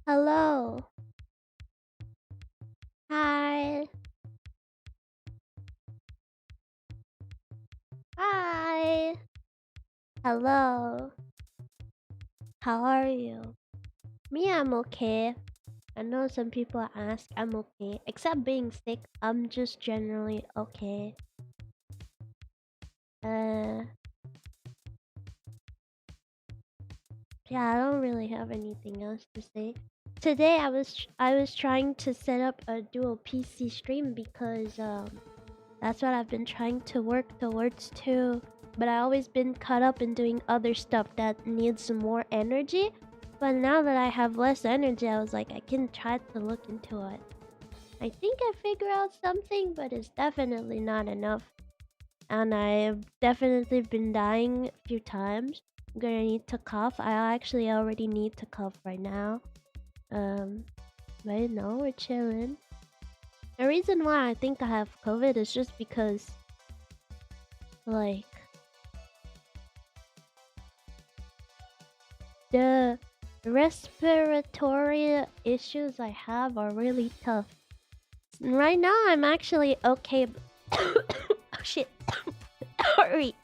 Hello. Hi. Hi. Hello. How are you? Me, I'm okay. I know some people ask, I'm okay. Except being sick, I'm just generally okay. Uh, yeah, I don't really have anything else to say. Today, I was trying to set up a dual PC stream because that's what I've been trying to work towards too. But I always been caught up in doing other stuff that needs some more energy. But now that I have less energy, I was like, I can try to look into it. I think I figure out something, but it's definitely not enough. And I've definitely been dying a few times. I'm gonna need to cough. I actually already need to cough right now. Um, but no, we're chilling. The reason why I think I have COVID is just because, like, the respiratory issues I have are really tough. Right now, I'm actually okay. Oh shit. Sorry.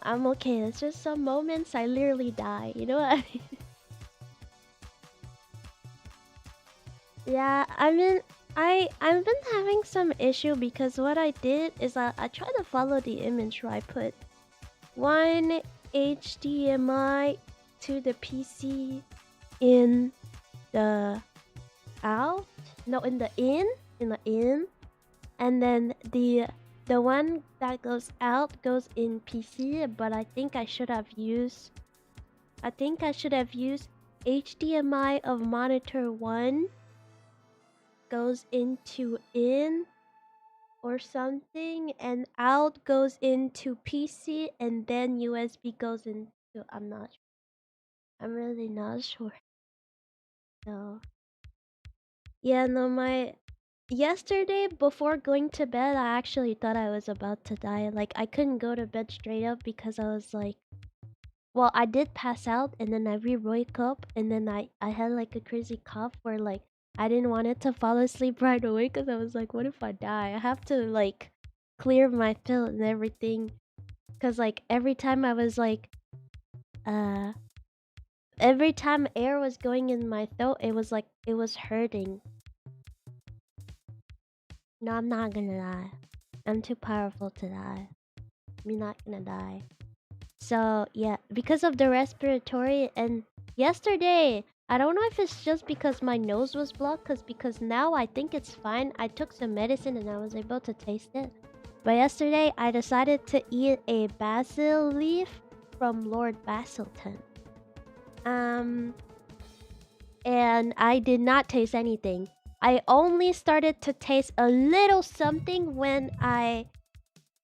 I'm okay. It's just some moments I literally die. You know what I mean? Yeah, I mean, I've been having some issue because what I did is I tried to follow the image where I put one HDMI to the PC in the out, no, in the in, and then the one that goes out goes in PC. But I think I should have used HDMI of monitor 1 goes into in or something, and out goes into PC, and then USB goes into. I'm not. I'm really not sure. So yeah, no, my yesterday before going to bed, I actually thought I was about to die. Like I couldn't go to bed straight up because I was like, well, I did pass out and then I re-woke up and then I had like a crazy cough where like I didn't want it to fall asleep right away because I was like, what if I die? I have to like clear my throat and everything because like uh every time air was going in my throat, it was like it was hurting. No, I'm not gonna die. I'm too powerful to die. I'm not gonna die. So yeah, because of the respiratory and yesterday, I don't know if it's just because my nose was blocked, because now I think it's fine. I took some medicine and I was able to taste it. But yesterday I decided to eat a basil leaf from Lord Basilton. Um and I did not taste anything. I only started to taste a little something when I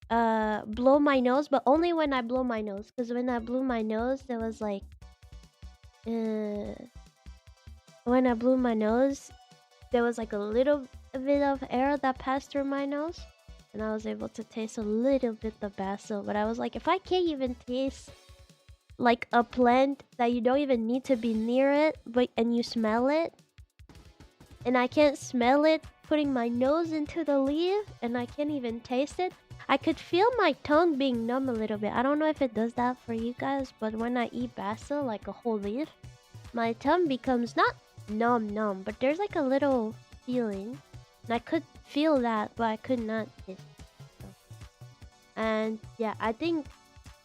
blow my nose, but only when I blow my nose, because when I blew my nose there was like uh when I blew my nose there was like a little bit of air that passed through my nose, and I was able to taste a little bit of basil. But I was like, if I can't even taste like a plant that you don't even need to be near it, but and you smell it, and I can't smell it putting my nose into the leaf, and I can't even taste it. I could feel my tongue being numb a little bit. I don't know if it does that for you guys, but when I eat basil, like a whole leaf, my tongue becomes not numb, but there's like a little feeling. And I could feel that, but I could not taste it. And yeah, I think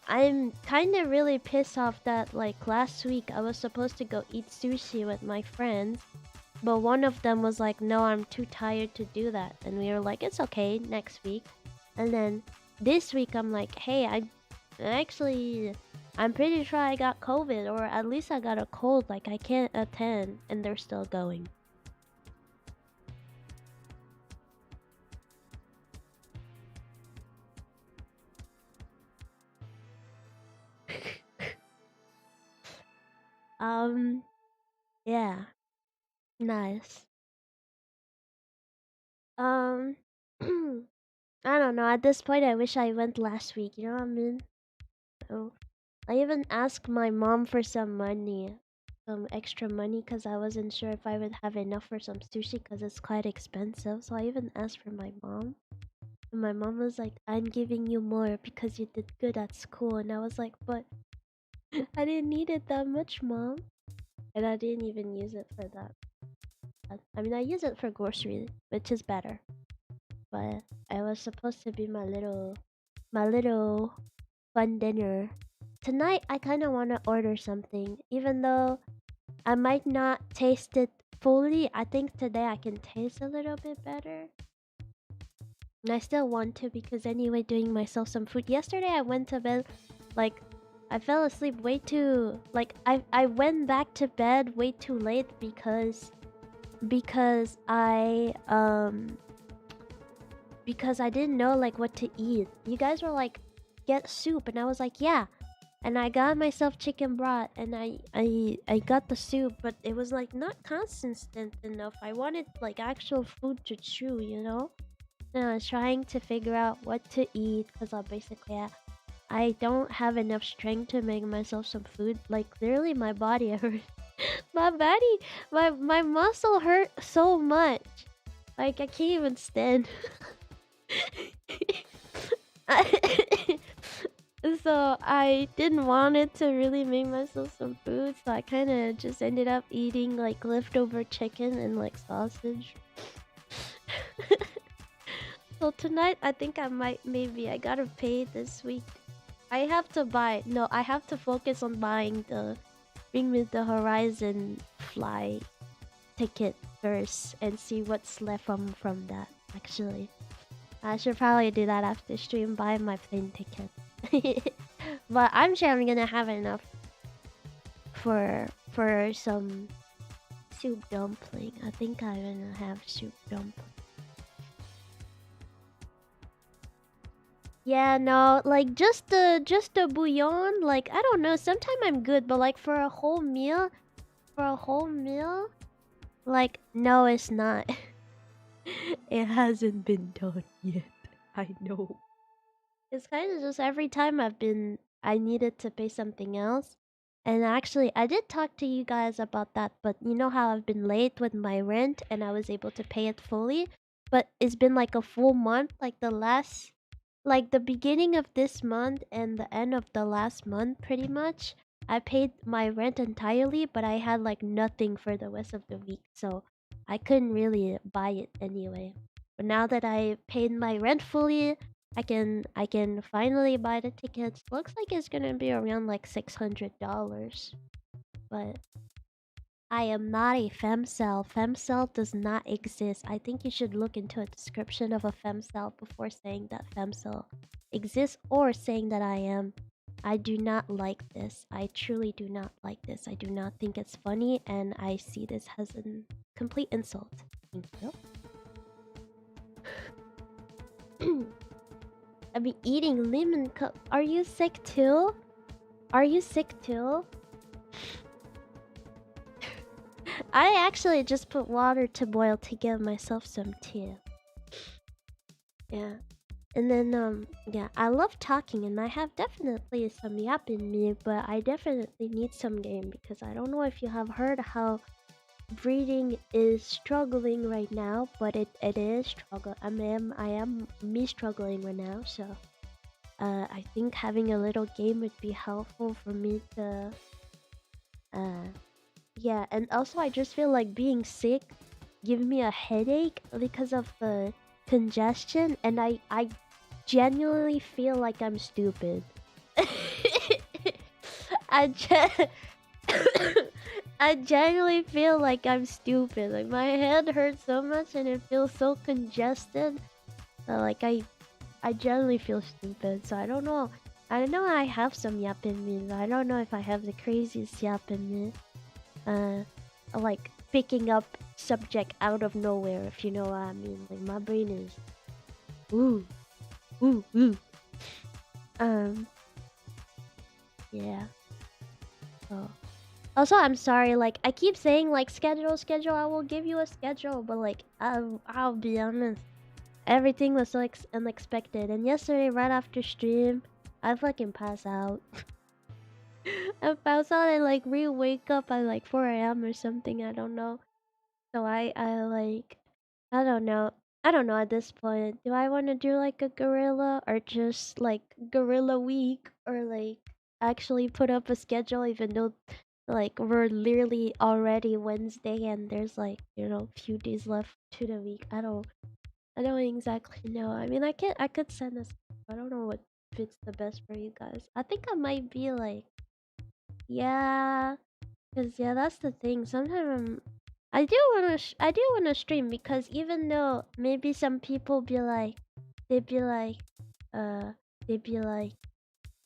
I'm kind of really pissed off that like last week I was supposed to go eat sushi with my friends, but one of them was like, no, I'm too tired to do that. And we were like, it's okay, next week. And then this week, I'm like, hey, actually, I'm pretty sure I got COVID, or at least I got a cold. Like, I can't attend. And they're still going. um, yeah, nice. Um, I don't know. At this point, I wish I went last week. You know what I mean? So I even asked my mom for some money, some extra money, because I wasn't sure if I would have enough for some sushi, because it's quite expensive. So I even asked for my mom. And my mom was like, I'm giving you more because you did good at school. And I was like, but I didn't need it that much, mom. And I didn't even use it for that. I mean, I use it for groceries, which is better. But it was supposed to be my little fun dinner. Tonight, I kind of want to order something, even though I might not taste it fully. I think today I can taste a little bit better. And I still want to because anyway, doing myself some food. Yesterday, I went to bed like I fell asleep way too like I went back to bed way too late because because I didn't know like what to eat. You guys were like, get soup, and I was like, yeah. And I got myself chicken broth, and I got the soup, but it was like not consistent enough. I wanted like actual food to chew, you know. And I was trying to figure out what to eat because I don't have enough strength to make myself some food. Like literally, my body hurt. my muscle hurt so much. Like I can't even stand. So I didn't want it to really make myself some food, so I kind of just ended up eating like leftover chicken and like sausage. So tonight I think I gotta pay this week. I have to focus on buying the Bring Me the Horizon fly ticket first and see what's left from that actually. I should probably do that after stream, buy my plane ticket. But I'm sure I'm gonna have enough for some soup dumpling. I think I'm gonna have soup dumpling. Yeah, no, like just the bouillon. Like I don't know. Sometimes I'm good, but like for a whole meal, like no, it's not. It hasn't been done yet. I know. It's kind of just every time I needed to pay something else. And actually, I did talk to you guys about that, but you know how I've been late with my rent and I was able to pay it fully? But it's been like a full month, like the beginning of this month and the end of the last month, pretty much. I paid my rent entirely, but I had like nothing for the rest of the week, so I couldn't really buy it anyway. But now that I paid my rent fully, I can finally buy the tickets. Looks like it's gonna be around like $600. But I am not a femcel. Femcel does not exist. I think you should look into a description of a femcel before saying that femcel exists or saying that I am. I do not like this. I truly do not like this. I do not think it's funny, and I see this as a complete insult. Thank you. I've been eating lemon cup. Are you sick too? Are you sick too? I actually just put water to boil to give myself some tea. Yeah. And then, yeah, I love talking and I have definitely some yap in me, but I definitely need some game because I don't know if you have heard how breeding is struggling right now, but it is struggle. I am me struggling right now, so I think having a little game would be helpful for me to yeah, and also I just feel like being sick give me a headache because of the congestion, and I genuinely feel like I'm stupid. I gen- I genuinely feel like I'm stupid. Like my head hurts so much and it feels so congested. That, like I genuinely feel stupid. So I don't know. I know I have some yap in me, but I don't know if I have the craziest yap in me. Like picking up subject out of nowhere, if you know what I mean. Like my brain is ooh, ooh. Um, yeah. So Also, I'm sorry, like, I keep saying, like, schedule, schedule, I will give you a schedule, but, like, I'll be honest. Everything was so unexpected, and yesterday, right after stream, I fucking pass out. I pass out and, like, re-wake up at, like, 4 a.m. or something, I don't know. So like, I don't know. I don't know at this point. Do I want to do, like, a gorilla, or just, like, gorilla week, or, like, actually put up a schedule even though, like, we're literally already Wednesday and there's, like, you know, few days left to the week. I don't exactly know. I mean, I could send this. I don't know what fits the best for you guys. I think I might be like, yeah, cause yeah, that's the thing. Sometimes I do wanna stream, because even though maybe some people be like, they'd be like, uh, they'd be like,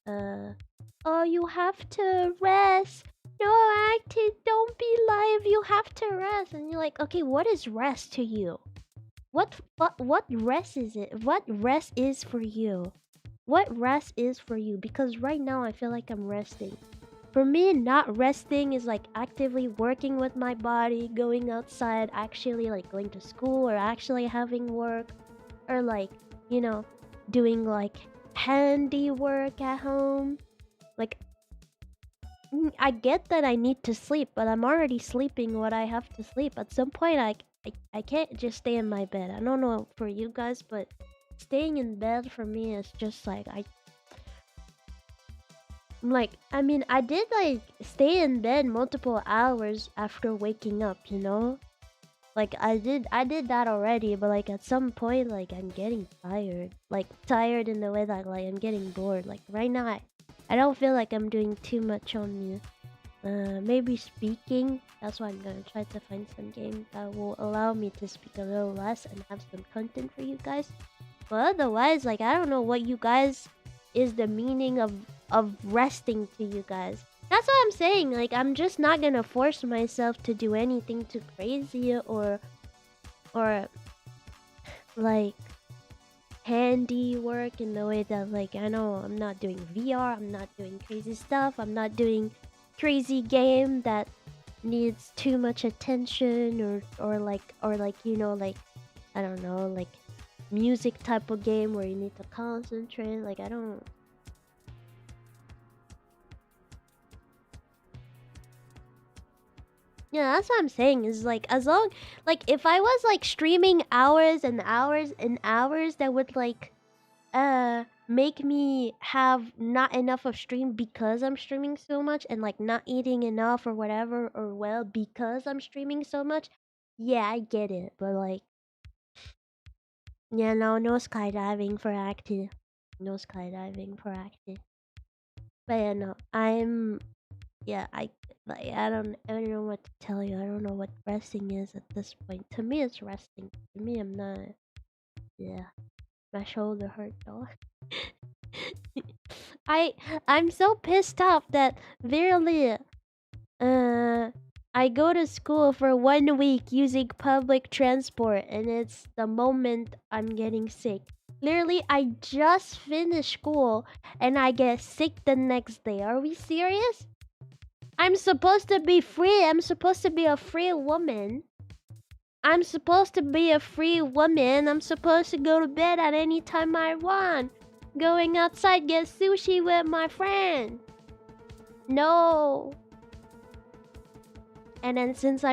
uh, oh, you have to rest. No, active, don't be live. You have to rest, and you're like, okay, what is rest to you? What rest is it? What rest is for you? What rest is for you? Because right now I feel like I'm resting. For me, not resting is like actively working with my body, going outside, actually like going to school, or actually having work, or like, you know, doing like handiwork at home. Like, I get that I need to sleep, but I'm already sleeping what I have to sleep. At some point, I can't just stay in my bed. I don't know for you guys, but staying in bed for me is just like, like, I mean, I did like stay in bed multiple hours after waking up, you know? Like, I did that already, but like at some point, like, I'm getting tired. Like, tired in the way that, like, I'm getting bored. Like, right now, I don't feel like I'm doing too much on you. Maybe speaking. That's why I'm gonna try to find some game that will allow me to speak a little less and have some content for you guys. But otherwise, like, I don't know what you guys is the meaning of resting to you guys. That's what I'm saying. Like, I'm just not gonna force myself to do anything too crazy, or like handiwork in the way that, like, I know I'm not doing VR, I'm not doing crazy stuff, I'm not doing crazy game that needs too much attention, or like, you know, like, I don't know, like music type of game where you need to concentrate. Like, I don't. Yeah, that's what I'm saying. Is like, as long, like, if I was like streaming hours and hours and hours, that would like make me have not enough of stream because I'm streaming so much, and like not eating enough or whatever, or well, because I'm streaming so much. Yeah, I get it, but like, yeah, no skydiving for active. No skydiving for active. But yeah, no, yeah, I don't know what to tell you. I don't know what resting is at this point. To me, it's resting. To me, I'm not. Yeah, my shoulder hurt though. I I'm so pissed off that literally, uh, I go to school for 1 week using public transport, and it's the moment I'm getting sick. Literally, I just finished school and I get sick the next day. Are we serious? I'm supposed to be free. I'm supposed to be a free woman. I'm supposed to be a free woman. I'm supposed to go to bed at any time I want. Going outside, get sushi with my friend. No. And then since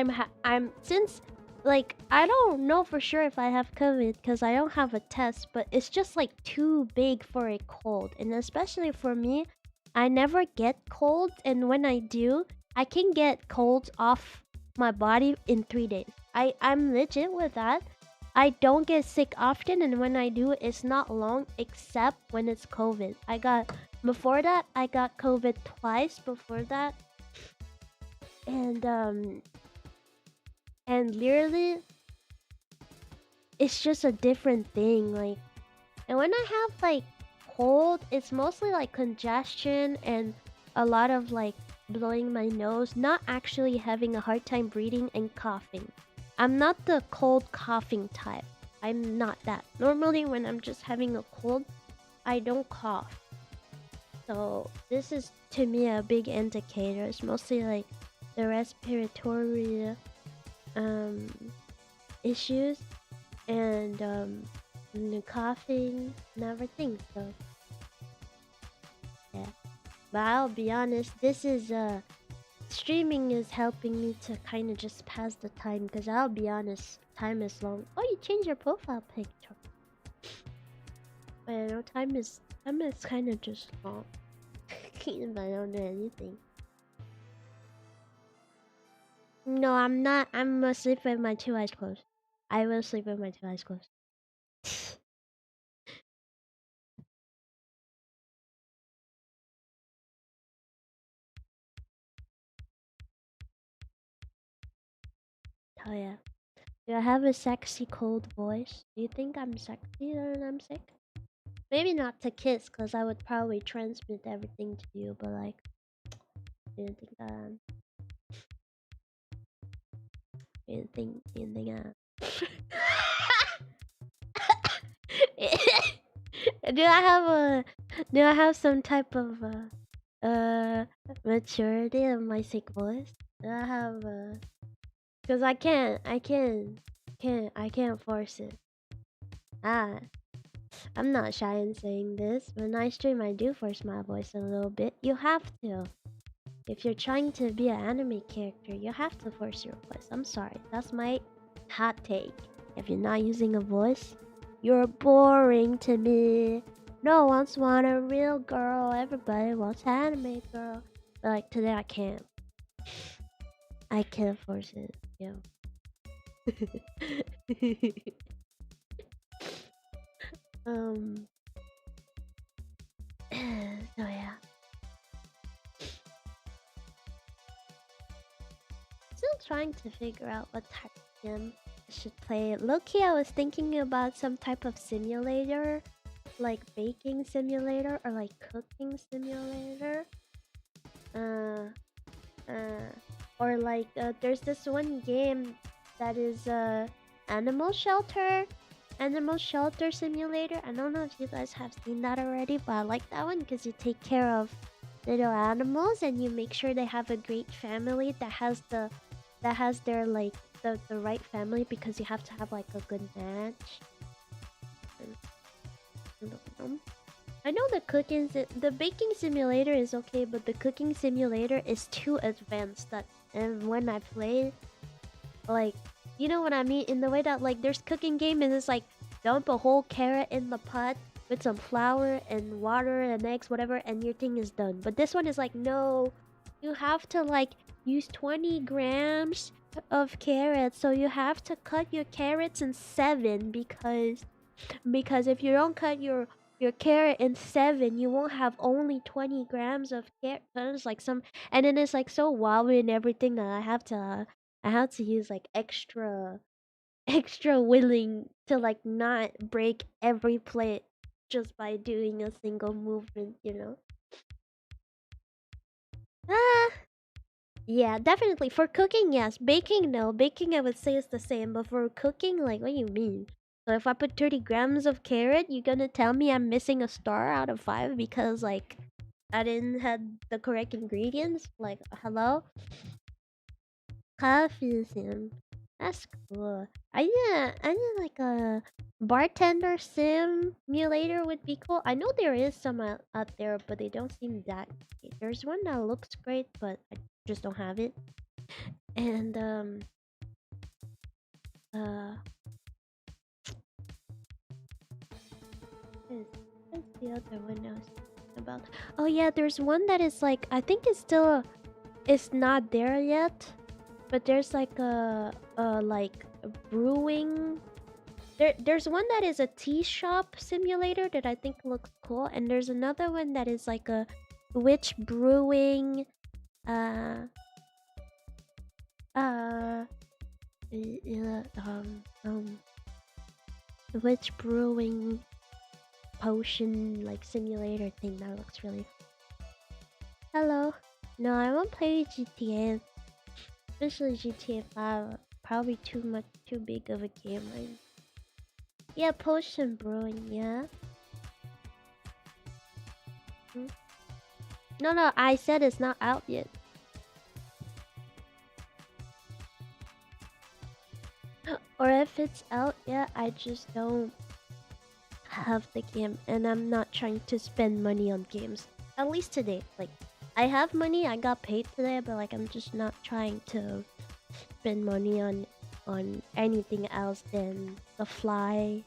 since, like, I don't know for sure if I have COVID because I don't have a test, but it's just like too big for a cold. And especially for me, I never get colds, and when I do, I can get colds off my body in 3 days. I'm legit with that. I don't get sick often, and when I do, it's not long, except when it's COVID. Before that, I got COVID twice before that. And and literally, it's just a different thing. Like, and when I have like cold, it's mostly like congestion and a lot of like blowing my nose, not actually having a hard time breathing and coughing. I'm not the cold coughing type. I'm not that. Normally, when I'm just having a cold, I don't cough. So this is to me a big indicator. It's mostly like the respiratory issues and the coughing and everything. So yeah, but I'll be honest, this is streaming is helping me to kind of just pass the time, because I'll be honest, time is long. Oh, you changed your profile picture. But you know, time is kind of just long. If I don't do anything. No, I'm not. I'm gonna sleep with my two eyes closed. I will sleep with my two eyes closed. Oh yeah. Do I have a sexy cold voice? Do you think I'm sexy when I'm sick? Maybe not to kiss, cause I would probably transmit everything to you. But like, do you think Do you think do I have a do I have some type of maturity in my sick voice? Do I have cause I can't force it. Ah, I'm not shy in saying this. When I stream, I do force my voice a little bit. You have to. If you're trying to be an anime character, you have to force your voice. I'm sorry. That's my hot take. If you're not using a voice, you're boring to me. No one wants a real girl. Everybody wants anime girl. But like today, I can't. I can't force it. Yeah. So yeah. Still trying to figure out what type of game I should play. Low-key, I was thinking about some type of simulator, like baking simulator or like cooking simulator. Or like there's this one game that is animal shelter, animal shelter simulator. I don't know if you guys have seen that already, but I like that one because you take care of little animals and you make sure they have a great family that has their like the right family, because you have to have like a good match. I know the baking simulator is okay, but the cooking simulator is too advanced. That and when I play, like, you know what I mean, in the way that like there's cooking game and it's like dump a whole carrot in the pot with some flour and water and eggs, whatever, and your thing is done. But this one is like, no, you have to like use 20 grams of carrots, so you have to cut your carrots in 7 because if you don't cut your carrot in 7, you won't have only 20 grams of carrots, like some, and then it's like so wobbly and everything that I have to use like extra willing to like not break every plate just by doing a single movement, you know. Ah, yeah, definitely. For cooking, yes. Baking, no. Baking, I would say is the same. But for cooking, like, what do you mean? So if I put 30 grams of carrot, you gonna tell me I'm missing a star out of 5 because, like, I didn't have the correct ingredients? Like, hello? Coffee sim. That's cool. I need like a bartender simulator would be cool. I know there is some out there, but they don't seem that great. There's one that looks great, but I just don't have it. And uh what's the other one I was thinking about? Oh yeah, there's one that is like, I think it's not there yet, but there's like a brewing. There's one that is a tea shop simulator that I think looks cool, and there's another one that is like a witch brewing uh uh yeah, witch brewing potion like simulator thing that looks really. Hello. No, I won't play GTA, especially GTA 5. Probably too big of a game. Yeah, potion brewing, yeah. No, I said it's not out yet. Or if it's out yet, I just don't have the game and I'm not trying to spend money on games. At least today. Like I have money, I got paid today, but like I'm just not trying to spend money on anything else than the fly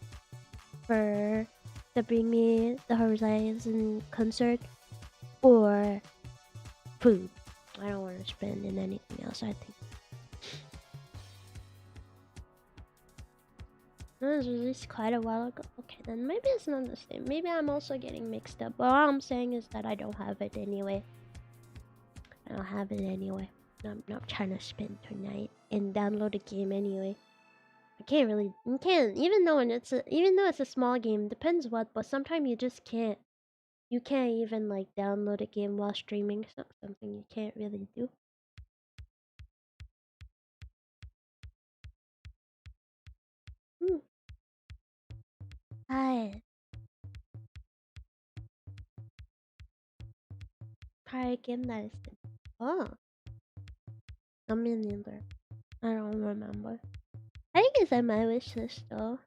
for the Bring Me the Horizon concert or food. I don't want to spend in anything else, I think. It was released quite a while ago. Okay, then maybe it's not the same. Maybe I'm also getting mixed up. But all I'm saying is that I don't have it anyway. I don't have it anyway. I'm not trying to spend tonight and download a game anyway. I can't really. You can't. Even though it's a small game. Depends what. But sometimes you just can't. You can't even like download a game while streaming. Something you can't really do. Hmm. Hi. Try a game that is. Oh. I mean neither. I don't remember. I think it's on my wish list though.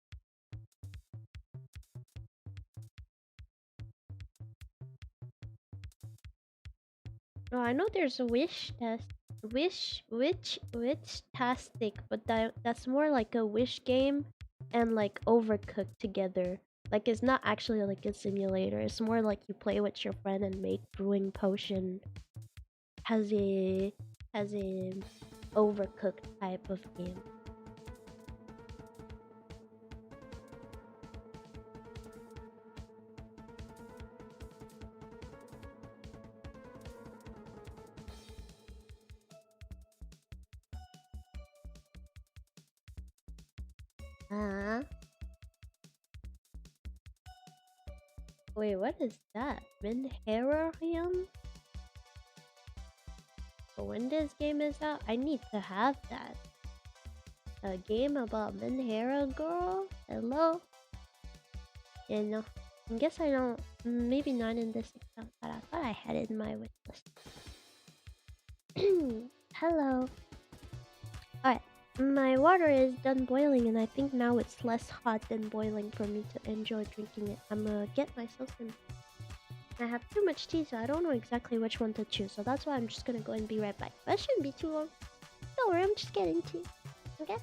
Oh, I know there's a wish test. Wish tastic, but that's more like a wish game and like overcooked together. Like it's not actually like a simulator. It's more like you play with your friend and make brewing potion. Has a overcooked type of game. Ah, wait, what is that? Minherarium? When this game is out, I need to have that. A game about Minhera girl? Hello? Yeah, no. I guess I don't. Maybe not in this account, but I thought I had it in my wish list. Hello. Alright. My water is done boiling, and I think now it's less hot than boiling for me to enjoy drinking it. I'm gonna get myself some. I have too much tea, so I don't know exactly which one to choose. So that's why I'm just gonna go and be right back. That shouldn't be too long. Don't worry, I'm just getting tea. Okay?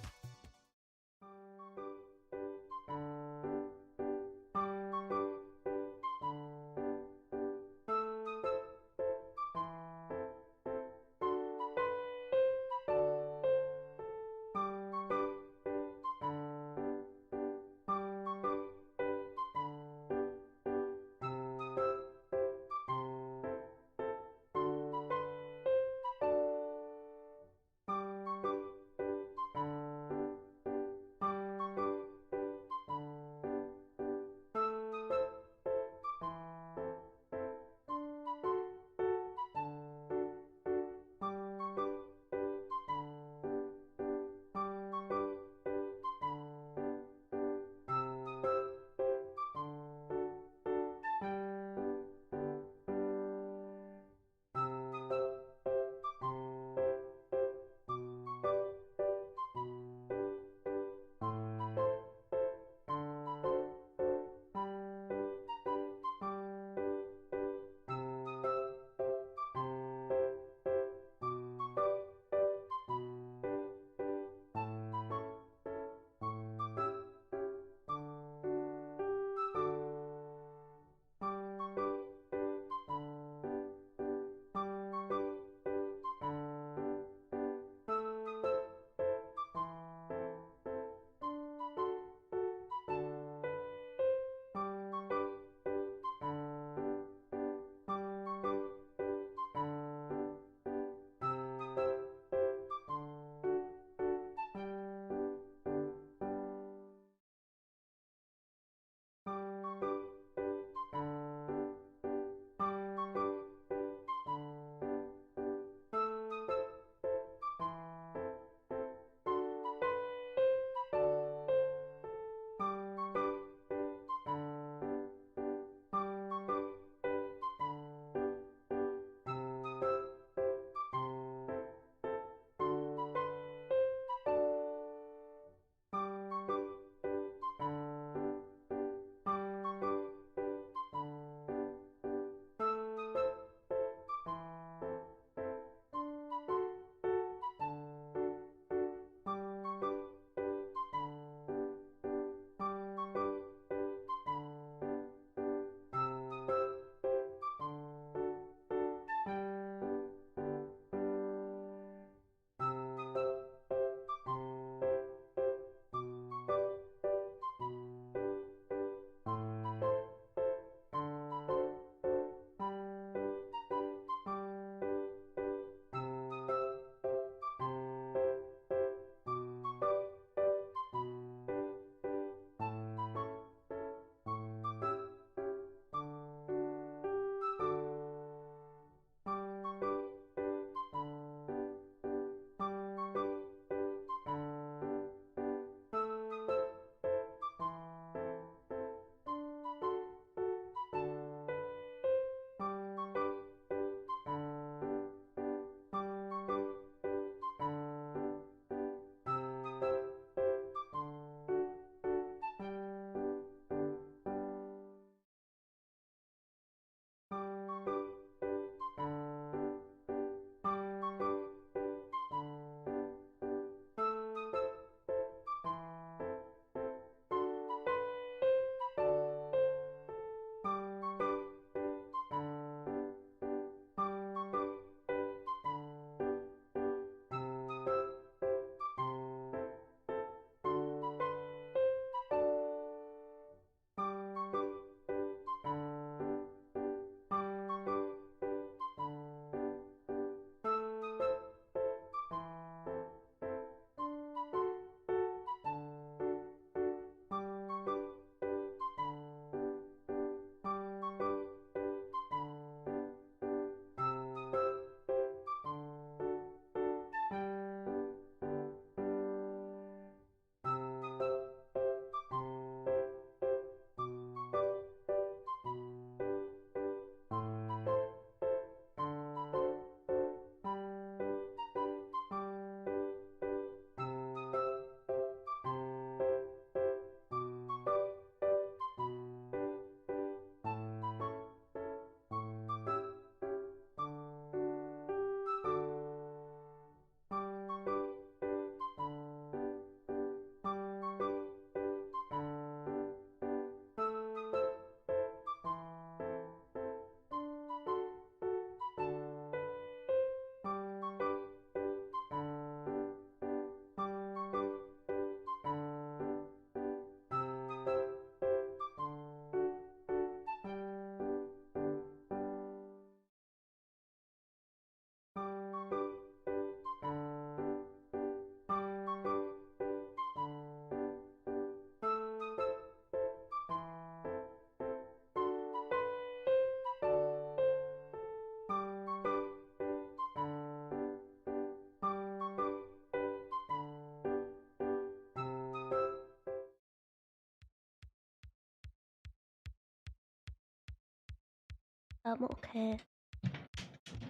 I'm okay.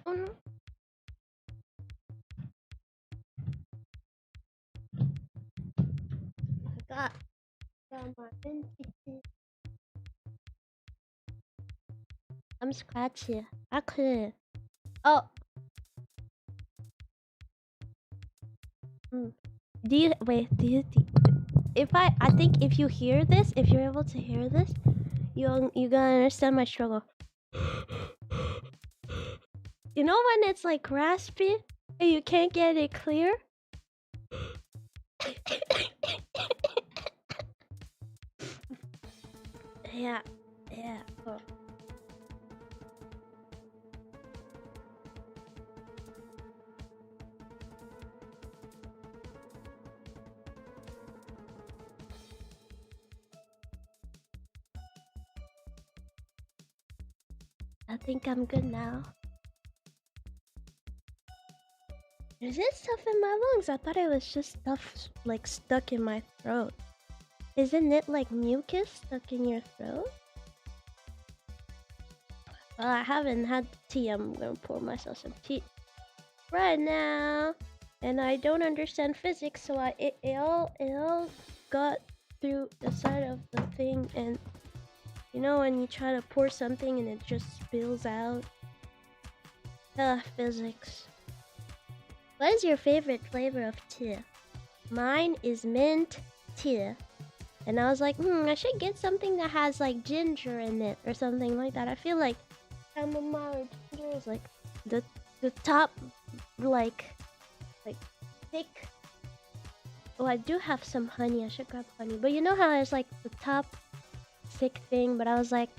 Oh no. I got my minty tea. I'm scratchy. I could. Oh. Mm. Do you wait? Do you? If I think if you hear this, if you're able to hear this, you gonna understand my struggle. You know when it's like raspy and you can't get it clear? Yeah, yeah. Cool. I think I'm good now. Is it stuff in my lungs? I thought it was just stuff like stuck in my throat. Isn't it like mucus stuck in your throat? Well, I haven't had tea. I'm gonna pour myself some tea right now. And I don't understand physics, so it all got through the side of the thing, and you know when you try to pour something and it just spills out? Physics. What is your favorite flavor of tea? Mine is mint tea. And I was like, I should get something that has like ginger in it or something like that. I feel like chamomile or ginger is like the top like thick. Oh, I do have some honey. I should grab honey. But you know how there's like the top thick thing, but I was like,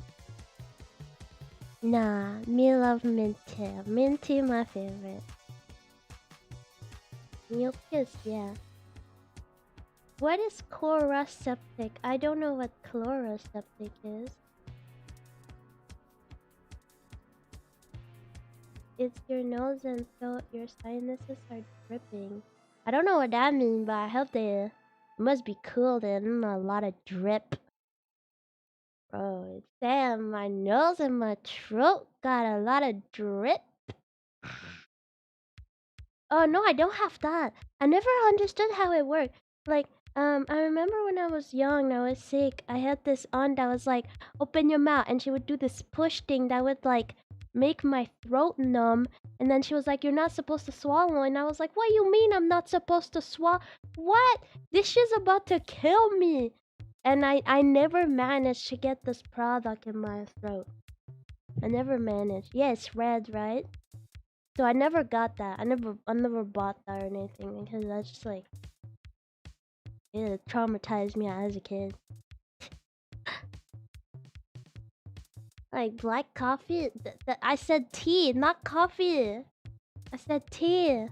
nah, me love mint tea. Mint tea my favorite. Mucus, yeah. What is chloroseptic? I don't know what chloroseptic is. It's your nose and throat. Your sinuses are dripping. I don't know what that means, but I hope they must be cool then. A lot of drip. Bro, it's damn, my nose and my throat got a lot of drip. Oh no, I don't have that. I never understood how it worked. Like, I remember when I was young, I was sick. I had this aunt that was like, "Open your mouth," and she would do this push thing that would like make my throat numb. And then she was like, "You're not supposed to swallow," and I was like, "What do you mean I'm not supposed to swallow? What? This shit's about to kill me!" And I never managed to get this product in my throat. I never managed. Yeah, it's red, right? So I never got that. I never bought that or anything because that's just like it traumatized me as a kid. Like black coffee. I said tea, not coffee. I said tea.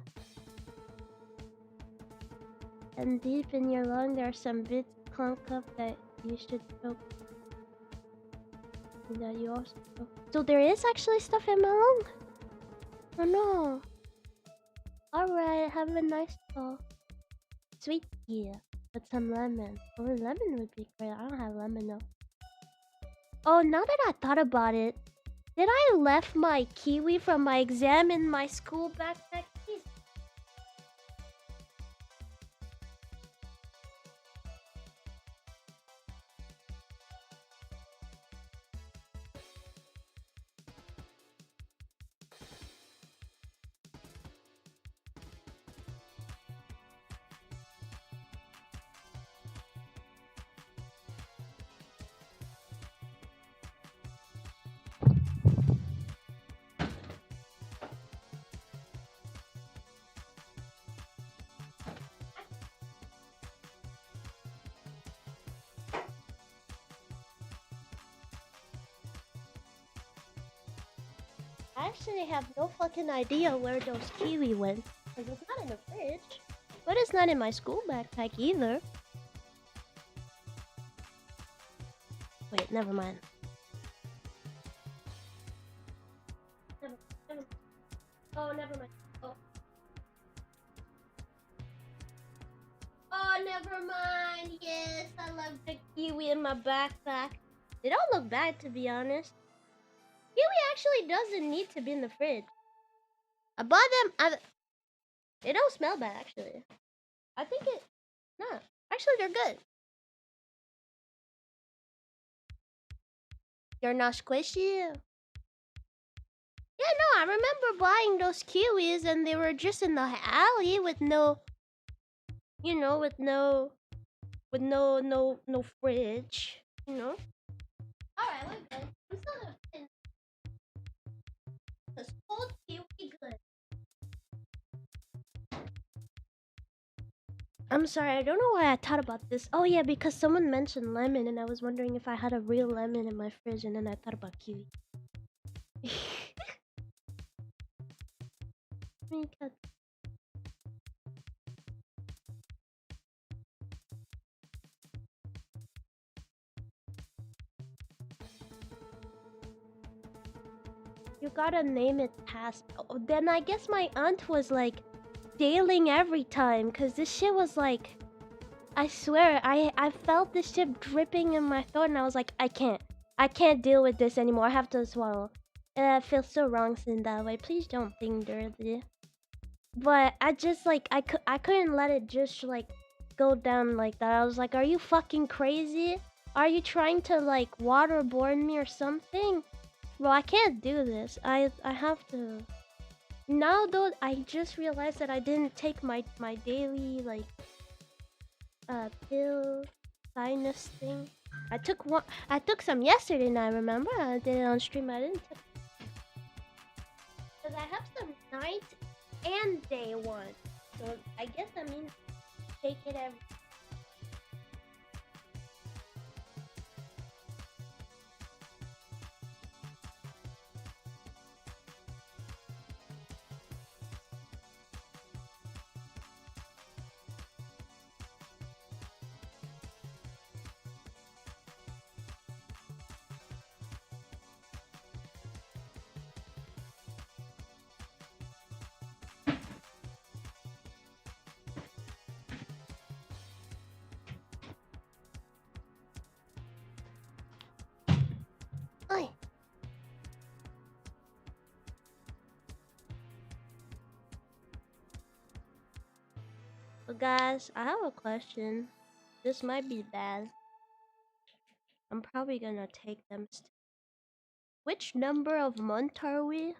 And deep in your lung, there are some bits clump up that you should choke. That you also choke. So there is actually stuff in my lung. Oh no. Alright, have a nice talk. Sweet tea with some lemon. Oh, lemon would be great. I don't have lemon though. Oh, now that I thought about it, did I left my kiwi from my exam in my school backpack? Please. I actually have no fucking idea where those kiwi went. Because it's not in the fridge. But it's not in my school backpack either. Wait, never mind. Never. Oh, never mind. Oh, never mind. Yes, I love the kiwi in my backpack. They don't look bad, to be honest. Kiwi actually doesn't need to be in the fridge. I bought them. They don't smell bad actually. I think it. No, actually they're good. They're not squishy. Yeah, no, I remember buying those kiwis and they were just in the alley with no, you know, with no fridge, you know. All right, we're good. I'm still gonna finish this cold kiwi good. I'm sorry, I don't know why I thought about this. Oh yeah, because someone mentioned lemon and I was wondering if I had a real lemon in my fridge and then I thought about kiwi. Because you gotta name it past. Oh, then I guess my aunt was like failing every time because this shit was like, I swear, I felt this shit dripping in my throat and I was like, I can't deal with this anymore. I have to swallow. And I feel so wrong saying that way. Please don't think dirty. But I just like I couldn't let it just like go down like that. I was like, are you fucking crazy? Are you trying to like waterboard me or something? Bro, I can't do this. I have to. Now though, I just realized that I didn't take my daily like pill sinus thing. I took one. I took some yesterday night. Remember, I did it on stream. I didn't take because I have some night and day one. So I guess that means take it every. Oi. But guys, I have a question. This might be bad. I'm probably gonna take them. Which number of month are we?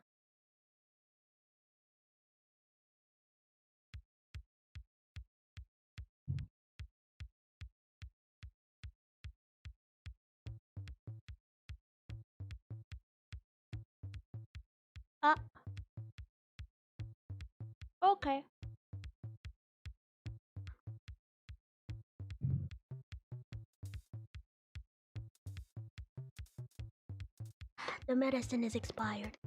Ah, okay. The medicine is expired.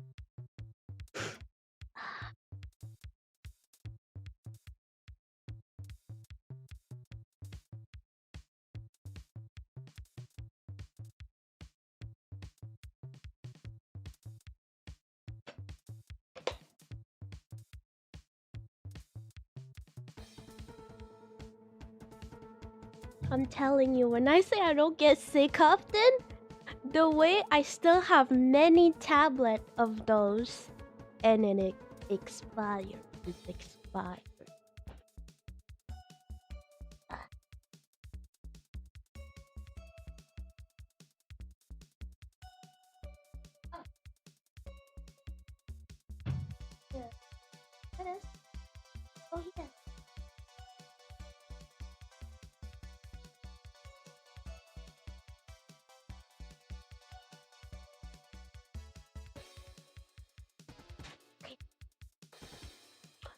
I'm telling you, when I say I don't get sick often, the way I still have many tablets of those, and then it expired. It's expired. Yeah. That is. Oh yeah. Okay.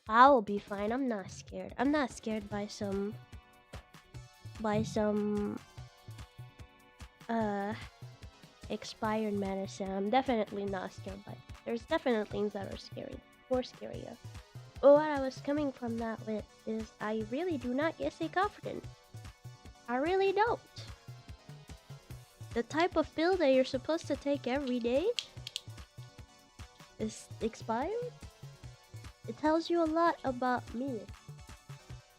I will be fine. I'm not scared. I'm not scared by some expired medicine. I'm definitely not scared by it. There's definitely things that are scary, more scarier. But what I was coming from that with is I really do not get sick often. I really don't. The type of pill that you're supposed to take every day is expired. It tells you a lot about me.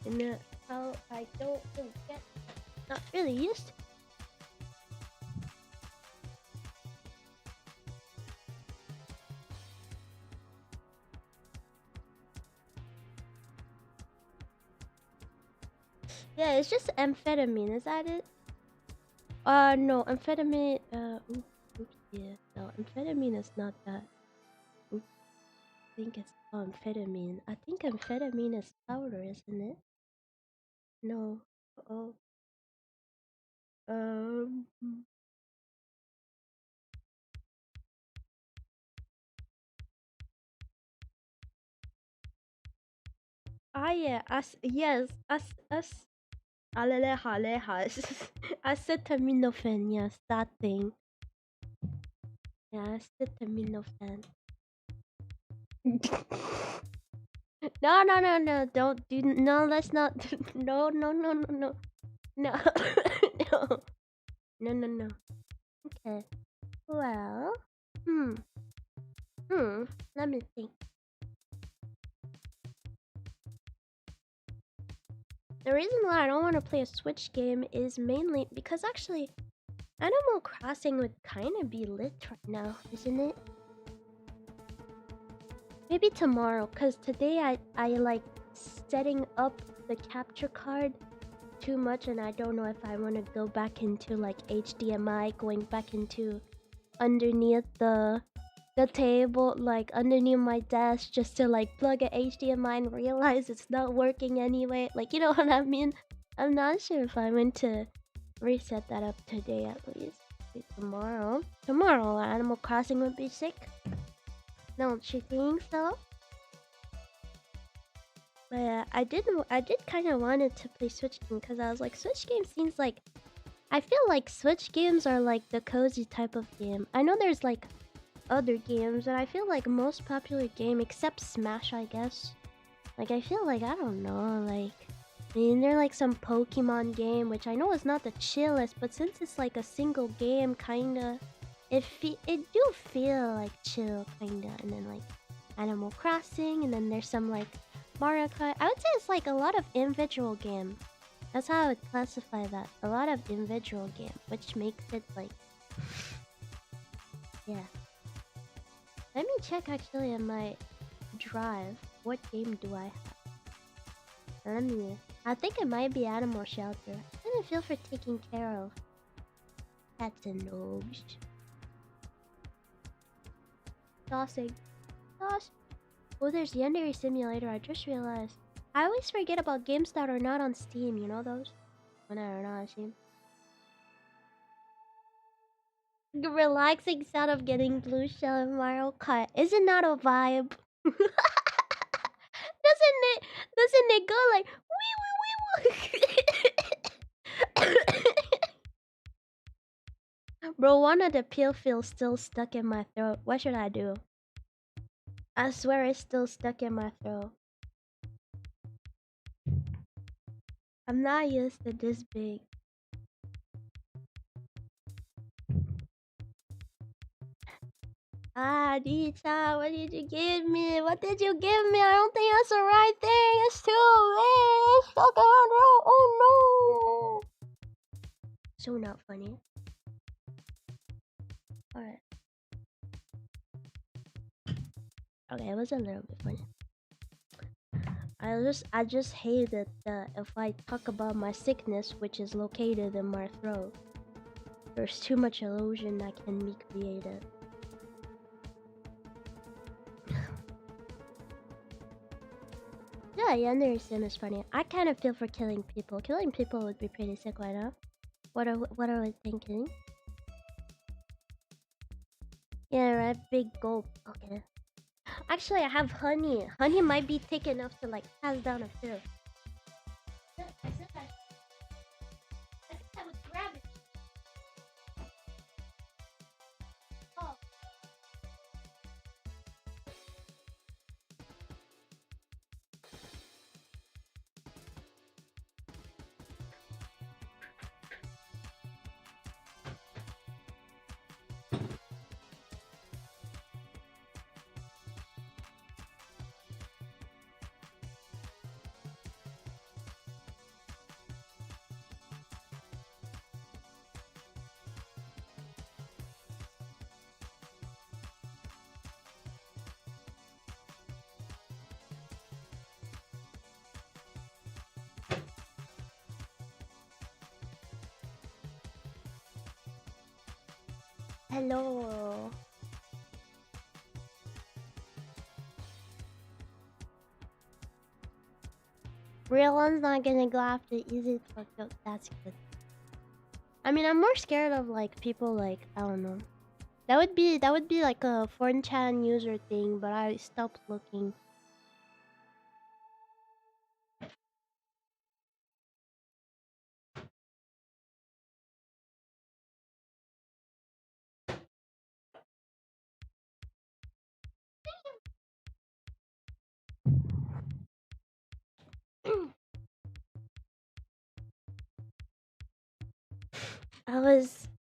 And how I don't really get, not really, used to. Really, あ、 used to. あ、 Really, あ、 used to. Okay. Yeah, it's just amphetamine. Is that it? No, amphetamine. Oops, yeah. No, amphetamine is not that. Oops, I think it's amphetamine. I think amphetamine is powder, isn't it? No. Oh. Um. Ah, yeah. Yes. Aleleha. Acetaminophen. Yes, that thing. Yeah, acetaminophen. No. Don't do. No, let's not. No. No. No. No. No. Okay. Well. Hmm. Let me think. The reason why I don't want to play a Switch game is mainly because actually, Animal Crossing would kind of be lit right now, isn't it? Maybe tomorrow, cause today I like setting up the capture card too much, and I don't know if I want to go back into like HDMI, going back into underneath the table, like underneath my desk, just to like plug a HDMI and realize it's not working anyway. Like, you know what I mean? I'm not sure if I want to reset that up today at least. Maybe tomorrow, Animal Crossing would be sick. Don't you think so? But I did kind of wanted to play Switch game because I was like, Switch game seems like, I feel like Switch games are like the cozy type of game. I know there's like other games, but I feel like most popular game except Smash, I guess. Like I feel like, I don't know, like, I mean, there's like some Pokemon game, which I know is not the chillest, but since it's like a single game, kinda, it do feel like chill, kinda. And then like Animal Crossing, and then there's some like Mario Kart. I would say it's like a lot of individual game. That's how I would classify that. A lot of individual game, which makes it like, yeah. Let me check actually in my drive. What game do I have? I think it might be Animal Shelter. I kind of feel for taking care of cats and dogs. Tossing. Toss. Oh, there's Yandere Simulator. I just realized. I always forget about games that are not on Steam. You know those? When are not on Steam. The relaxing sound of getting blue shell in Mario Kart. Isn't that a vibe? Doesn't it go like wee wee wee? Bro, one of the peel feels still stuck in my throat. What should I do? I swear it's still stuck in my throat. I'm not used to this big. Ah, Nii-Chan, what did you give me? What did you give me? I don't think that's the right thing. It's too big. It's stuck in my throat. Oh no. So not funny. Alright. Okay, it was a little bit funny. I just hate that if I talk about my sickness, which is located in my throat, there's too much illusion that can be created. Yeah, Yandere Sim is funny. I kind of feel for killing people. Killing people would be pretty sick right now. What are we thinking? Yeah, right. Big gulp. Okay. Actually, I have honey. Honey might be thick enough to like pass down a pill. I think I would grab it. Oh. Hello. Real one's not gonna go after easy fuck up. That's good. I mean, I'm more scared of like people like I don't know. That would be like a 4chan user thing, but I stopped looking.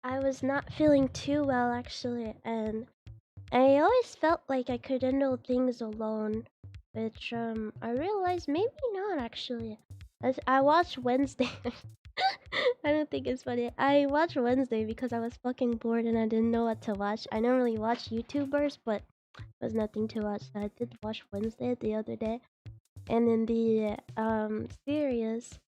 I was not feeling too well actually, and I always felt like I could handle things alone, which I realized maybe not actually. As I watched Wednesday. I don't think it's funny. I watched Wednesday because I was fucking bored and I didn't know what to watch. I don't really watch YouTubers, but there was nothing to watch, so I did watch Wednesday the other day. And in the series,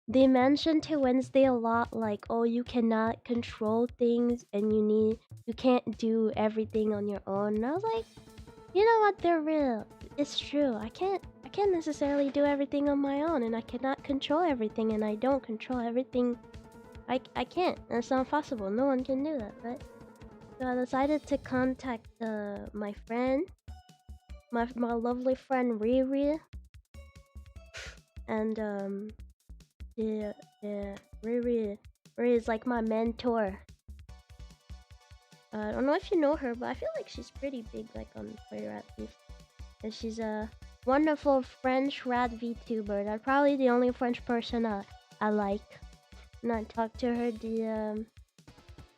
they mentioned to Wednesday a lot like, oh, you cannot control things and you can't do everything on your own. And I was like, you know what, they're real. It's true. I can't necessarily do everything on my own, and I cannot control everything, and I don't control everything. I can't. That's not possible. No one can do that, right? So I decided to contact my friend, my lovely friend Riri, and yeah, Riri is like my mentor. I don't know if you know her, but I feel like she's pretty big, like on Twitter at least. And she's a wonderful French rad VTuber. That's probably the only French person I like. And I talked to her the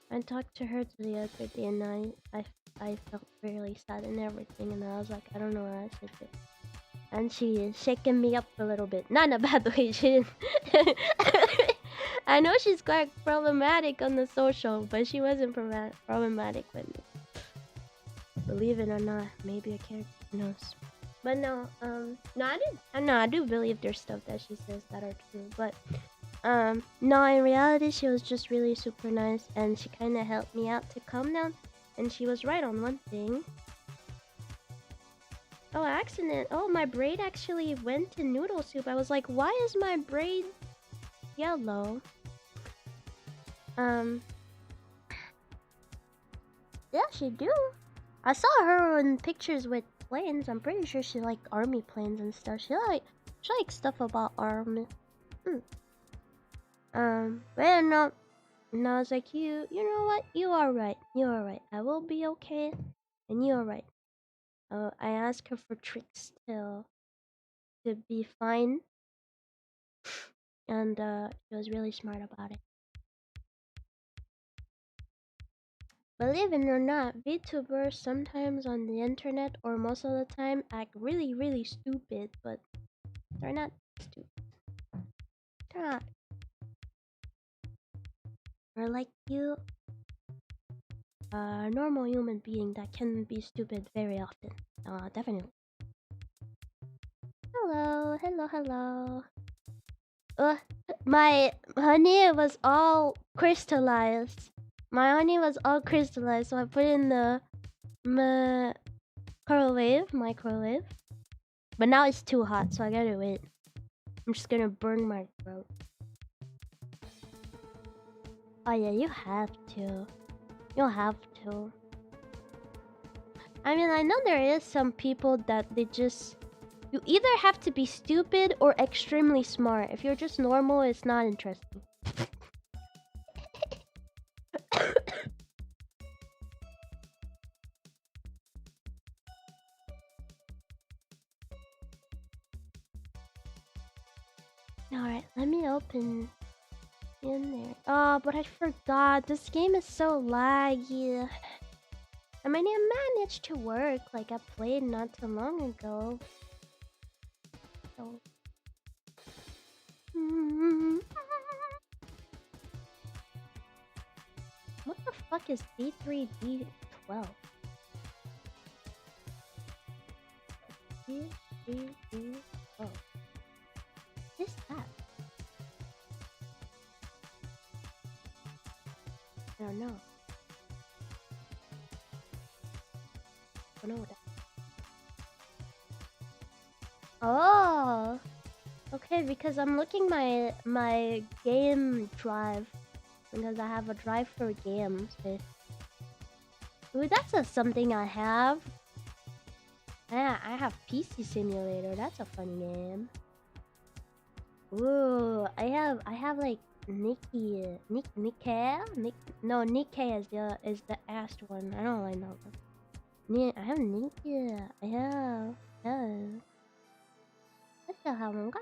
other day, and I felt really sad and everything, and I was like, I don't know what I should do. And she is shaking me up a little bit. Not in a bad way. She didn't. I know she's quite problematic on the social, but she wasn't problematic with me. Believe it or not, maybe a character knows. But no, I do believe there's stuff that she says that are true. But no, in reality, she was just really super nice, and she kind of helped me out to calm down. And she was right on one thing. Oh, accident. Oh, my braid actually went to noodle soup. I was like, why is my braid yellow? Yeah, she do. I saw her in pictures with planes. I'm pretty sure she liked army planes and stuff. She likes stuff about army. But no, and I was like, you know what? You are right. You are right. I will be okay, and you are right. I asked her for tricks to be fine, and she was really smart about it. Believe it or not, VTubers sometimes on the internet, or most of the time, act really, really stupid, but they're not stupid. They're not. They're like you, a normal human being that can be stupid very often. Definitely. Hello, hello, hello. My honey was all crystallized. My honey was all crystallized, so I put it in the microwave. But now it's too hot, so I gotta wait. I'm just gonna burn my throat. Oh yeah, you have to. You'll have to. I mean, I know there is some people that they just... You either have to be stupid or extremely smart. If you're just normal, it's not interesting. Alright, let me open in there. Oh, but I forgot. This game is so laggy. I mean, it managed to work. Like, I played not too long ago. So... What the fuck is D3D12? D3D12. What is that? I don't know. don't know that. Oh, okay. Because I'm looking my game drive because I have a drive for games. Ooh, that's something I have. Yeah, I have PC Simulator. That's a fun game. Ooh, I have like Nikkei. No, Nikkei is the ass one. I don't really know. I have Nikkei. I have. Yeah. What the hell, one guy?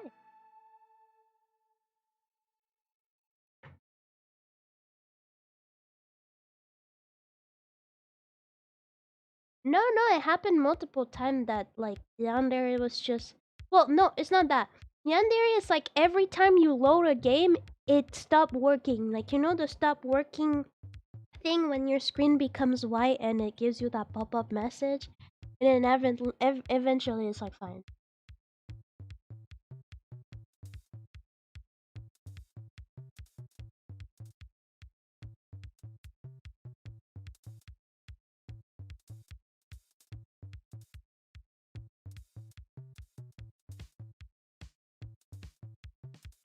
No, no, it happened multiple times that like yandere was just. Well, no, it's not that. Yandere is like every time you load a game, it stopped working. Like you know the stop working thing when your screen becomes white and it gives you that pop-up message, and then eventually it's like fine.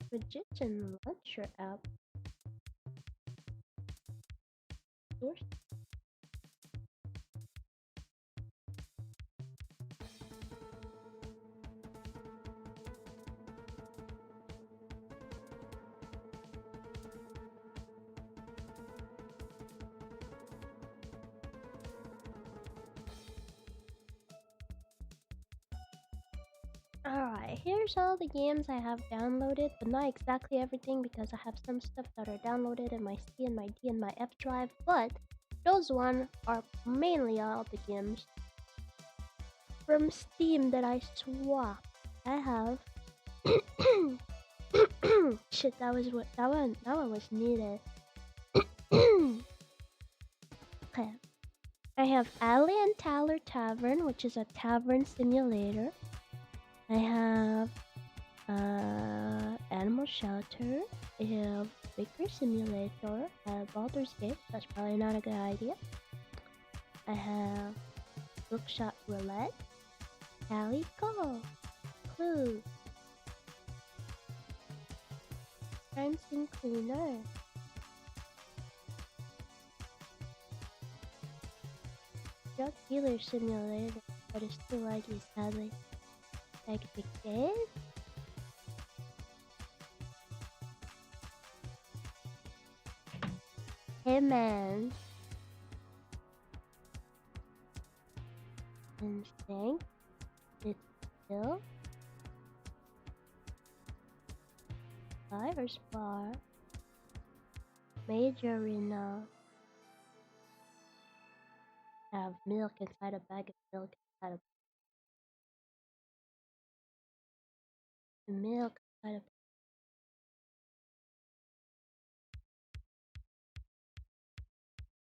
Magician launcher app. Source. Alright, here's all the games I have downloaded, but not exactly everything because I have some stuff that are downloaded in my C and my D and my F drive, but those one are mainly all the games from Steam that I swapped. I have shit, that one was needed. Okay. I have Alien Taller Tavern, which is a tavern simulator. I have Animal Shelter. I have Baker Simulator. I have Baldur's Gate. That's probably not a good idea. I have Bookshot Roulette. Calico. Clue. Crime Scene Cleaner. Drug Dealer Simulator, but it's too laggy, sadly. Hectic Days. Hitman. Instinct. It's still. Fire Spar. Major Arena. Have milk inside a bag of milk inside a milk inside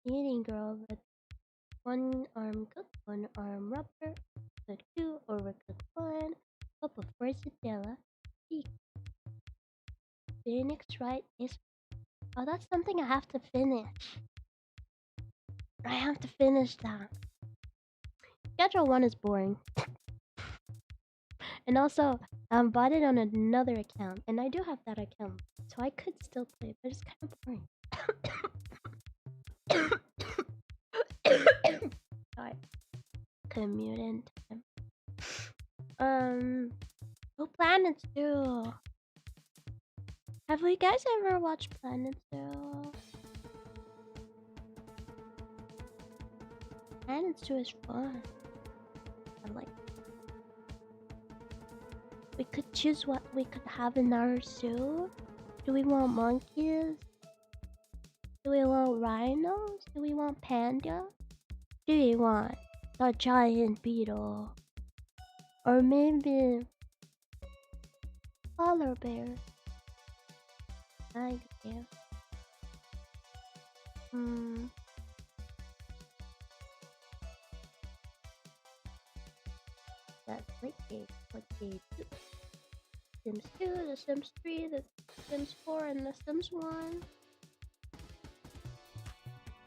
a eating girl with one arm cooked, one arm rubber, cooked two, overcooked one, cup of quesadilla, Phoenix Wright is. Oh, that's something I have to finish. I have to finish that. Schedule 1 is boring. And also, bought it on another account. And I do have that account. So I could still play it, but it's kind of boring. Sorry. Commuting time. Oh, Planets 2. Have you guys ever watched Planets 2? Planets 2 is fun. I like it. We could choose what we could have in our zoo. Do we want monkeys? Do we want rhinos? Do we want panda? Do we want a giant beetle? Or maybe polar bear? I guess. That's like a Sims 2, The Sims 3, The Sims 4, and The Sims 1.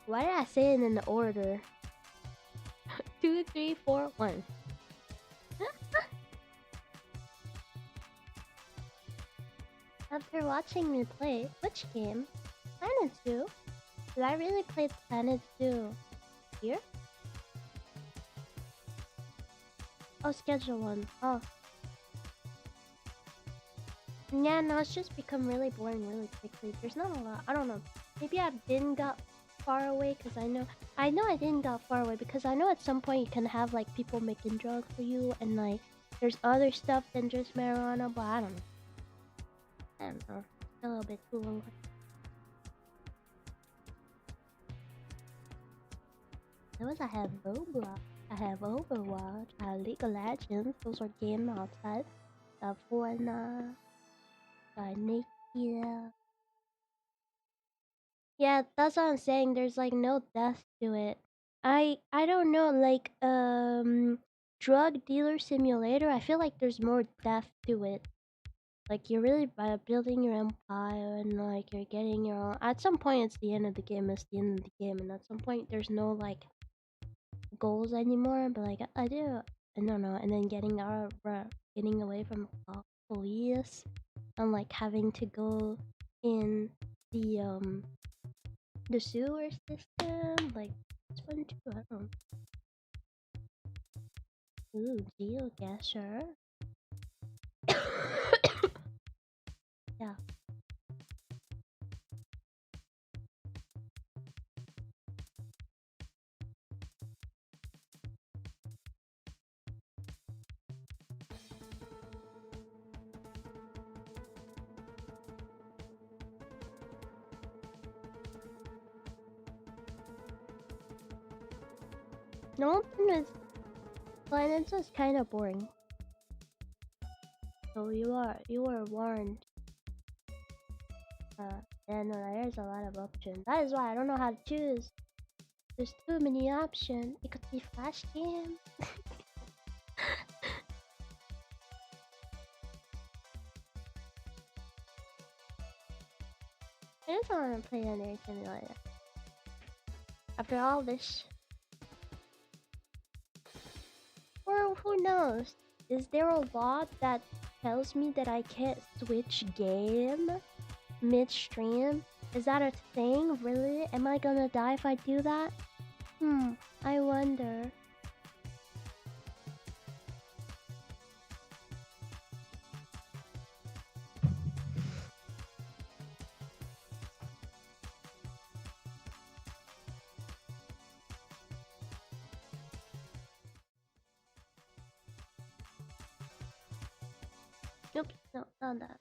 Why did I say it in the order? 2, 3, 4, 1. After watching me play, which game? Planet Zoo? Did I really play Planet Zoo here? Oh, schedule 1. Oh. Yeah, no, it's just become really boring really quickly. There's not a lot. I don't know. Maybe I didn't got far away because I know I didn't got far away because I know at some point you can have like people making drugs for you and like there's other stuff than just marijuana, but I don't know. I don't know. It's a little bit too long. Those I have Roblox, I have Overwatch, I have League of Legends. Those are games outside. I have Fortnite. Nikita. Yeah, that's what I'm saying. There's like no depth to it. I don't know, like drug dealer simulator. I feel like there's more depth to it. Like you're really building your empire and like you're getting your own. At some point, it's the end of the game. It's the end of the game, and at some point, there's no like goals anymore. But like I do, I don't know. And then getting out, getting away from police, and like having to go in the sewer system, like it's fun too. I don't know. Ooh, geocacher. Yeah. No one is planets is kind of boring. So you are warned. Yeah, no, there's a lot of options. That is why I don't know how to choose. There's too many options. It could be flash game. I just want to play another simulator. After all this, or who knows? Is there a law that tells me that I can't switch game midstream? Is that a thing? Really? Am I gonna die if I do that? I wonder. Oops, no, not that.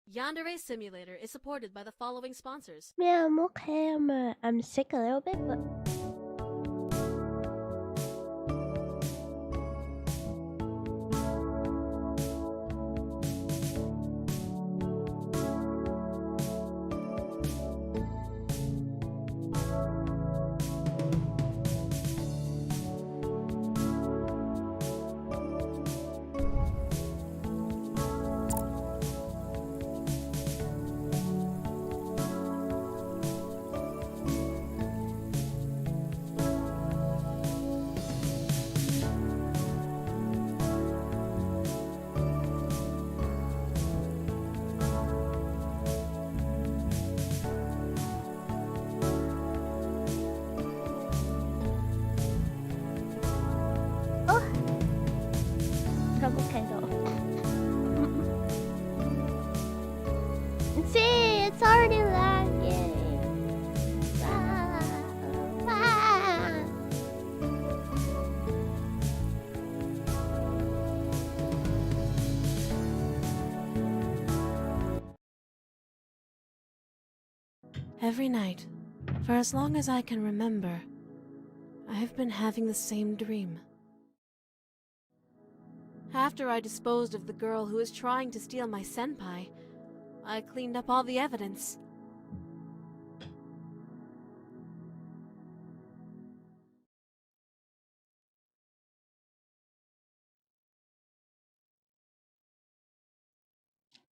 Yandere Simulator is supported by the following sponsors. Yeah, I'm okay. I'm sick a little bit, but Every night, for as long as I can remember, I have been having the same dream. After I disposed of the girl who was trying to steal my senpai, I cleaned up all the evidence.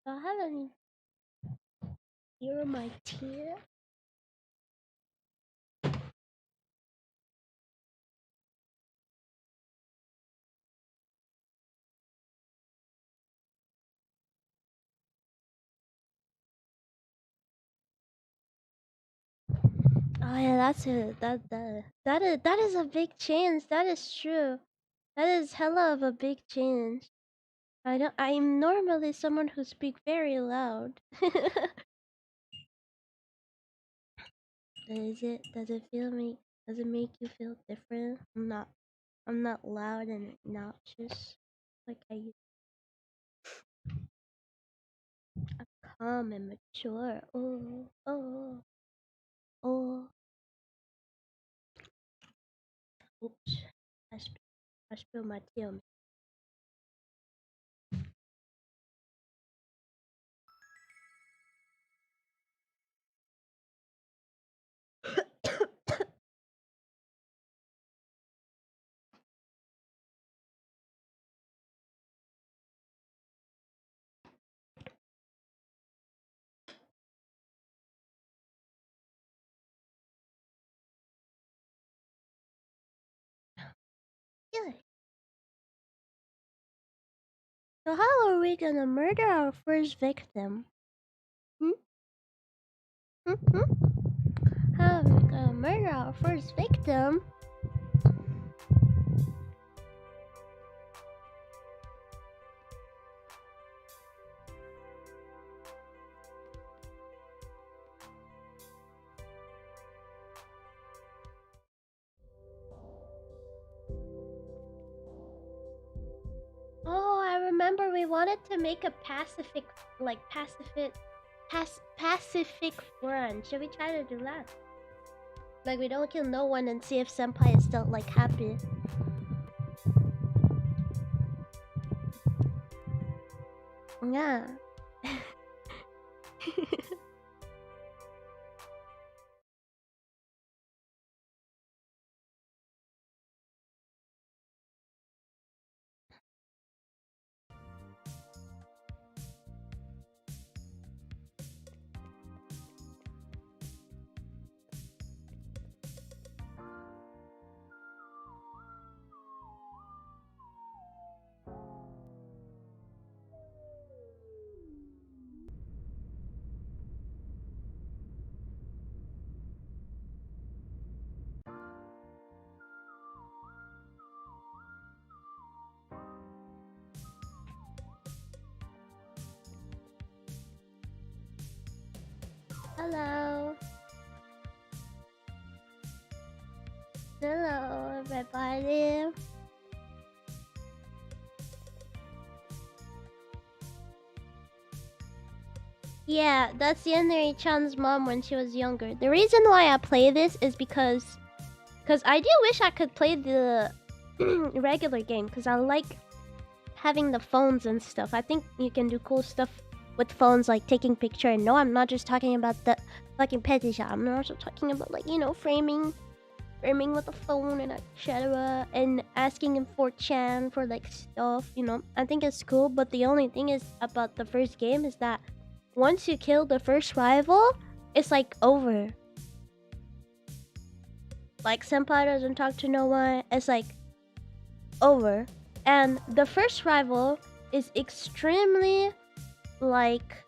Do I have any near my tear? Oh yeah, that's it. That is a big change. That is true. That is hella of a big change. I'm normally someone who speak very loud. Does it feel me? Does it make you feel different? I'm not loud and obnoxious like I used. I'm calm and mature. Oh. Oops. I spilled my tea on me. Yeah. So how are we gonna murder our first victim? Hmm? Hmm? How are we gonna murder our first victim? Oh, I remember we wanted to make a pacific run. Should we try to do that? Like we don't kill no one and see if senpai is still like happy. Yeah. Hello. Hello, everybody. Yeah, that's Nii-Chan's mom when she was younger. The reason why I play this is because I do wish I could play the regular game because I like having the phones and stuff. I think you can do cool stuff with phones, like taking picture. And no, I'm not just talking about the fucking petty shop. I'm also talking about, like, you know, framing with a phone and etc. And asking in 4chan for like stuff, you know. I think it's cool, but the only thing is about the first game is that once you kill the first rival, it's like over. Like senpai doesn't talk to no one. It's like over. And the first rival is extremely like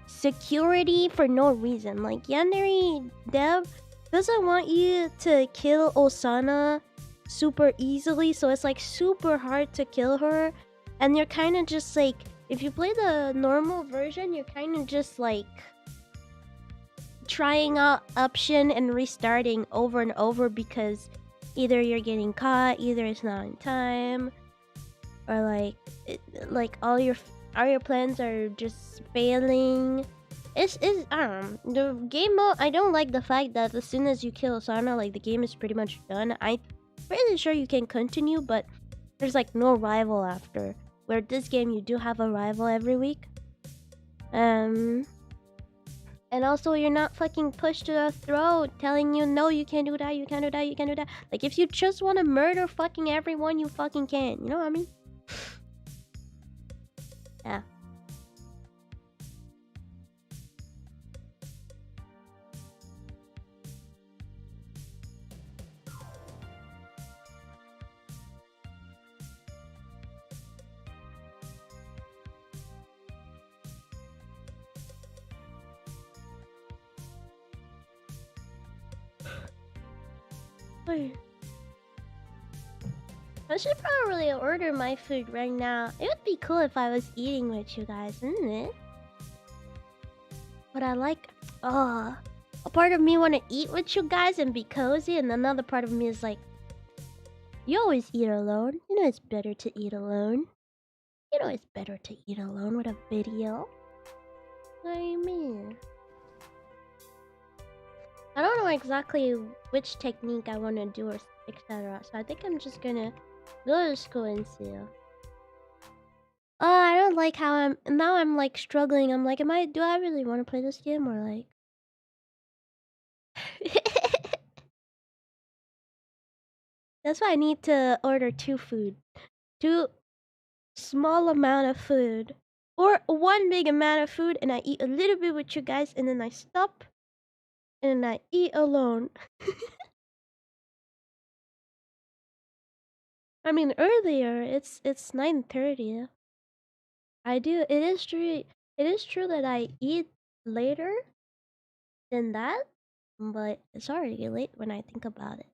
security for no reason. Like Yandere Dev doesn't want you to kill Osana super easily, so it's like super hard to kill her. And you're kind of just like, if you play the normal version, you're kind of just like trying out option and restarting over and over because either you're getting caught, either it's not in time, or like all your plans are just failing. It's I don't know. The game mode, I don't like the fact that as soon as you kill Sana, like the game is pretty much done. I'm pretty sure you can continue, but there's like no rival after. Where this game you do have a rival every week. And also you're not fucking pushed to the throat telling you no, you can't do that, you can't do that, you can't do that. Like if you just want to murder fucking everyone, you fucking can. You know what I mean? Yeah. Wait. I should probably order my food right now. It would be cool if I was eating with you guys, isn't it? But I like, a part of me want to eat with you guys and be cozy, and another part of me is like, you always eat alone. You know it's better to eat alone. You know it's better to eat alone with a video. What do you mean? I don't know exactly which technique I want to do or etc. So I think I'm just gonna go to school and see. Oh, I don't like how I'm like struggling. I'm like, do I really want to play this game or like? That's why I need to order two small amount of food, or one big amount of food, and I eat a little bit with you guys, and then I stop, and then I eat alone. I mean, earlier it's 9:30. I do. It is true. It is true that I eat later than that, but it's already late when I think about it.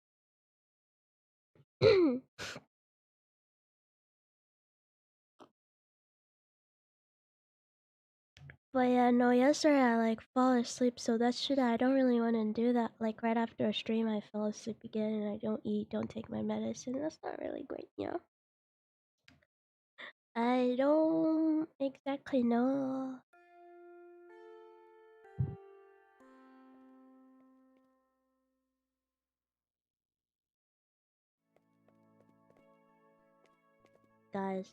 But yeah, no, yesterday I like fall asleep, so that's shit. I don't really want to do that. Like right after a stream, I fell asleep again, and I don't eat, don't take my medicine. That's not really great, you know. I don't exactly know. Guys,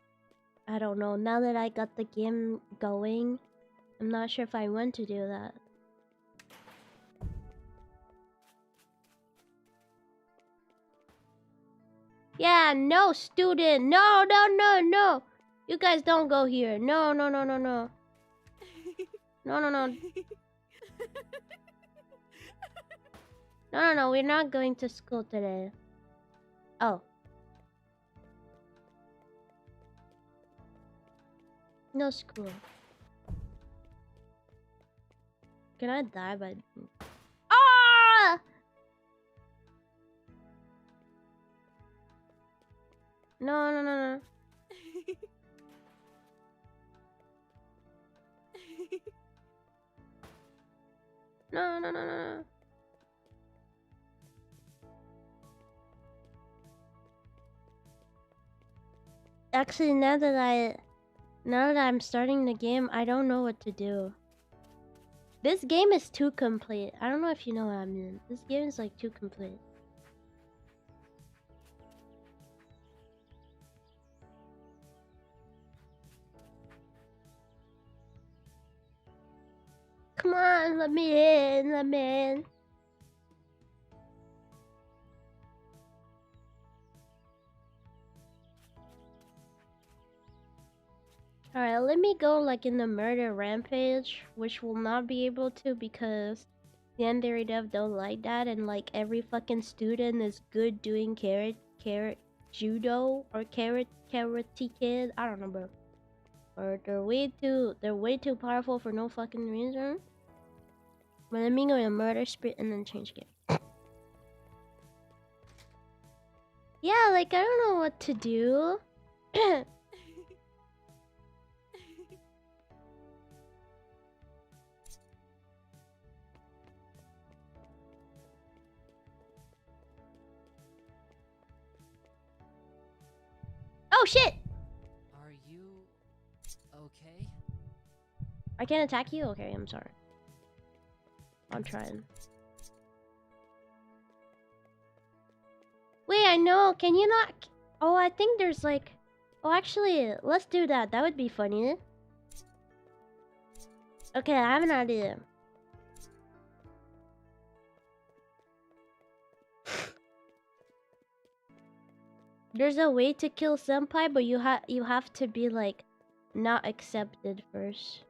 I don't know. Now that I got the game going, I'm not sure if I want to do that. Yeah, no, student. No, no, no, no. You guys don't go here. No, no, no, no, no. No, no, no. No, no, no. We're not going to school today. Oh. No school. Can I die by... Ah! No, no, no, no. No, no, no, no. Actually, now that I'm starting the game, I don't know what to do. This game is too complete. I don't know if you know what I mean. This game is like too complete. Come on, let me in, let me in. Alright, let me go like in the murder rampage, which will not be able to because the Yandere dev don't like that, and like every fucking student is good doing carrot judo or karate kid. I don't know, bro. Or they're way too powerful for no fucking reason. But let me go in murder sprint and then change game. Yeah, like I don't know what to do. Oh shit! Are you okay? I can't attack you? Okay, I'm sorry. I'm trying. Wait, I know. Can you not? Oh, I think there's like. Oh, actually, let's do that. That would be funny. Okay, I have an idea. There's a way to kill senpai, but you have to be like not accepted first.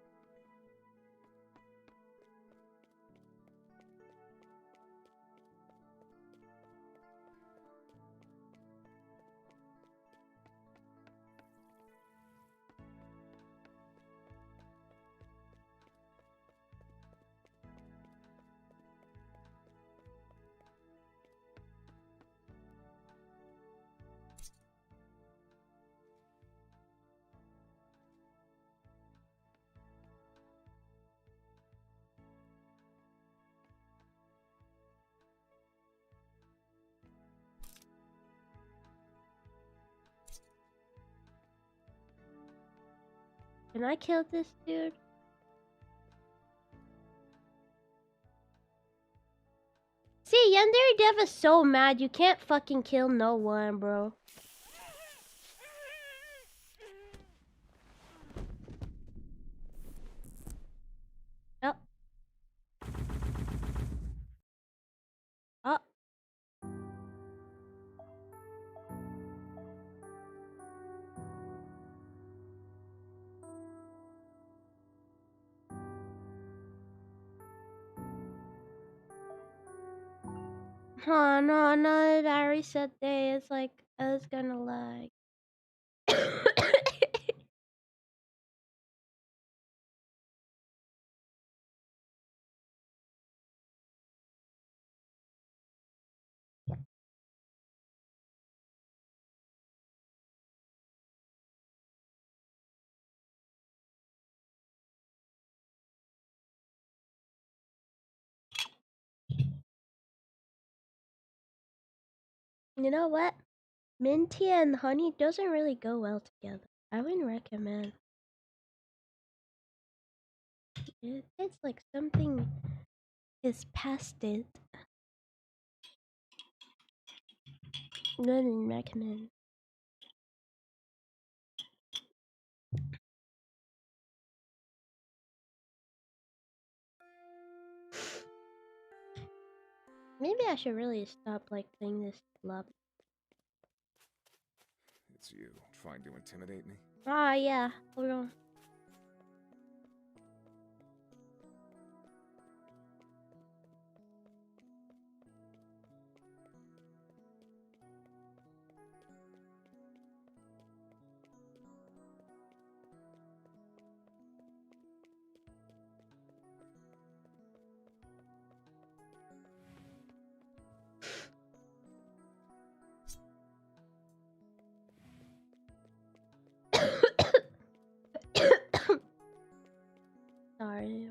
Can I kill this dude? See, Yandere Dev is so mad. You can't fucking kill no one, bro. Oh. Oh. Oh no, no, that reset day is like, I was gonna lag. You know what? Minty and honey doesn't really go well together. I wouldn't recommend. It tastes like something is past it. Wouldn't recommend. Maybe I should really stop like playing this lobby. It's you, trying to intimidate me? Ah, yeah. Hold on. Sorry.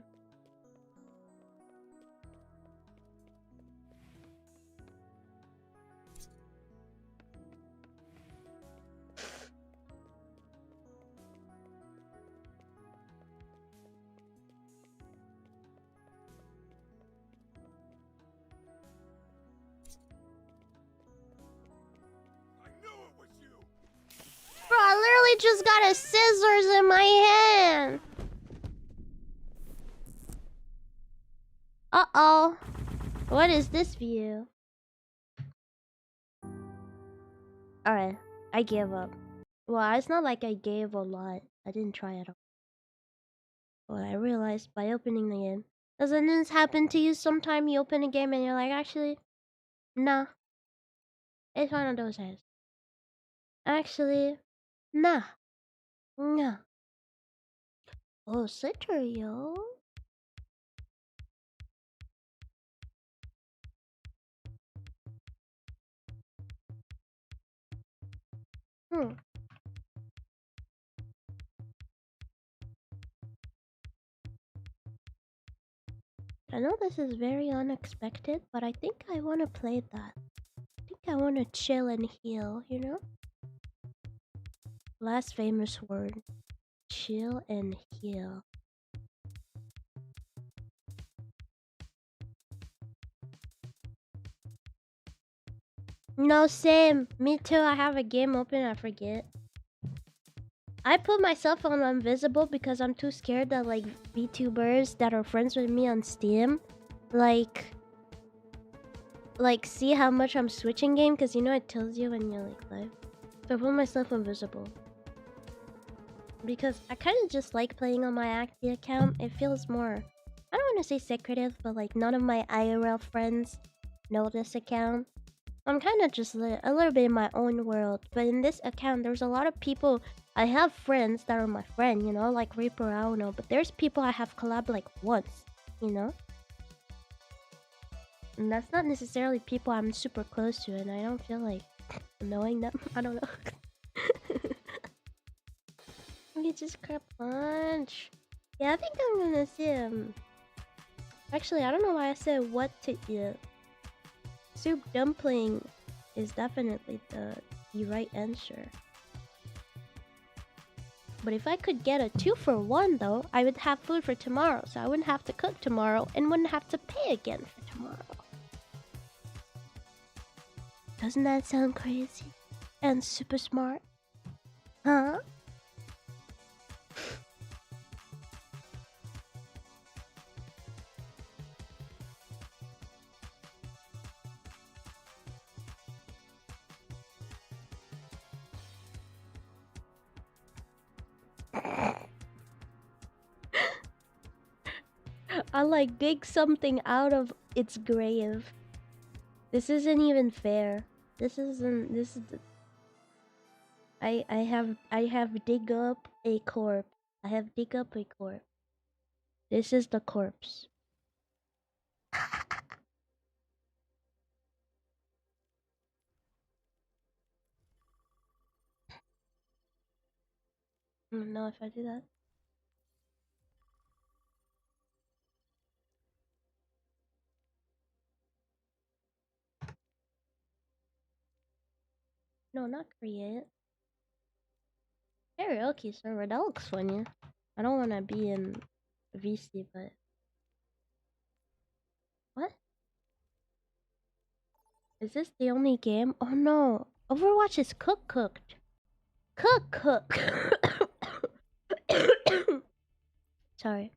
I knew it was you! Bro, I literally just got a scissors in my hand. Uh-oh. What is this view? Alright, I gave up. Well, it's not like I gave a lot. I didn't try at all. Well, I realized by opening the game. Doesn't this happen to you sometime? You open a game and you're like, actually, nah. It's one of those days. Actually, nah. Nah. Oh, Citryo. Hmm. I know this is very unexpected, but I think I want to play that. I think I want to chill and heal, you know? Last famous word. Chill and heal. No, same. Me too. I have a game open. I forget. I put myself on invisible because I'm too scared that like VTubers that are friends with me on Steam, like see how much I'm switching game, because you know it tells you when you're like live. So I put myself invisible because I kind of just like playing on my Acti account. It feels more, I don't want to say secretive, but like none of my IRL friends know this account. I'm kind of just a little bit in my own world. But in this account, there's a lot of people. I have friends that are my friend, you know, like Reaper Aono. But there's people I have collabed like once, you know? And that's not necessarily people I'm super close to, and I don't feel like knowing them. I don't know. We just crap punch. Yeah, I think I'm gonna see Actually, I don't know why I said what to eat. Soup dumpling is definitely the right answer. But if I could get a 2-for-1 though, I would have food for tomorrow, so I wouldn't have to cook tomorrow and wouldn't have to pay again for tomorrow. Doesn't that sound crazy? And super smart? Huh? I like dig something out of its grave. This isn't even fair. This isn't. This is. I have dig up a corpse. I have dig up a corpse. This is the corpse. No, if I do that. No, not create. Karaoke server. That looks funny. I don't want to be in VC, but what? Is this the only game? Oh no, Overwatch is cooked. Cook. Sorry.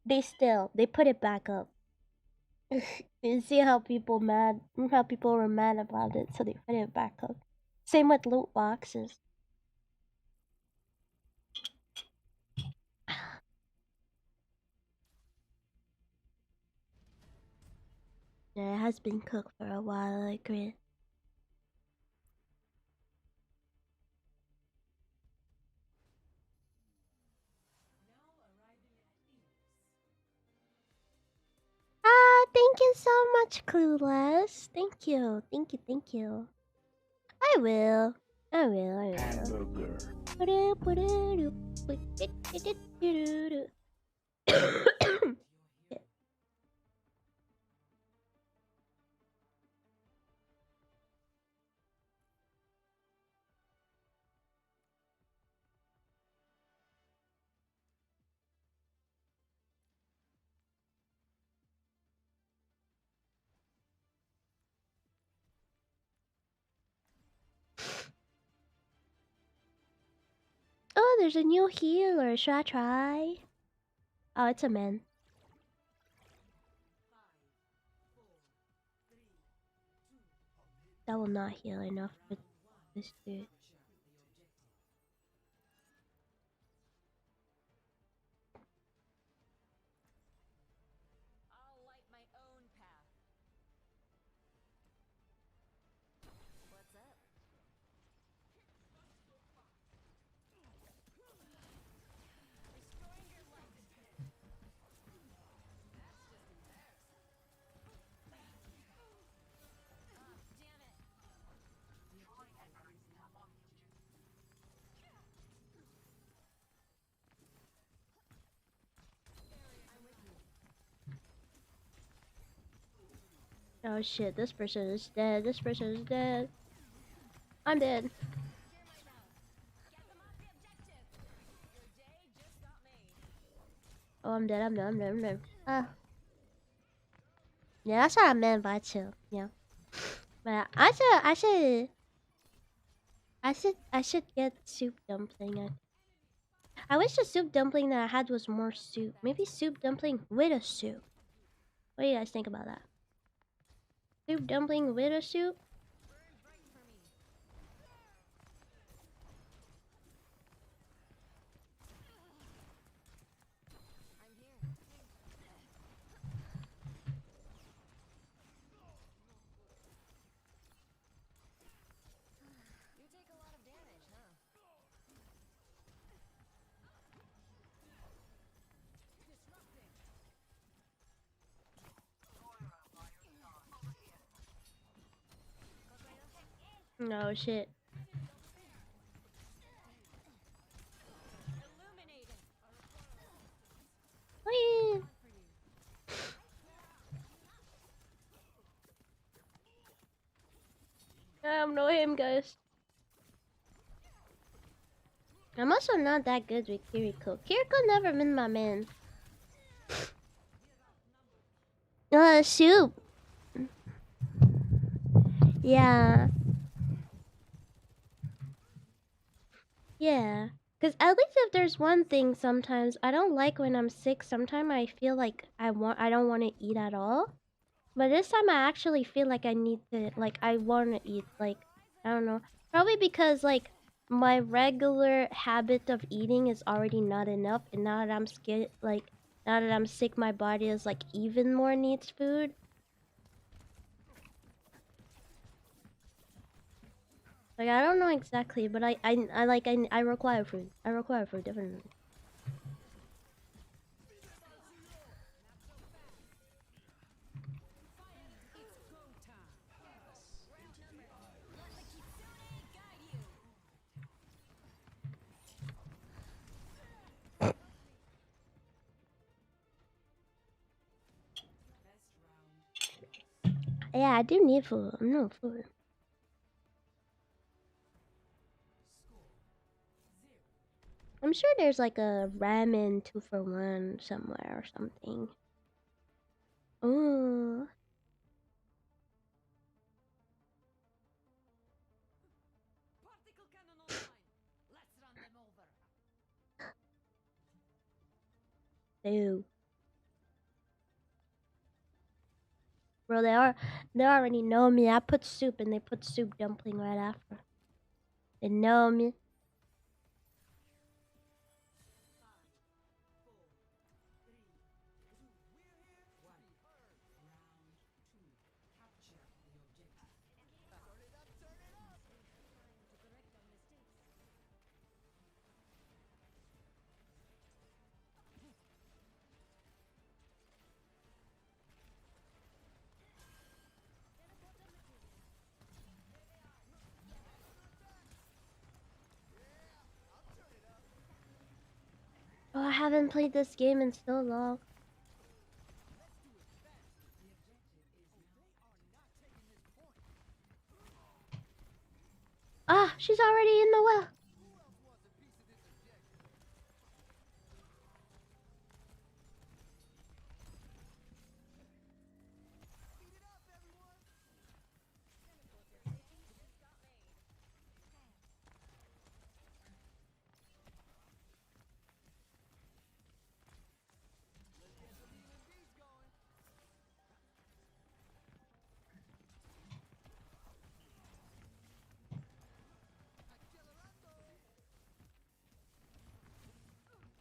They put it back up. You see how people were mad about it, so they put it back up. Same with loot boxes. Yeah, it has been cooked for a while, I agree. Thank you so much, Clueless. Thank you. I will. Oh, there's a new healer. Should I try? Oh, it's a man. That will not heal enough for this dude. Oh shit, this person is dead. I'm dead. Oh, I'm dead. Ah. Yeah, that's what I meant by too. Yeah. But I should get soup dumpling. I wish the soup dumpling that I had was more soup. Maybe soup dumpling with a soup. What do you guys think about that? Soup dumpling with a soup? No shit. Whee! I don't know him, guys. I'm also not that good with Kiriko. Kiriko never been my man. Soup. Yeah. Yeah. Cause at least if there's one thing sometimes I don't like when I'm sick, sometimes I feel like I don't want to eat at all. But this time I actually feel like I need to, like, I want to eat, like, I don't know. Probably because, like, my regular habit of eating is already not enough. And now that I'm scared, like, now that I'm sick, my body is, like, even more needs food. Like, I don't know exactly, but I require food. I require food, definitely. Yeah, I do need food. I'm no food. I'm sure there's like a ramen 2-for-1 somewhere or something. Ooh. Ew. Bro, they already know me. I put soup and they put soup dumpling right after. They know me. Oh, I haven't played this game in so long. Ah, she's already in the well.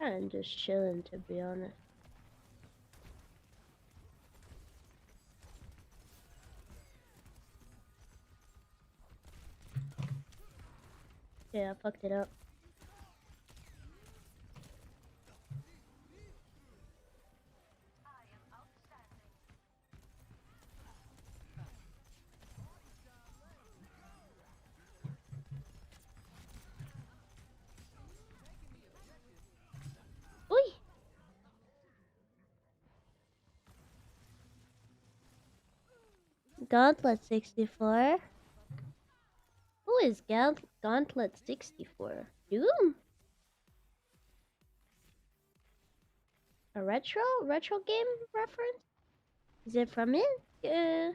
I'm just chilling, to be honest. Yeah, I fucked it up. Oi! Gauntlet 64? Who is Gauntlet 64? Doom? A retro game reference? Is it from it? Yeah.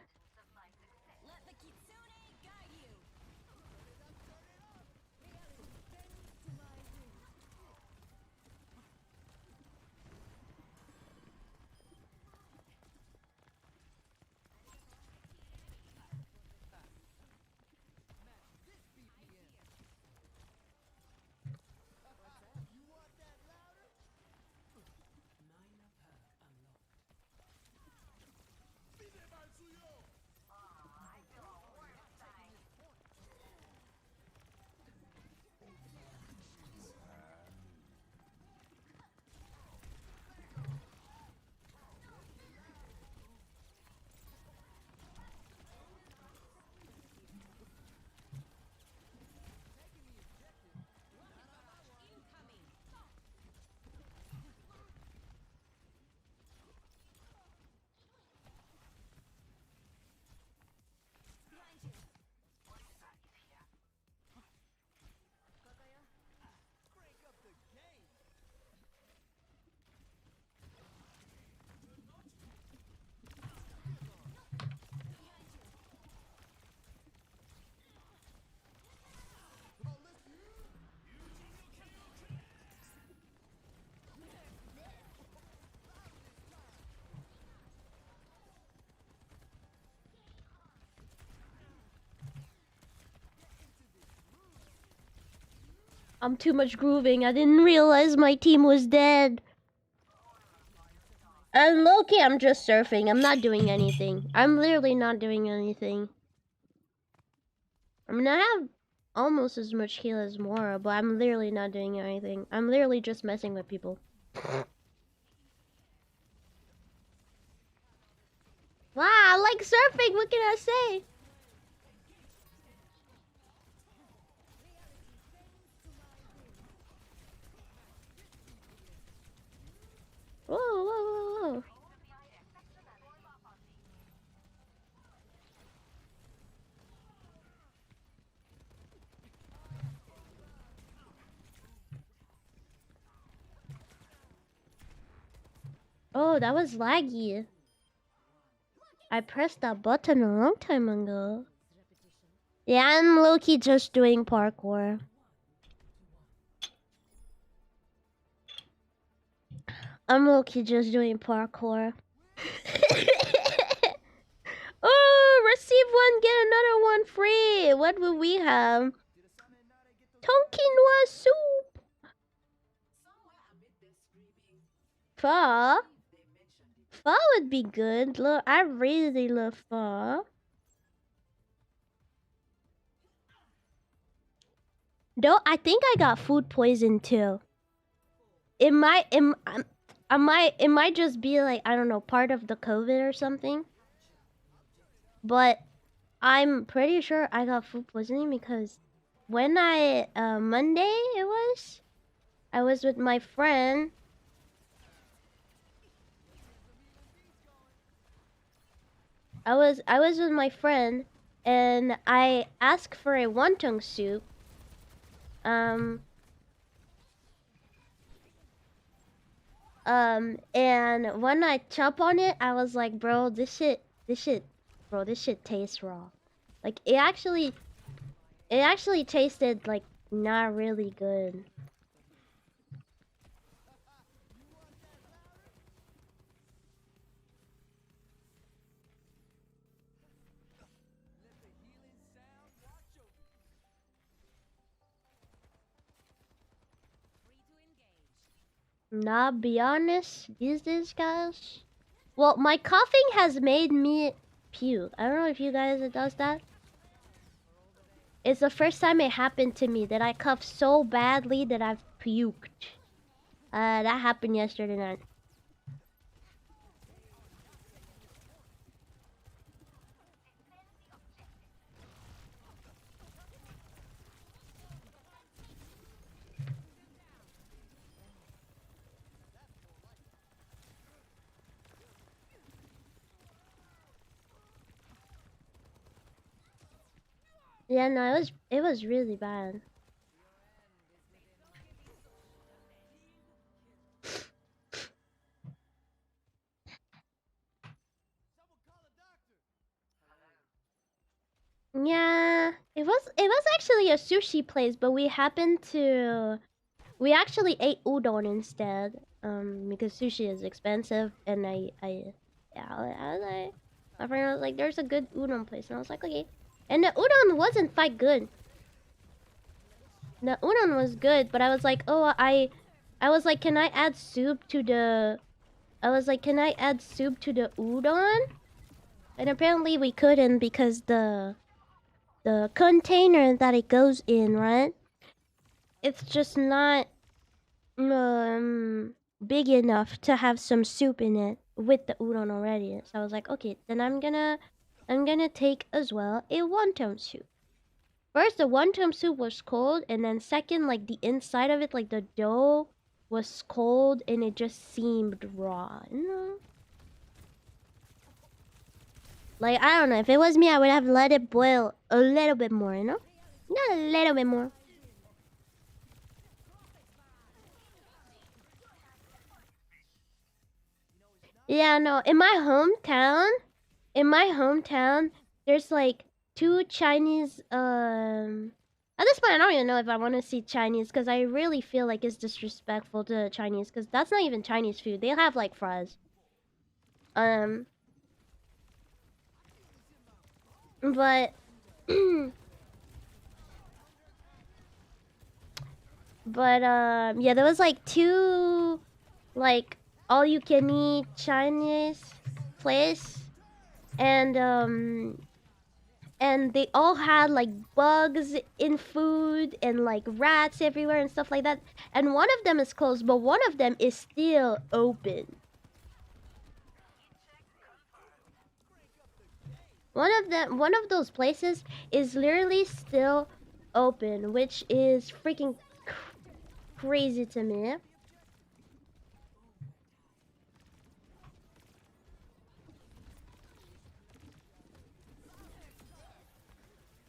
I'm too much grooving. I didn't realize my team was dead. And low-key, I'm just surfing. I'm not doing anything. I'm literally not doing anything. I mean, I have almost as much heal as Mora, but I'm literally not doing anything. I'm literally just messing with people. Wow, I like surfing. What can I say? Whoa, whoa, whoa, whoa. Oh, that was laggy. I pressed that button a long time ago. Yeah, I'm low-key just doing parkour. I'm low-key just doing parkour. Oh, receive one, get another one free. What will we have? Tonkinoa soup. Pho? Pho would be good. Look, I really love pho. Though I think I got food poison too. It might it might just be like, I don't know, part of the COVID or something. But I'm pretty sure I got food poisoning because when Monday I was with my friend. I was with my friend and I asked for a wonton soup. And when I chop on it, I was like, bro, this shit tastes raw. Like it actually tasted like not really good. Nah, be honest, these days, guys. Well, my coughing has made me puke. I don't know if you guys it does that. It's the first time it happened to me that I coughed so badly that I've puked. That happened yesterday night. Yeah, no, it was really bad. Yeah, it was actually a sushi place, but we actually ate udon instead. Because sushi is expensive, and yeah, I was like, my friend was like, "There's a good udon place," and I was like, "Okay." And the udon wasn't quite good. The udon was good, but I was like, "Oh, I was like, can I add soup to the?" I was like, "Can I add soup to the udon?" And apparently we couldn't because the container that it goes in, right? It's just not big enough to have some soup in it with the udon already. So I was like, okay, then I'm gonna take as well a wonton soup. First, the wonton soup was cold, and then second, like the inside of it, like the dough was cold, and it just seemed raw. You know? Like, I don't know. If it was me, I would have let it boil a little bit more, you know? Not a little bit more. Yeah, no. In my hometown, there's like two Chinese. At this point, I don't even know if I want to see Chinese because I really feel like it's disrespectful to Chinese because that's not even Chinese food. They have like fries. But But yeah, there was like two like all you can eat Chinese place, and they all had like bugs in food and like rats everywhere and stuff like that. And one of them is closed, but one of them is still open. One of those places is literally still open, which is freaking crazy to me.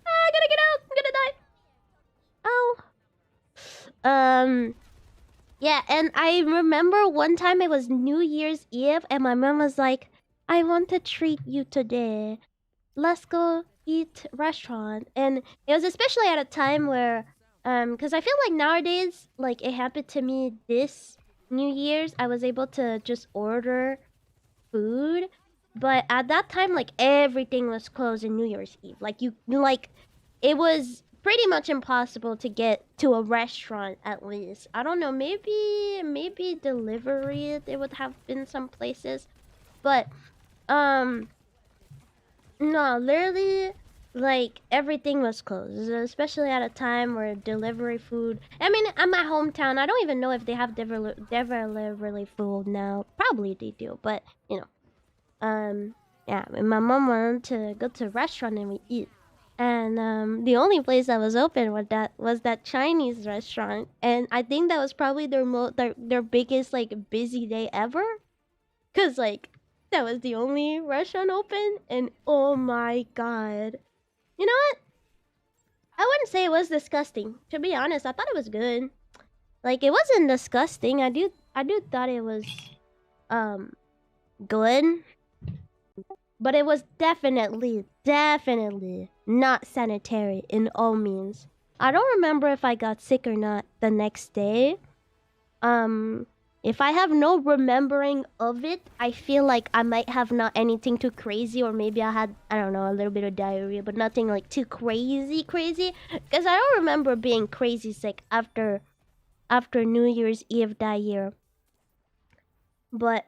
I gotta get out. I'm gonna die. Oh. Yeah, and I remember one time it was New Year's Eve, and my mom was like, "I want to treat you today. Let's go eat restaurant." And it was especially at a time where, because I feel like nowadays, like it happened to me this New Year's, I was able to just order food, but at that time, like everything was closed in New Year's Eve. Like it was pretty much impossible to get to a restaurant at least. I don't know, maybe delivery there would have been some places, but um no, literally like everything was closed, especially at a time where delivery food. I mean, at my hometown, I don't even know if they have delivery food now. Probably they do, but you know. Yeah, and my mom wanted to go to a restaurant and we eat. And the only place that was open was that Chinese restaurant, and I think that was probably their biggest like busy day ever, cause like that was the only restaurant open, and oh my god, you know what? I wouldn't say it was disgusting. To be honest, I thought it was good. Like it wasn't disgusting. I do thought it was um good, but it was definitely not sanitary in all means. I don't remember if I got sick or not the next day. Um, if I have no remembering of it, I feel like I might have not anything too crazy, or maybe I had, I don't know, a little bit of diarrhea, but nothing like too crazy. Because I don't remember being crazy sick after New Year's Eve that year. But,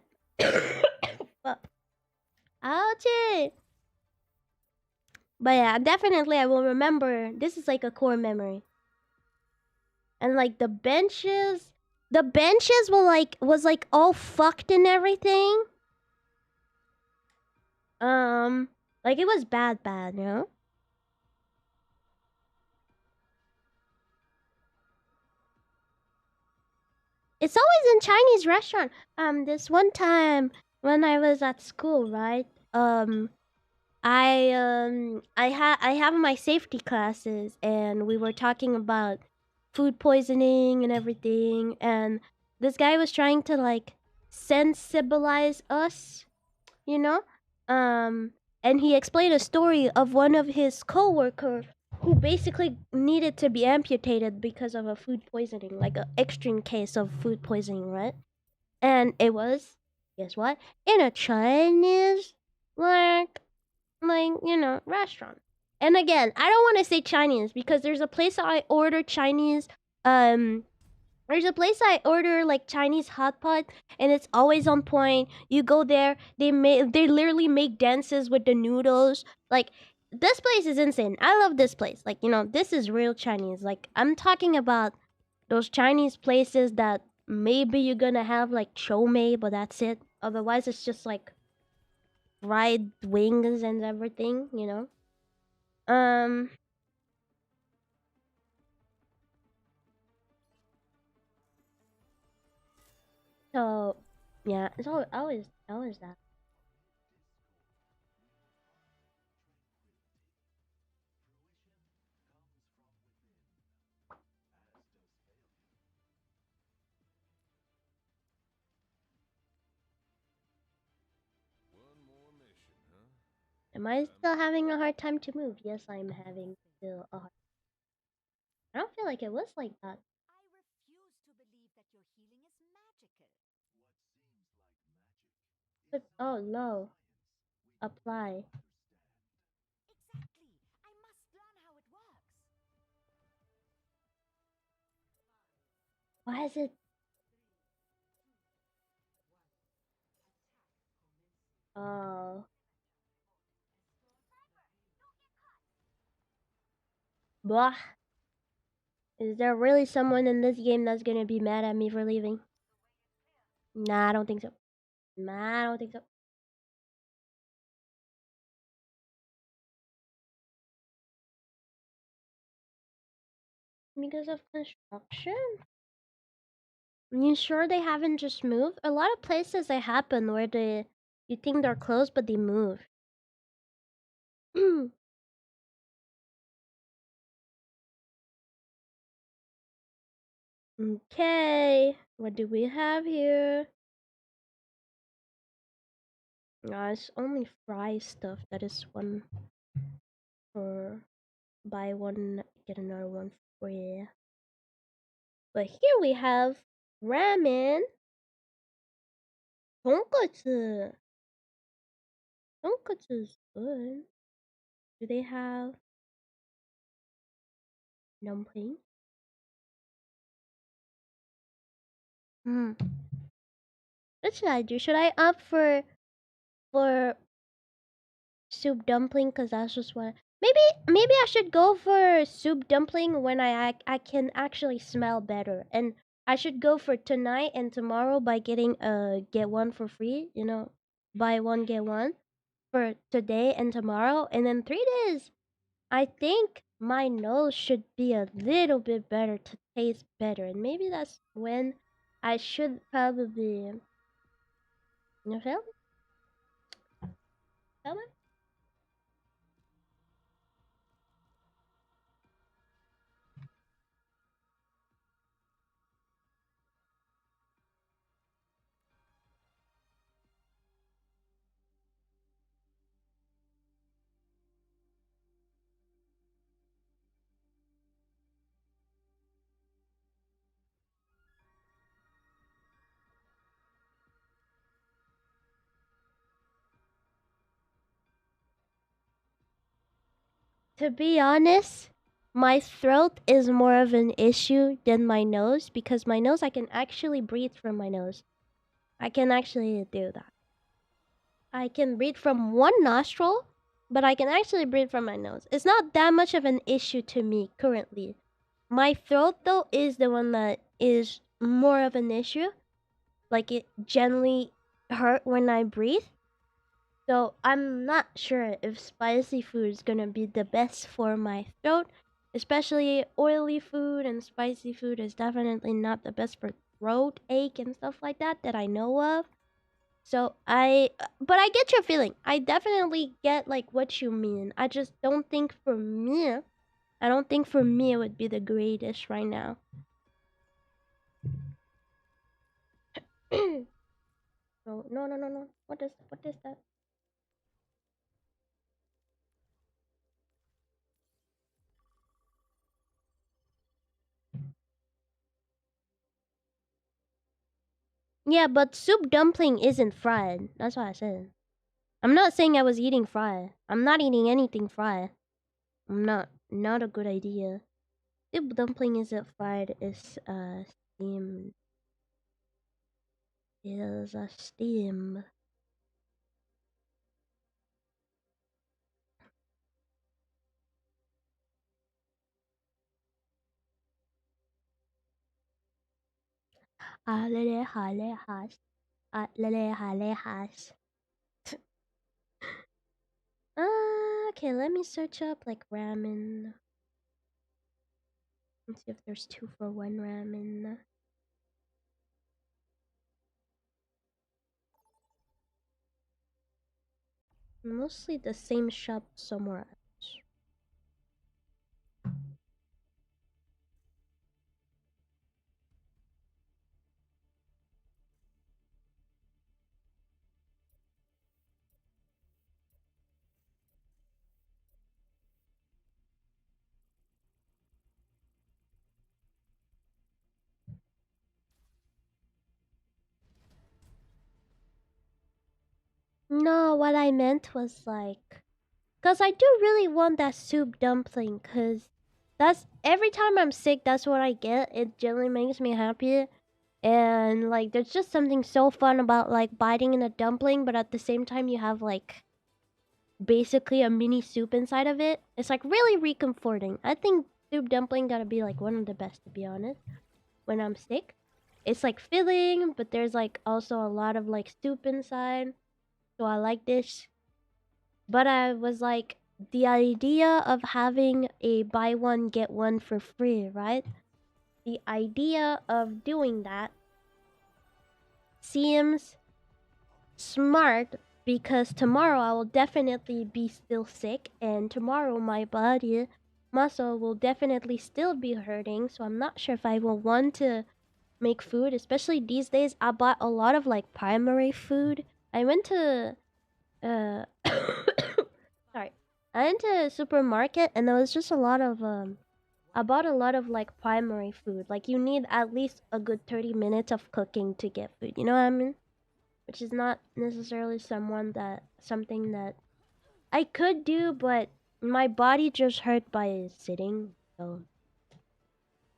but ouchie. But yeah, definitely I will remember. This is like a core memory. And like the benches were like was like all fucked and everything. Like it was bad, you know? It's always in Chinese restaurant. This one time when I was at school, right? I have my safety classes, and we were talking about food poisoning and everything, and this guy was trying to like sensibilize us, you know? Um and he explained a story of one of his coworker who basically needed to be amputated because of a food poisoning, like an extreme case of food poisoning, right? And it was, guess what? In a Chinese restaurant. And again, I don't want to say Chinese because there's a place I order Chinese. Um, there's a place I order like Chinese hot pot, and it's always on point. You go there, they literally make dances with the noodles. Like this place is insane. I love this place. Like this is real Chinese. Like I'm talking about those Chinese places that maybe you're gonna have like chow mein, but that's it. Otherwise, it's just like fried wings and everything. Um. So, yeah, it's always that. One more mission, huh? Am I still having a hard time to move? Yes, I'm having still a hard. I don't feel like it was like that. I refuse to believe that your healing is magical. But oh no, apply. Exactly. I must learn how it works. Why is it? Oh. Blah. Is there really someone in this game that's gonna be mad at me for leaving? Nah, I don't think so. Nah, I don't think so. Because of construction? You sure they haven't just moved? A lot of places they happen where you think they're closed but they move. Okay, what do we have here? It's only fry stuff. That is one for buy one get another one free. But here we have ramen, tonkatsu. Tonkatsu is good. Do they have dumpling? Hmm. What should I do? Should I opt for soup dumpling? Cause that's just what. Maybe I should go for soup dumpling when I can actually smell better, and I should go for tonight and tomorrow by getting get one for free. You know, buy one get one for today and tomorrow, and then 3 days. I think my nose should be a little bit better to taste better, and maybe that's when I should probably. You feel me? Feel me? To be honest, my throat is more of an issue than my nose because my nose I can actually breathe from my nose. I can actually do that. I can breathe from one nostril, but I can actually breathe from my nose. It's not that much of an issue to me currently. My throat though is the one that is more of an issue. Like it generally hurt when I breathe. So I'm not sure if spicy food is gonna be the best for my throat. Especially oily food and spicy food is definitely not the best for throat ache and stuff like that I know of. So but I get your feeling. I definitely get like what you mean. I just don't think for me, I don't think for me it would be the greatest right now. No, no, no, no, no. What is that? Yeah, but soup dumpling isn't fried. That's what I said. I'm not saying I was eating fried. I'm not eating anything fried. I'm not a good idea. Soup dumpling isn't fried, it's steamed. It is a steam. Lele hale has. Lele hale has. Okay, let me search up like ramen. Let's see if there's 2 for 1 ramen. Mostly the same shop somewhere else. No, what I meant was like, cause I do really want that soup dumpling, cause that's every time I'm sick, that's what I get. It generally makes me happy. And like there's just something so fun about like biting in a dumpling, but at the same time you have like basically a mini soup inside of it. It's like really reconforting. I think soup dumpling gotta be like one of the best, to be honest, when I'm sick. It's like filling, but there's like also a lot of like soup inside. So I like this. But I was like, the idea of having a buy one get one for free, right? The idea of doing that seems smart because tomorrow I will definitely be still sick, and tomorrow my body muscle will definitely still be hurting. So I'm not sure if I will want to make food, especially these days. I bought a lot of like primary food. I went to uh sorry. I went to a supermarket and there was just a lot of I bought a lot of like primary food. Like you need at least a good 30 minutes of cooking to get food. You know what I mean? Which is not necessarily something that I could do, but my body just hurt by sitting.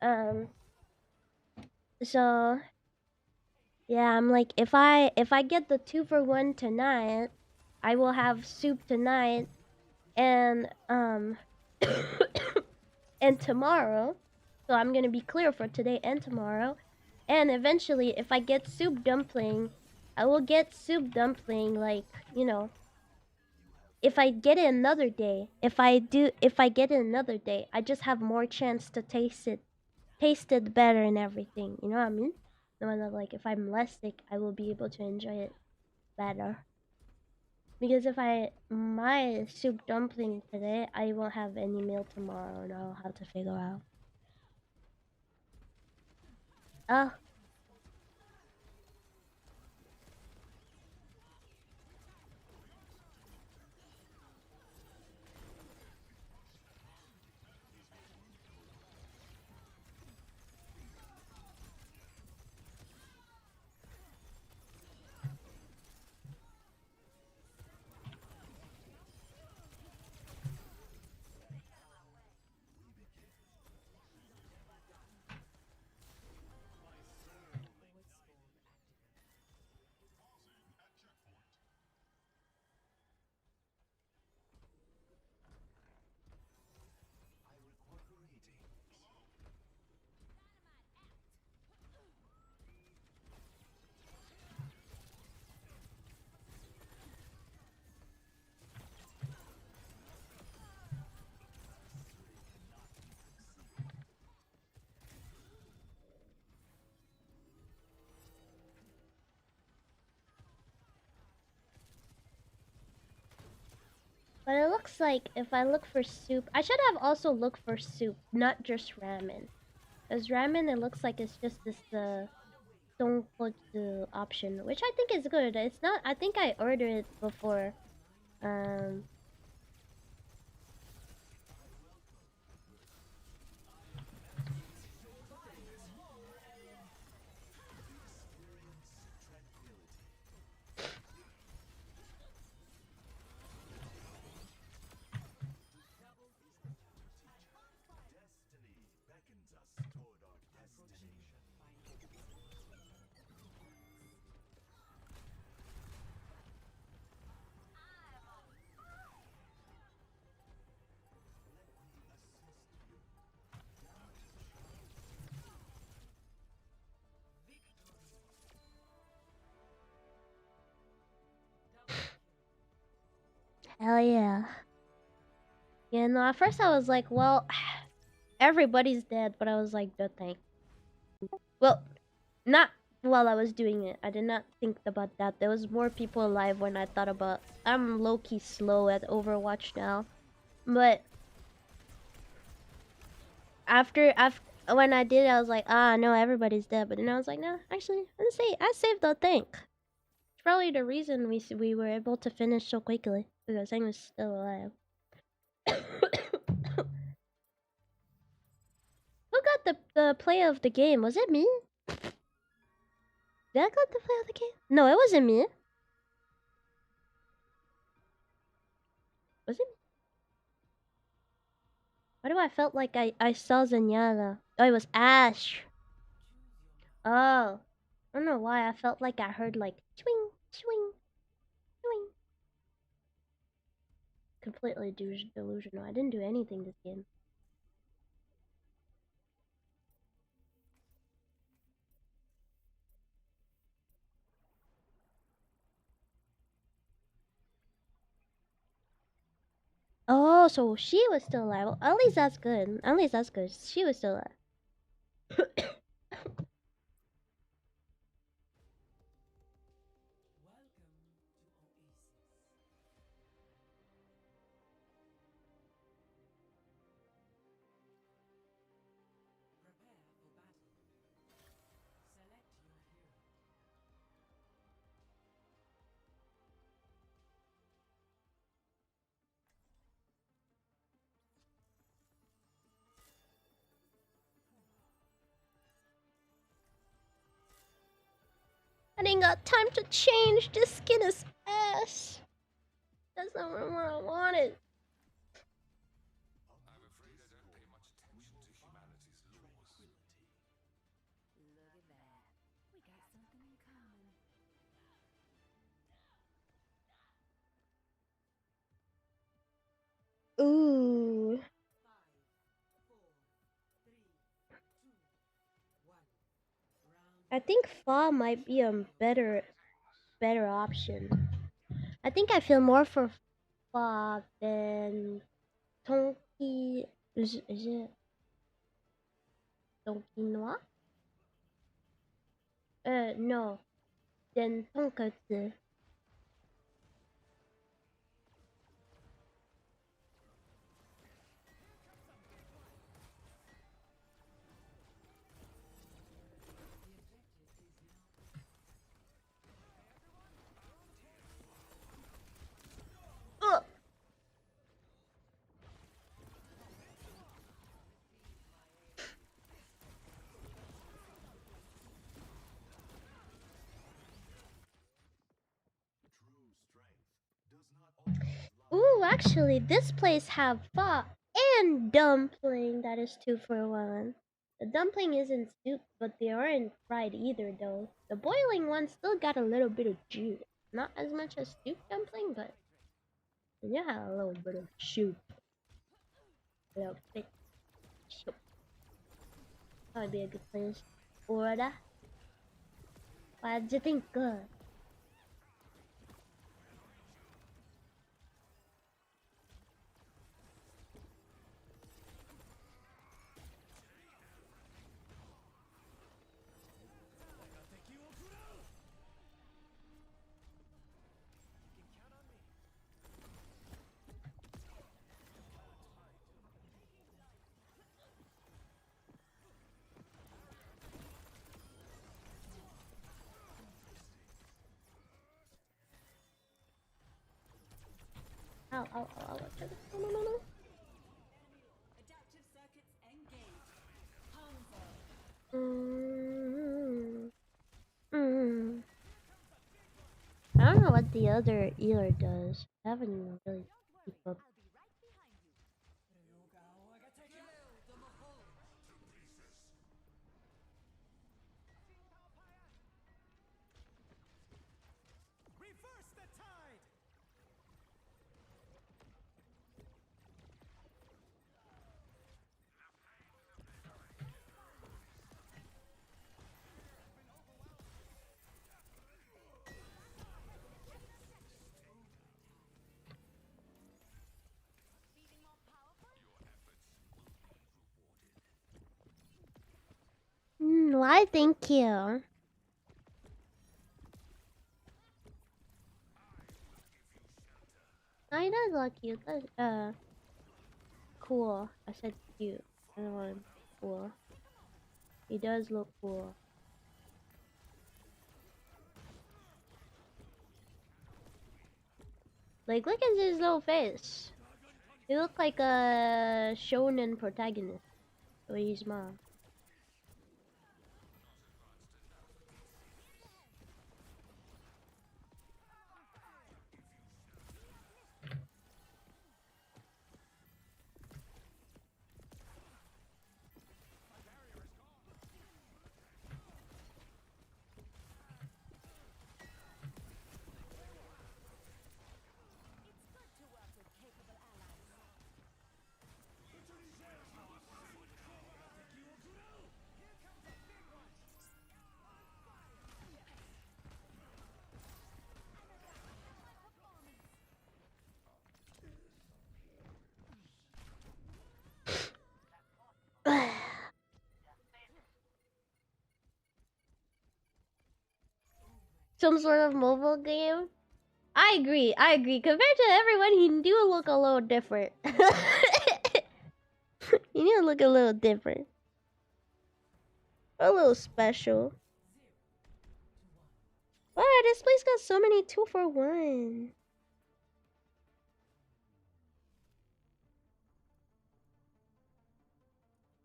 Um so yeah, I'm like if I get the 2 for 1 tonight, I will have soup tonight and and tomorrow. So I'm gonna be clear for today and tomorrow. And eventually if I get soup dumpling, I will get soup dumpling like, you know, if I get it another day, if I get it another day, I just have more chance to taste it better and everything. You know what I mean? Knowing that like if I'm less sick, I will be able to enjoy it better. Because if I my soup dumpling today, I won't have any meal tomorrow, and I'll have to figure out. Oh, but it looks like if I look for soup, I should have also looked for soup, not just ramen. As ramen, it looks like it's just this tonkotsu option, which I think is good. It's not. I think I ordered it before. Um, hell yeah. Yeah, no. At first I was like, well, everybody's dead, but I was like, no thanks. Well, not while I was doing it. I did not think about that. There was more people alive when I thought about. I'm low key slow at Overwatch now, but after when I did, I was like, ah, no, everybody's dead. But then I was like, no, actually, let's see, I saved the tank. It's probably the reason we were able to finish so quickly because Sang was still alive. Who got the play of the game? Was it me? Did I got the play of the game? No, it wasn't me. Was it me? Why do I felt like I saw Zenyatta? Oh, it was Ash. Oh. I don't know why I felt like I heard like swing, swing, swing. Completely delusional. I didn't do anything this game. Oh, so she was still alive. Well, at least that's good. At least that's good. She was still alive. I ain't got time to change. This skin is ass. That's not what I wanted. I'm afraid I don't pay much attention to humanity's laws. Look at that. We got something in common. Ooh. I think Fa might be a better option. I think I feel more for Fa than Tonki. Is it Tonkinoa? No. Than Tonkatsu. Ugh. Ooh, actually, this place have pho and dumpling. That is 2 for 1. The dumpling isn't soup, but they aren't fried either, though. The boiling one still got a little bit of juice. Not as much as soup dumpling, but you have a little bit of soup. A little bit of soup. That would be a good place. Order. What do you think? Good. Ow, ow, ow, ow. No, no, no, no. Adaptive circuits engaged. Mm. I don't know what the other eater does. I haven't even really keep up. I'll be right behind you. Reverse the tide! Feeling more powerful? Why? Thank you. Oh, he does look cute. That's, cool. I said cute. I don't want cool. He does look cool. Like, look at his little face. He look like a shonen protagonist. The way he's mom. Some sort of mobile game. I agree. I agree. Compared to everyone, he do look a little different. He do look a little different. A little special. Wow, this place got so many 2-for-1.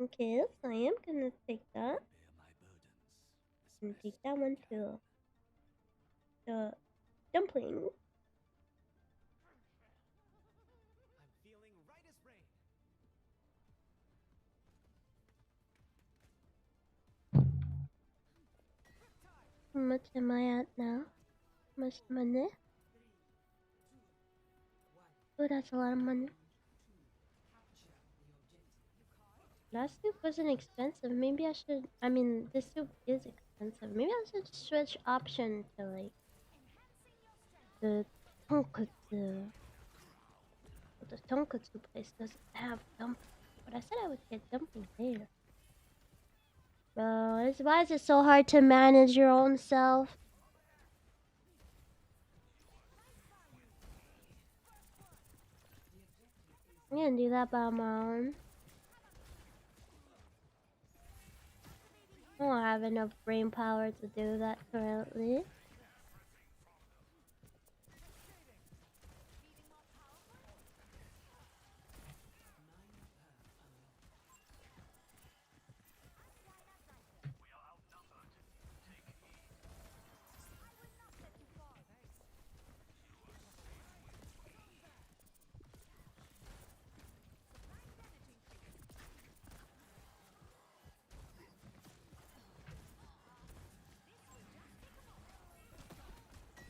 Okay, so I am gonna take that. And take that one too. The dumpling. How much am I at now? How much money? Oh, that's a lot of money. Last soup wasn't expensive. Maybe I should. I mean, this soup is expensive. Maybe I should switch option to like the tonkatsu. But the tonkatsu place doesn't have dumpling. But I said I would get dumpling later. Bro, why is it so hard to manage your own self? I'm gonna do that by my own. I don't have enough brain power to do that currently.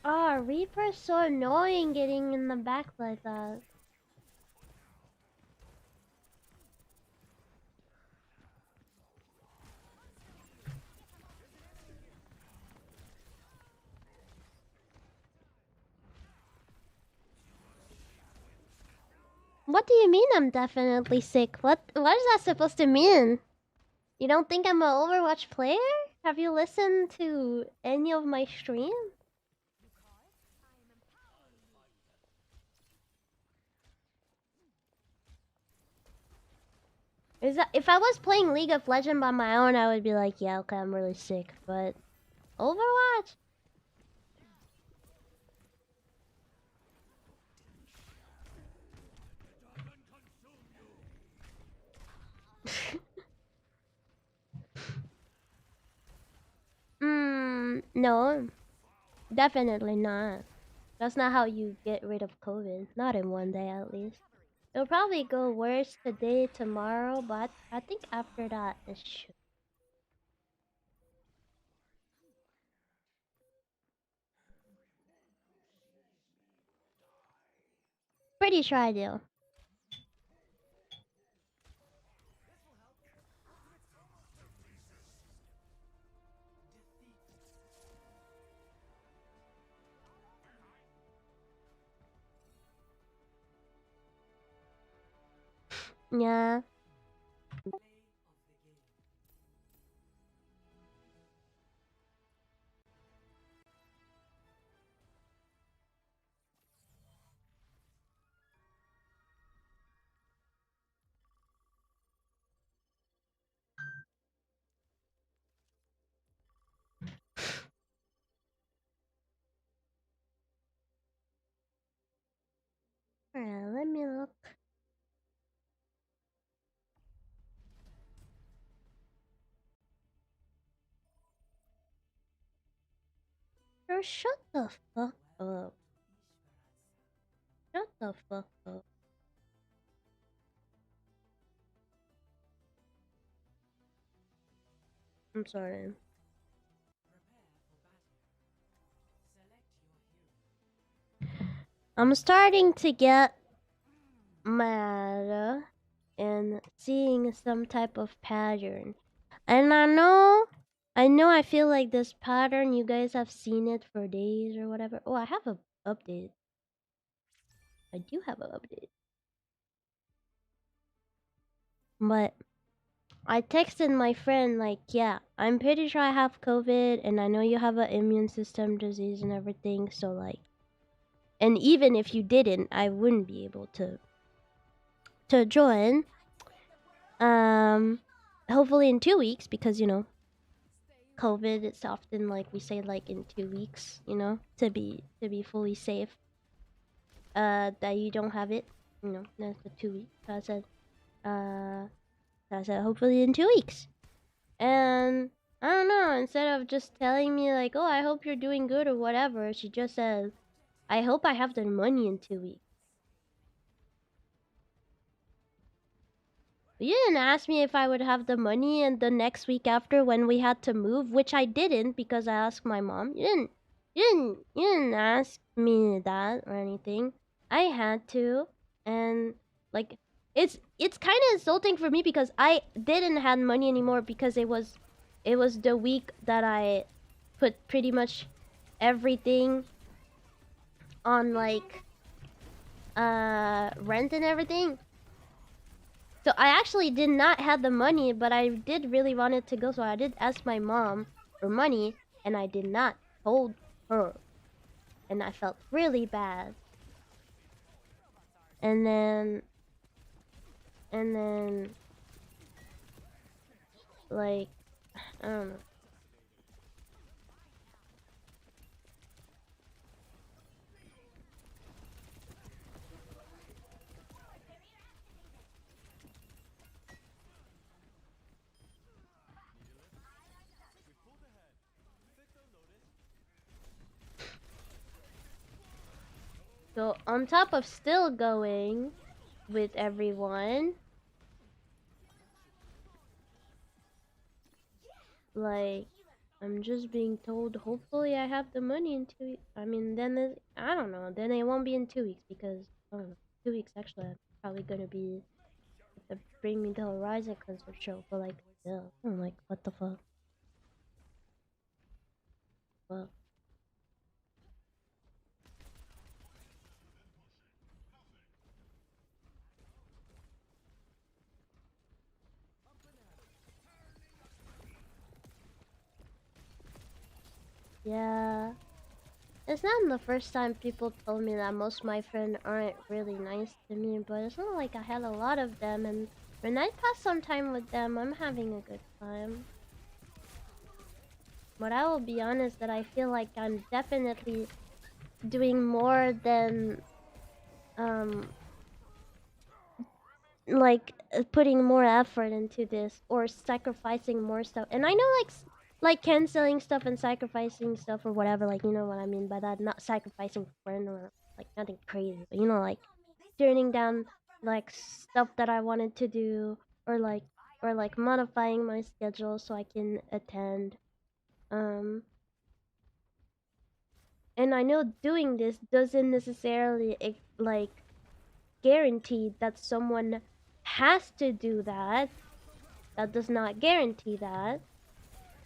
Ah, Reaper's so annoying getting in the back like that. What do you mean I'm definitely sick? What is that supposed to mean? You don't think I'm an Overwatch player? Have you listened to any of my streams? Is that if I was playing League of Legends by my own, I would be like, yeah, okay, I'm really sick. But Overwatch? No, definitely not. That's not how you get rid of COVID. Not in one day, at least. It'll probably go worse today, tomorrow, but I think after that, it should. Pretty sure I do. Yeah. Alright, let me look. Bro, shut the fuck up. Shut the fuck up. I'm sorry. I'm starting to get mad and seeing some type of pattern. And I feel like this pattern, you guys have seen it for days or whatever. Oh, I have a update. I do have an update. But I texted my friend like, yeah, I'm pretty sure I have COVID, and I know you have an immune system disease and everything. So like, and even if you didn't, I wouldn't be able to join. Hopefully in 2 weeks, because you know, COVID, it's often like we say like in 2 weeks, you know, to be fully safe. That you don't have it, you know, that's the 2 weeks. Uh, so I said hopefully in 2 weeks. And I don't know, instead of just telling me like, oh, I hope you're doing good or whatever, she just said, I hope I have the money in 2 weeks. You didn't ask me if I would have the money and the next week after when we had to move, which I didn't because I asked my mom. You didn't ask me that or anything. I had to, and like it's kind of insulting for me because I didn't have money anymore because it was the week that I put pretty much everything on like rent and everything. So I actually did not have the money, but I did really wanted to go, so I did ask my mom for money, and I did not told her, and I felt really bad. And then, like, I don't know. So on top of still going with everyone, like, I'm just being told hopefully I have the money in 2 weeks. I mean, I don't know. Then it won't be in 2 weeks because I don't know. 2 weeks actually, I'm probably gonna be at the Bring Me the Horizon concert show. But like, still, I'm like, what the fuck? Well, yeah. It's not the first time people told me that most of my friends aren't really nice to me, but it's not like I had a lot of them, and when I pass some time with them, I'm having a good time. But I will be honest that I feel like I'm definitely doing more than like putting more effort into this or sacrificing more stuff. And I know like canceling stuff and sacrificing stuff or whatever, like you know what I mean by that, not sacrificing friend or like nothing crazy, but you know, like turning down like stuff that I wanted to do, or like modifying my schedule so I can attend. um and I know doing this doesn't necessarily like guarantee that someone has to do that. That does not guarantee that.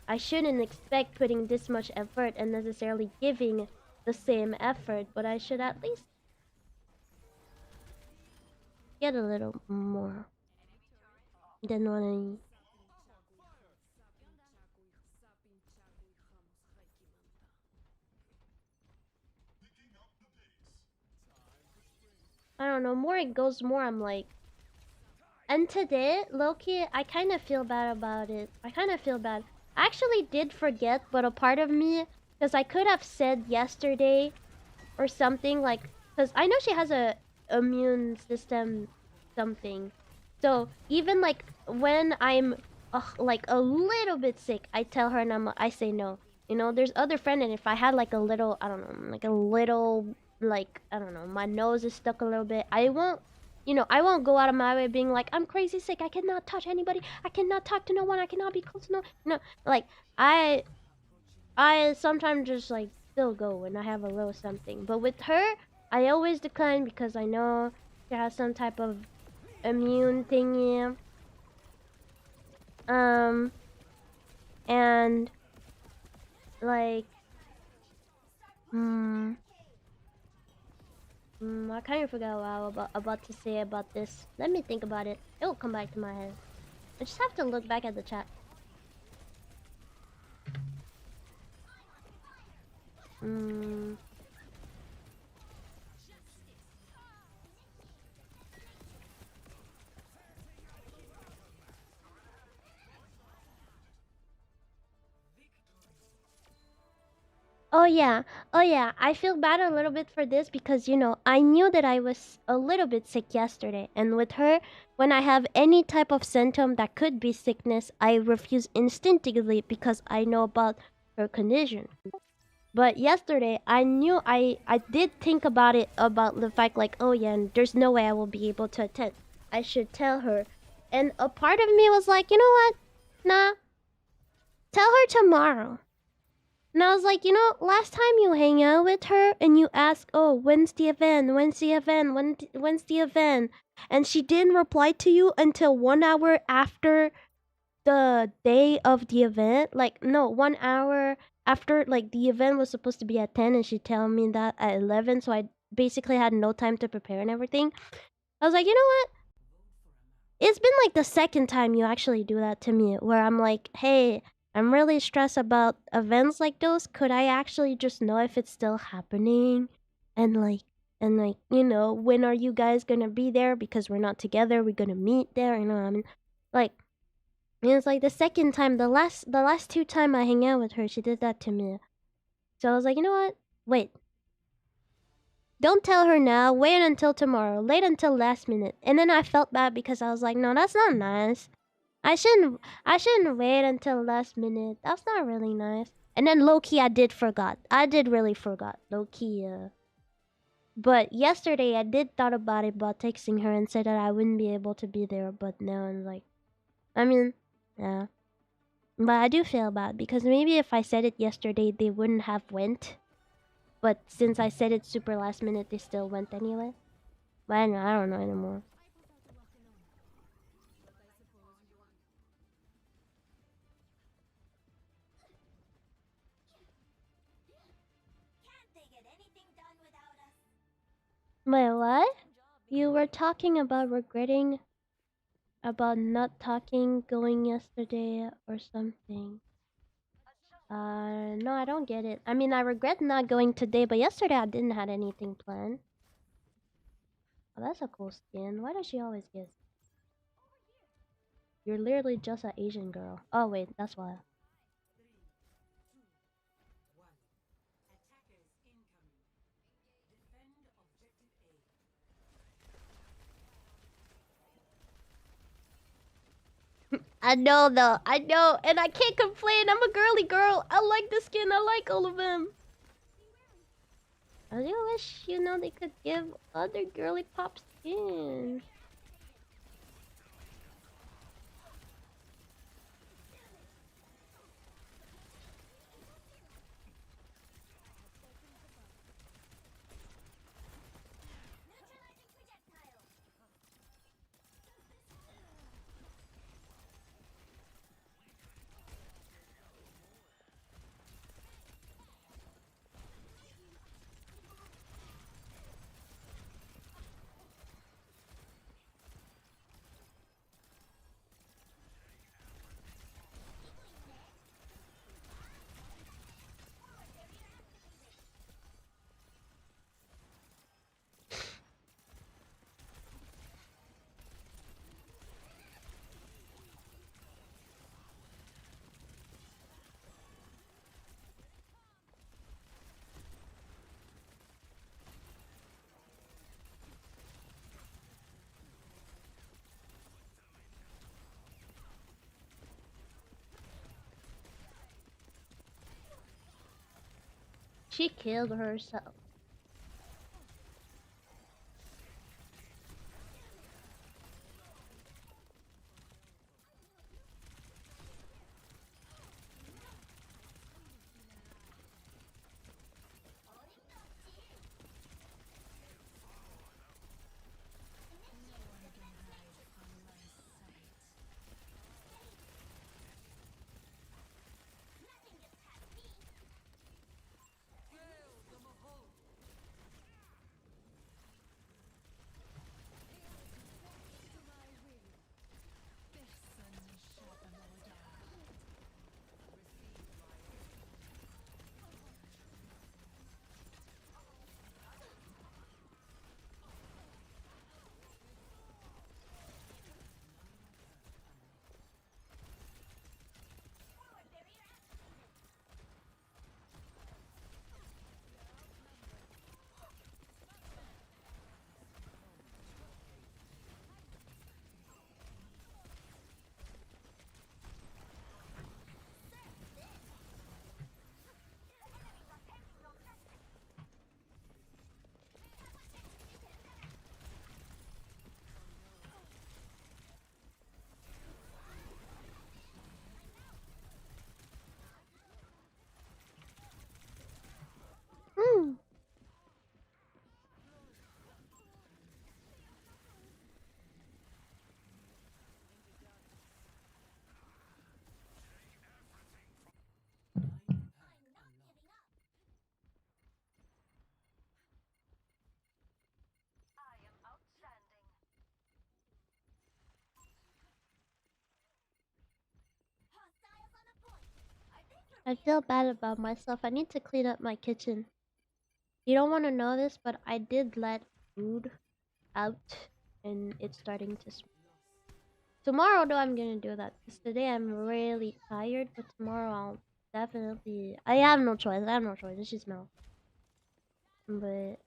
I shouldn't expect putting this much effort and necessarily giving the same effort, but I should at least get a little more than what I don't know. More it goes, more I'm like. And today, Loki, I kind of feel bad about it. I kind of feel bad. I actually did forget, but a part of me, because I could have said yesterday or something like, because I know she has a immune system something. So even like when I'm like a little bit sick, I tell her and I say no. You know, there's other friend, and if I had like a little, I don't know, like a little, like I don't know, my nose is stuck a little bit, I won't. You know, I won't go out of my way being like, I'm crazy sick. I cannot touch anybody. I cannot talk to no one. I cannot be close to no. Like I I sometimes just like still go when I have a little something. But with her, I always decline because I know she has some type of immune thingy. Um, and like, I kind of forgot what I was about to say about this. Let me think about it. It will come back to my head. I just have to look back at the chat. Oh yeah, oh yeah. I feel bad a little bit for this because you know I knew that I was a little bit sick yesterday, and with her, when I have any type of symptom that could be sickness, I refuse instinctively because I know about her condition. But yesterday, I knew I did think about it about the fact like, oh yeah, and there's no way I will be able to attend. I should tell her, and a part of me was like, you know what? Nah, tell her tomorrow. And I was like, you know, last time you hang out with her and you ask, oh, when's the event? When's the event? When's the event? And she didn't reply to you until 1 hour after the day of the event. Like, no, 1 hour after, like, the event was supposed to be at 10 and she told me that at 11. So I basically had no time to prepare and everything. I was like, you know what? It's been like the second time you actually do that to me where I'm like, hey, I'm really stressed about events like those. Could I actually just know if it's still happening? And like, you know, when are you guys gonna be there? Because we're not together, we're gonna meet there, you know what I mean? Like, and it's like the second time, the last two time I hang out with her, she did that to me. So I was like, you know what? Wait. Don't tell her now. Wait until tomorrow. Wait until last minute. And then I felt bad because I was like, no, that's not nice. I shouldn't wait until last minute. That's not really nice. And then low key I did forgot. I did really forgot. Low key, but yesterday I did thought about it about texting her and said that I wouldn't be able to be there, but now I'm like, I mean, yeah. But I do feel bad because maybe if I said it yesterday they wouldn't have went. But since I said it super last minute they still went anyway. But I don't know anymore. Wait, what? You were talking about regretting about not talking going yesterday or something. No, I don't get it. I mean, I regret not going today, but yesterday I didn't had anything planned. Oh, that's a cool skin. Why does she always get? You're literally just an Asian girl. Oh wait, that's why. I know though. I know, and I can't complain. I'm a girly girl. I like the skin. I like all of them. I do wish, you know, they could give other girly pop skin. She killed herself. I feel bad about myself. I need to clean up my kitchen. You don't want to know this, but I did let food out and it's starting to smell. Tomorrow though I'm gonna do that because today I'm really tired, but tomorrow I'll definitely I have no choice. It should smell. But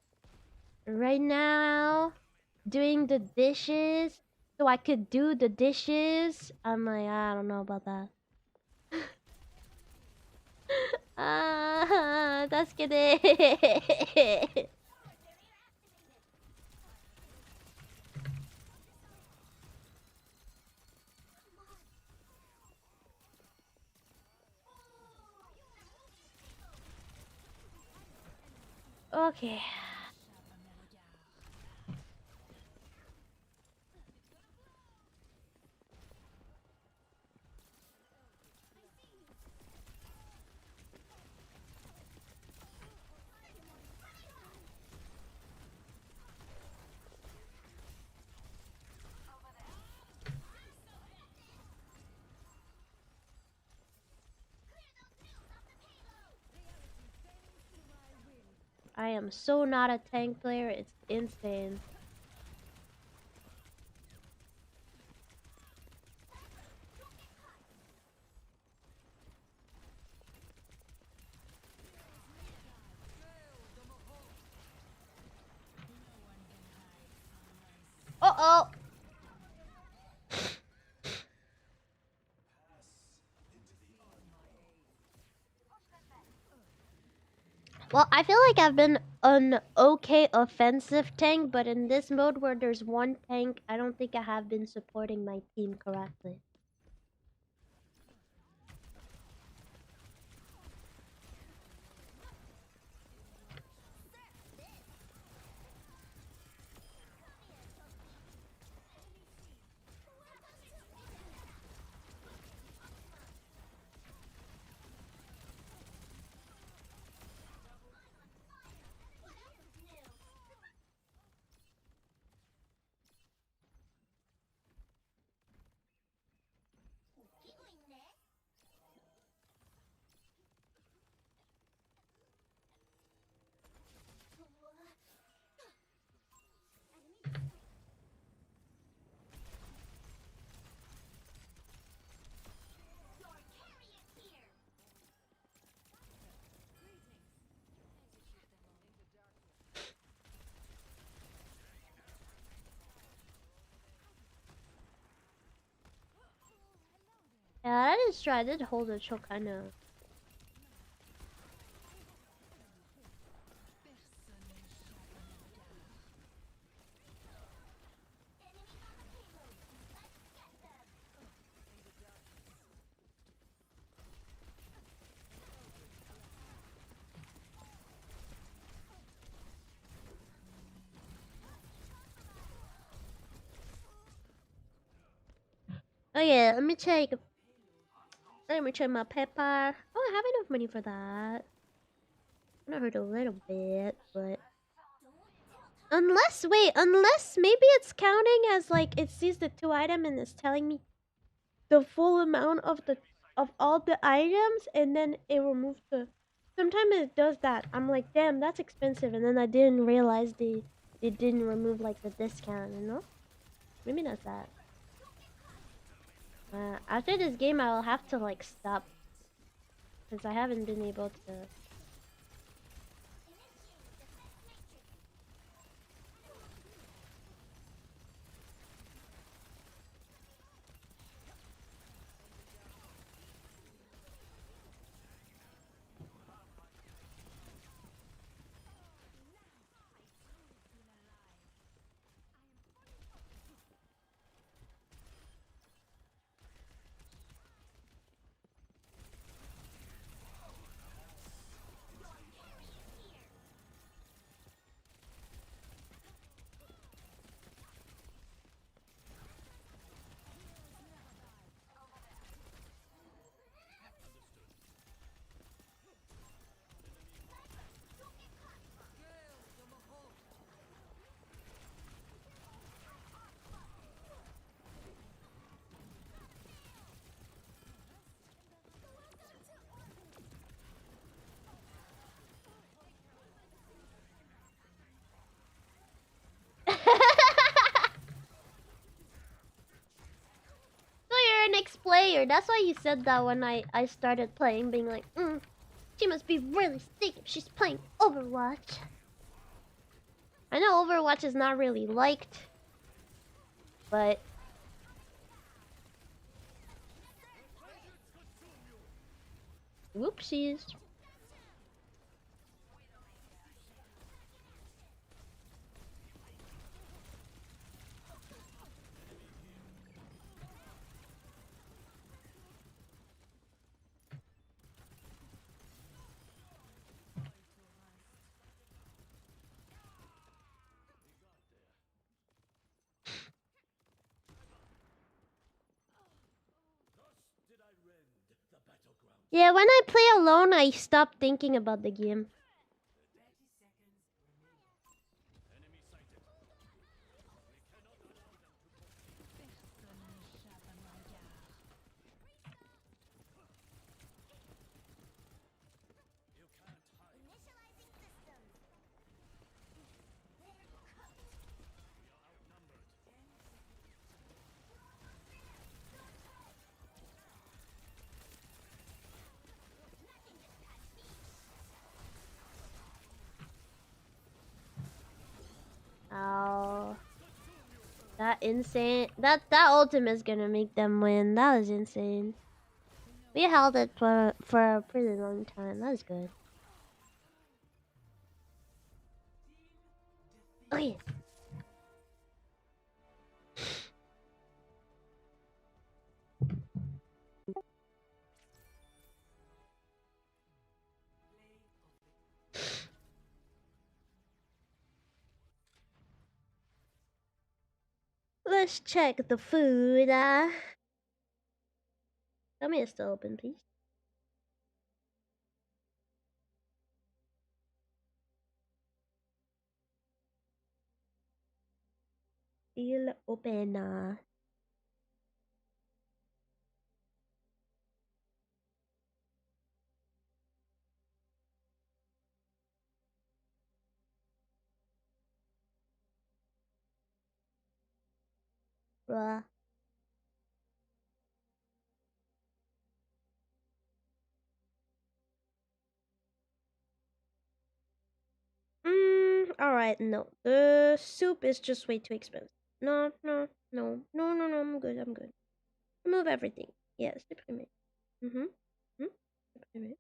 right now doing the dishes so I could do the dishes. I'm like, I don't know about that. Ah, that's good. Okay. I am so not a tank player, it's insane. Uh-oh! Well, I feel like I've been an okay offensive tank, but in this mode where there's one tank, I don't think I have been supporting my team correctly. Yeah, that is true. I did hold a choke, I know. Oh yeah, let me check. Let me check my pepper. Oh, I have enough money for that. I know hurt a little bit, but unless maybe it's counting as like it sees the 2 item and it's telling me the full amount of all the items and then it removes the. Sometimes it does that. I'm like, damn, that's expensive, and then I didn't realize they didn't remove like the discount, you know? Maybe that's that. After this game, I will have to like stop because I haven't been able to. player. That's why you said that when I started playing, being like, she must be really sick if she's playing Overwatch. I know Overwatch is not really liked, but whoopsies. Yeah, when I play alone, I stop thinking about the game. Oh, that insane! That ultimate is gonna make them win. That was insane. We held it for a pretty long time. That was good. Oh yeah. Let's check the food. Tell me it's still open, please. Still open. Bruh. Alright, no. The soup is just way too expensive. No, no, no, no, no, no, I'm good, I'm good. Remove everything. Yes, supprime. Mm-hmm. Supprime.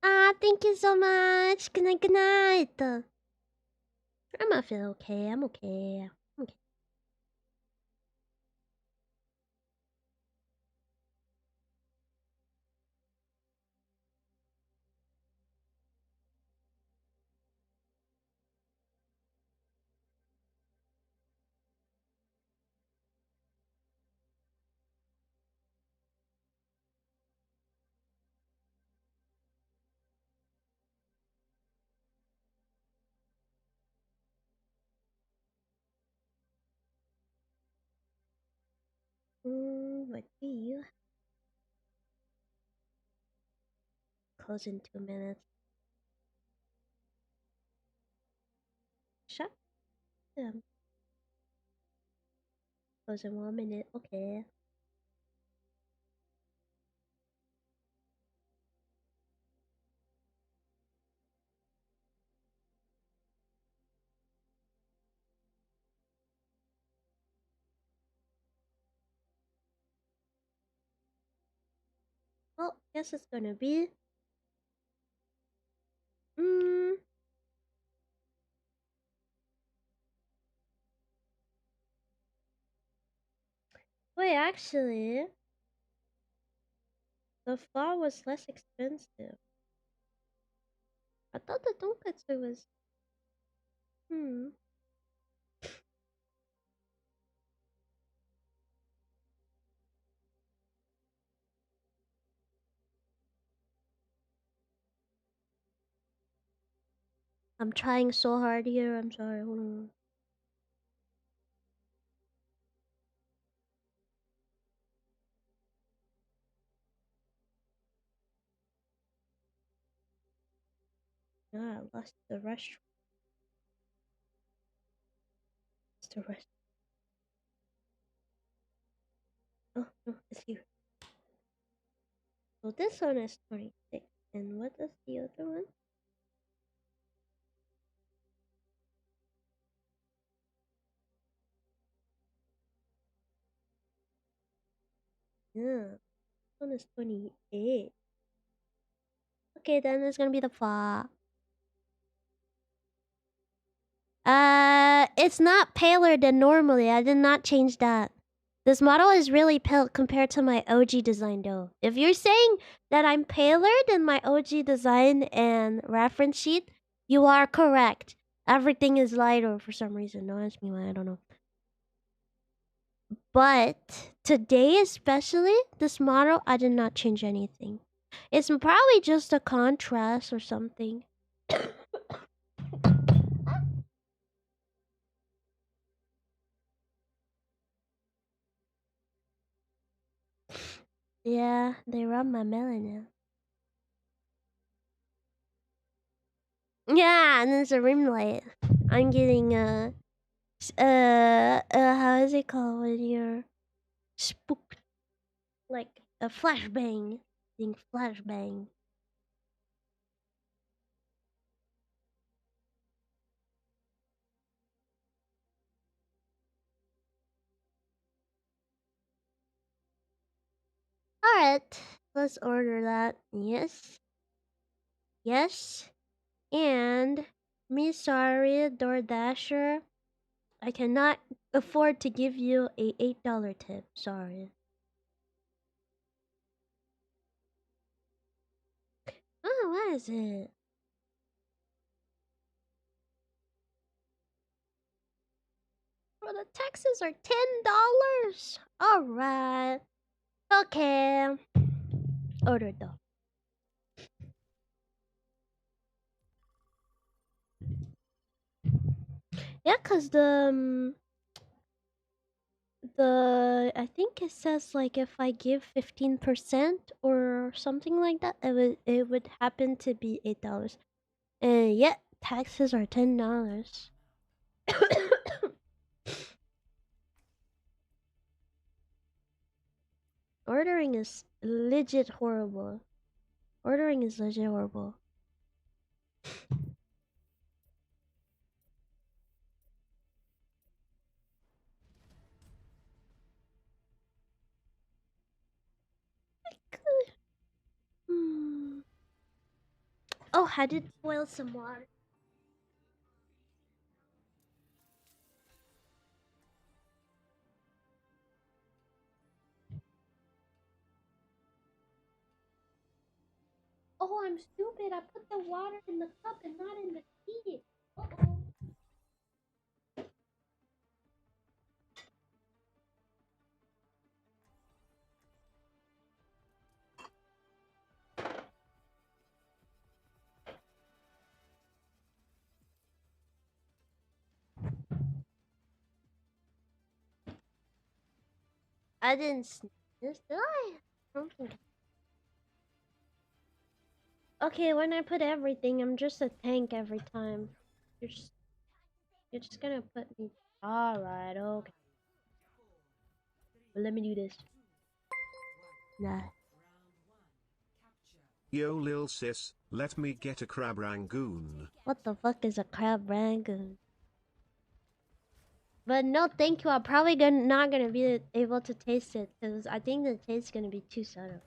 Ah, thank you so much. Good night, good night. I'm gonna feel okay, I'm okay. Okay. What do you? Close in 2 minutes. Shut them. Close in 1 minute. Okay. Well, guess it's gonna be. Mm. Wait, actually, the pho was less expensive. I thought the tonkatsu was. Hmm. I'm trying so hard here. I'm sorry. Hold on. Ah, I lost the restaurant. It's the restaurant. Oh, no, it's here. So this one is 26. And what is the other one? Yeah, this one is 28. Okay, then it's gonna be the flaw. It's not paler than normally. I did not change that. This model is really pale compared to my OG design though. If you're saying that I'm paler than my OG design and reference sheet, you are correct. Everything is lighter for some reason. Don't ask me why, I don't know. But today especially, this model, I did not change anything. It's probably just a contrast or something. Yeah, they rub my melanin. Yeah, and there's a rim light. I'm getting how is it called when you're spooked? Like a flashbang. Being flashbang. Alright, let's order that. Yes. Yes. And me sorry, DoorDasher. I cannot afford to give you a $8 tip. Sorry. Oh, what is it? Well, the taxes are $10. Alright. Okay. Ordered though. Yeah, cause the I think it says like if I give 15% or something like that, it would happen to be $8. And yet taxes are $10. Ordering is legit horrible. Ordering is legit horrible. Hmm. Oh, I did boil some water. Oh, I'm stupid. I put the water in the cup and not in the tea. Uh-oh. I didn't sneeze, did I? I don't think. Okay, when I put everything, I'm just a tank every time. You're just, you're just gonna put me. Alright, okay. Well, let me do this. Nah. Yo lil sis, let me get a crab rangoon. What the fuck is a crab rangoon? But no, thank you. I'm probably not gonna be able to taste it because I think the taste is gonna be too subtle.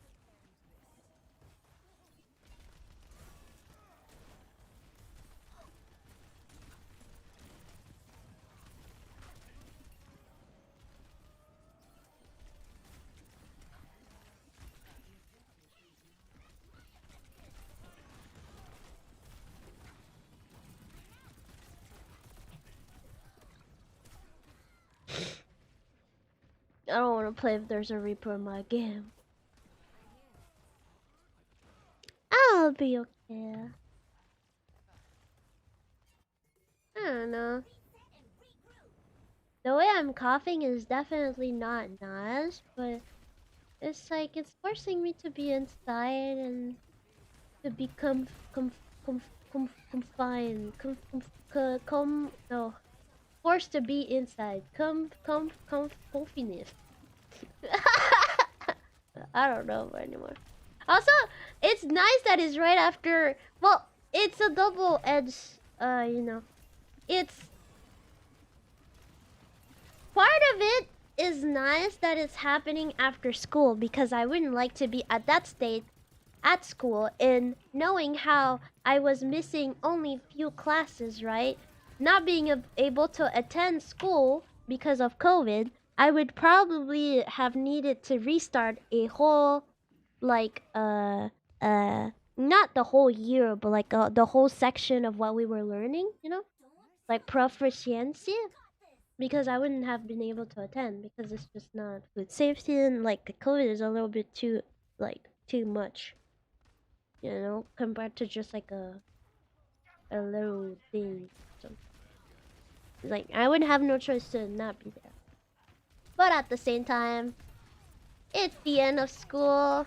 I don't want to play if there's a Reaper in my game. I'll be okay. I don't know. The way I'm coughing is definitely not nice, but it's like it's forcing me to be inside and to be confined, no, forced to be inside, confined. I don't know anymore. Also, it's nice that it's right after. Well, it's a double-edged. You know, it's part of it is nice that it's happening after school because I wouldn't like to be at that state at school and knowing how I was missing only few classes, right? Not being able to attend school because of COVID, I would probably have needed to restart a whole like not the whole year, but like the whole section of what we were learning, you know? Like proficiency because I wouldn't have been able to attend because it's just not food safety and like COVID is a little bit too too much, you know, compared to just like a little thing. So like I would have no choice to not be there. But at the same time, it's the end of school.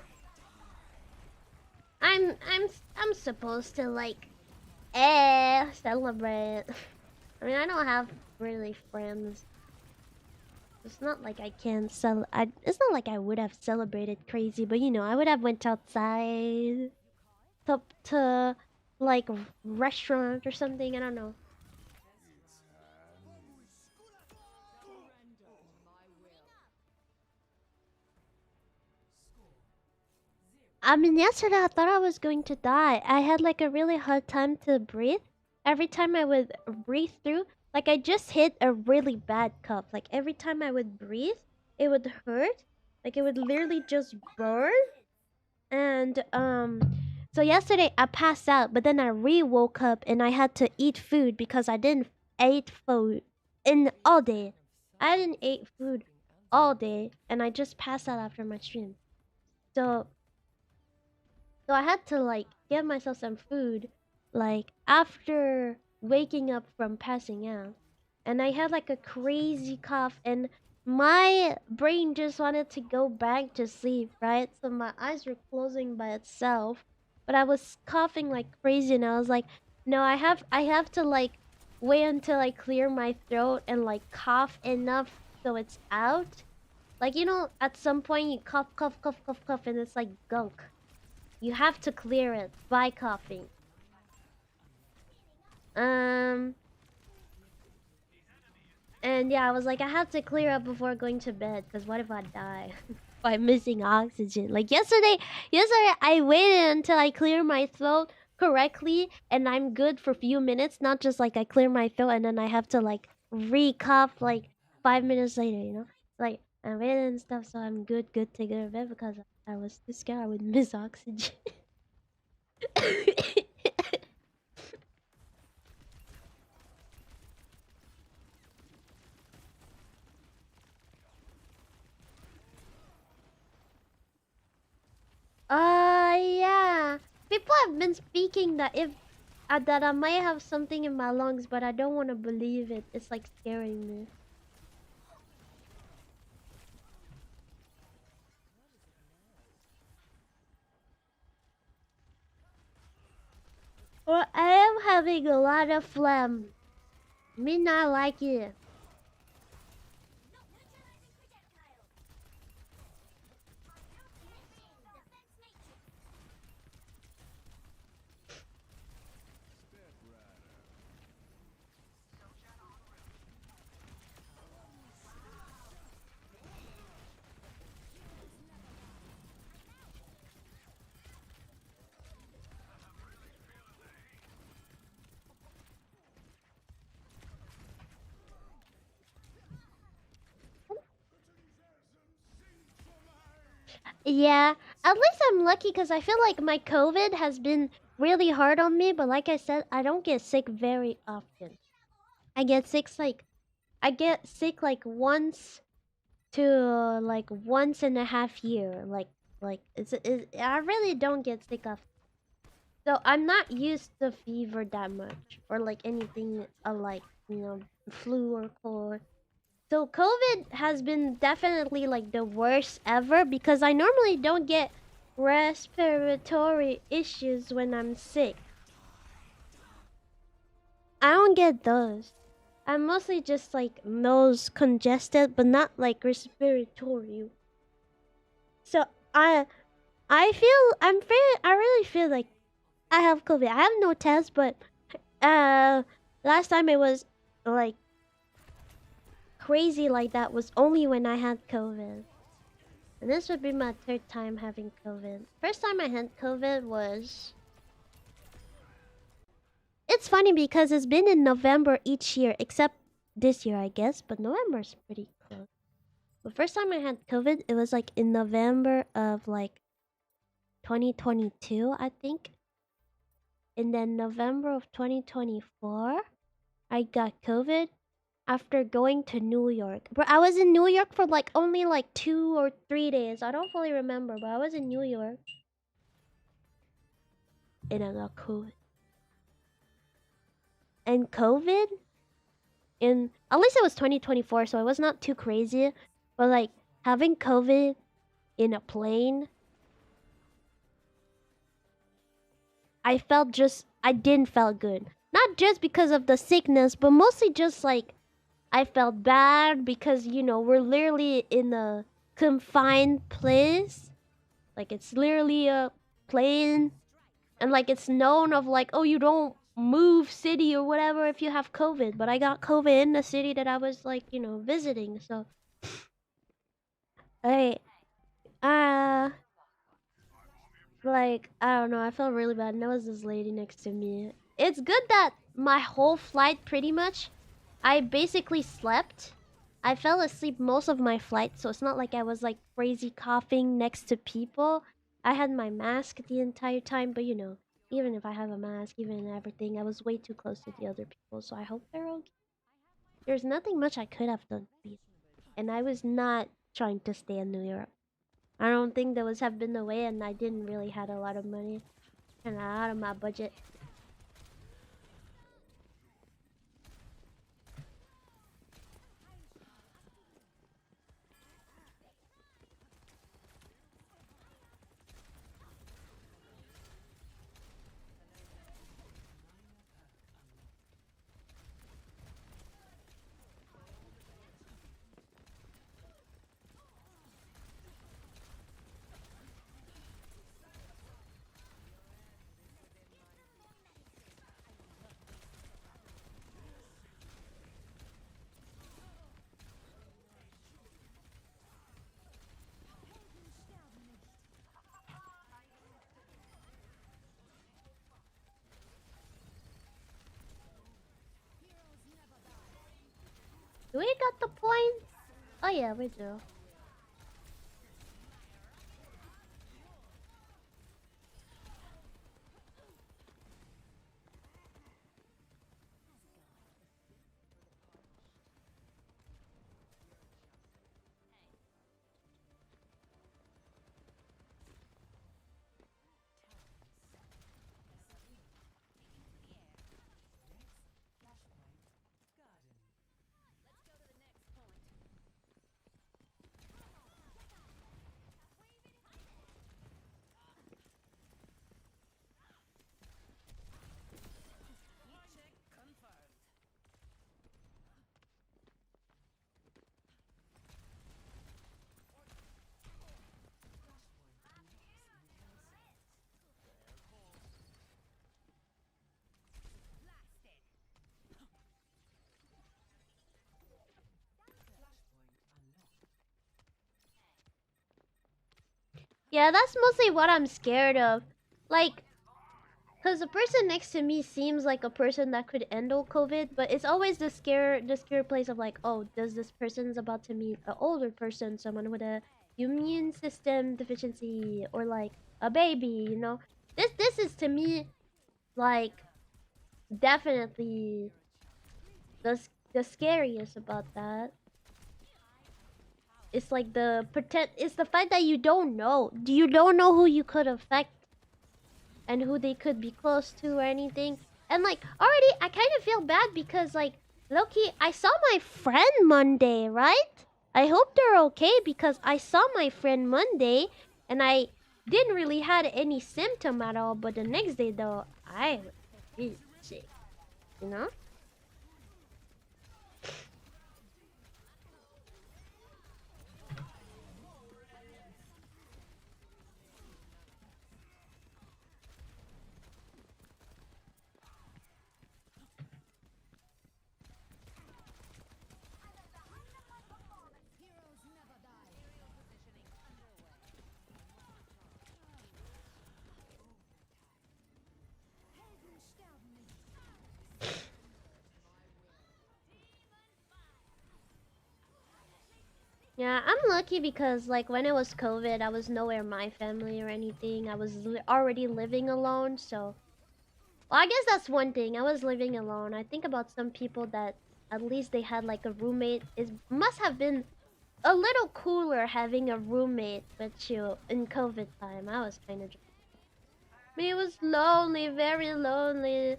I'm supposed to like celebrate. I mean, I don't have really friends. It's not like I can it's not like I would have celebrated crazy, but you know, I would have went outside to like restaurant or something. I don't know. I mean, yesterday I thought I was going to die. I had like a really hard time to breathe. Every time I would breathe through, like I just hit a really bad cough. Like every time I would breathe, it would hurt. Like it would literally just burn. And so yesterday I passed out, but then I woke up and I had to eat food because I didn't eat food in all day. I didn't eat food all day and I just passed out after my stream. So I had to like give myself some food like after waking up from passing out. And I had like a crazy cough and my brain just wanted to go back to sleep, right? So my eyes were closing by itself, but I was coughing like crazy and I was like, no, I have to like wait until I clear my throat and like cough enough so it's out. Like, you know, at some point you cough and it's like gunk. You have to clear it by coughing. And yeah, I was like, I have to clear up before going to bed, because what if I die by missing oxygen? Like yesterday I waited until I clear my throat correctly and I'm good for a few minutes, not just like I clear my throat and then I have to like re-cough like 5 minutes later, you know? Like I waited and stuff so I'm good to go to bed because I was too scared I would miss oxygen. Yeah. People have been speaking that if that I might have something in my lungs, but I don't want to believe it. It's like scaring me. Well, I am having a lot of phlegm. Me not like it. Yeah, at least I'm lucky because I feel like my COVID has been really hard on me, but like I said, I don't get sick very often. I get sick like once to like once in a half year. Like I really don't get sick often. So I'm not used to fever that much or like anything like, you know, flu or cold. So COVID has been definitely like the worst ever because I normally don't get respiratory issues when I'm sick. don't get those. I'm mostly just like nose congested, but not like respiratory. So I really feel like I have COVID. I have no test, but last time it was like crazy like that was only when I had COVID. And this would be my third time having COVID. First time I had COVID was... It's funny because it's been in November each year, except this year, I guess. But November's pretty close. The first time I had COVID, it was like in November of like 2022, I think. And then November of 2024, I got COVID after going to New York. But I was in New York for like only like 2 or 3 days. I don't fully remember, but I was in New York. And I got COVID. And COVID in at least it was 2024, so it was not too crazy. But like having COVID in a plane, I didn't feel good. Not just because of the sickness, but mostly just like I felt bad because, you know, we're literally in a confined place. Like, it's literally a plane. And, like, it's known of, like, oh, you don't move city or whatever if you have COVID. But I got COVID in the city that I was, like, you know, visiting. So, like, like, I don't know. I felt really bad. And there was this lady next to me. It's good that my whole flight pretty much... I basically slept. I fell asleep most of my flight, so it's not like I was like crazy coughing next to people. I had my mask the entire time, but you know, even if I have a mask, even everything, I was way too close to the other people, so I hope they're okay. There's nothing much I could have done, please. And I was not trying to stay in New York. I don't think that would have been the way, and I didn't really had a lot of money. And out of my budget. Do we got the point? Oh yeah, we do. Yeah, that's mostly what I'm scared of. Like, because the person next to me seems like a person that could handle COVID, but it's always the scare place of like, oh, does this person's about to meet an older person, someone with a immune system deficiency, or like a baby, you know? This is to me like definitely the scariest about that. It's like it's the fact that you don't know. You don't know who you could affect and who they could be close to or anything. And like already I kind of feel bad because like low-key I saw my friend Monday, right? I hope they're okay because I saw my friend Monday and I didn't really had any symptom at all, but the next day though I was really sick, you know? lucky because like when it was COVID, I was nowhere my family or anything. I was already living alone, so well, I guess that's one thing. I was living alone. I think about some people that at least they had like a roommate. It must have been a little cooler having a roommate with you in COVID time. I was kind of. Me was lonely, very lonely,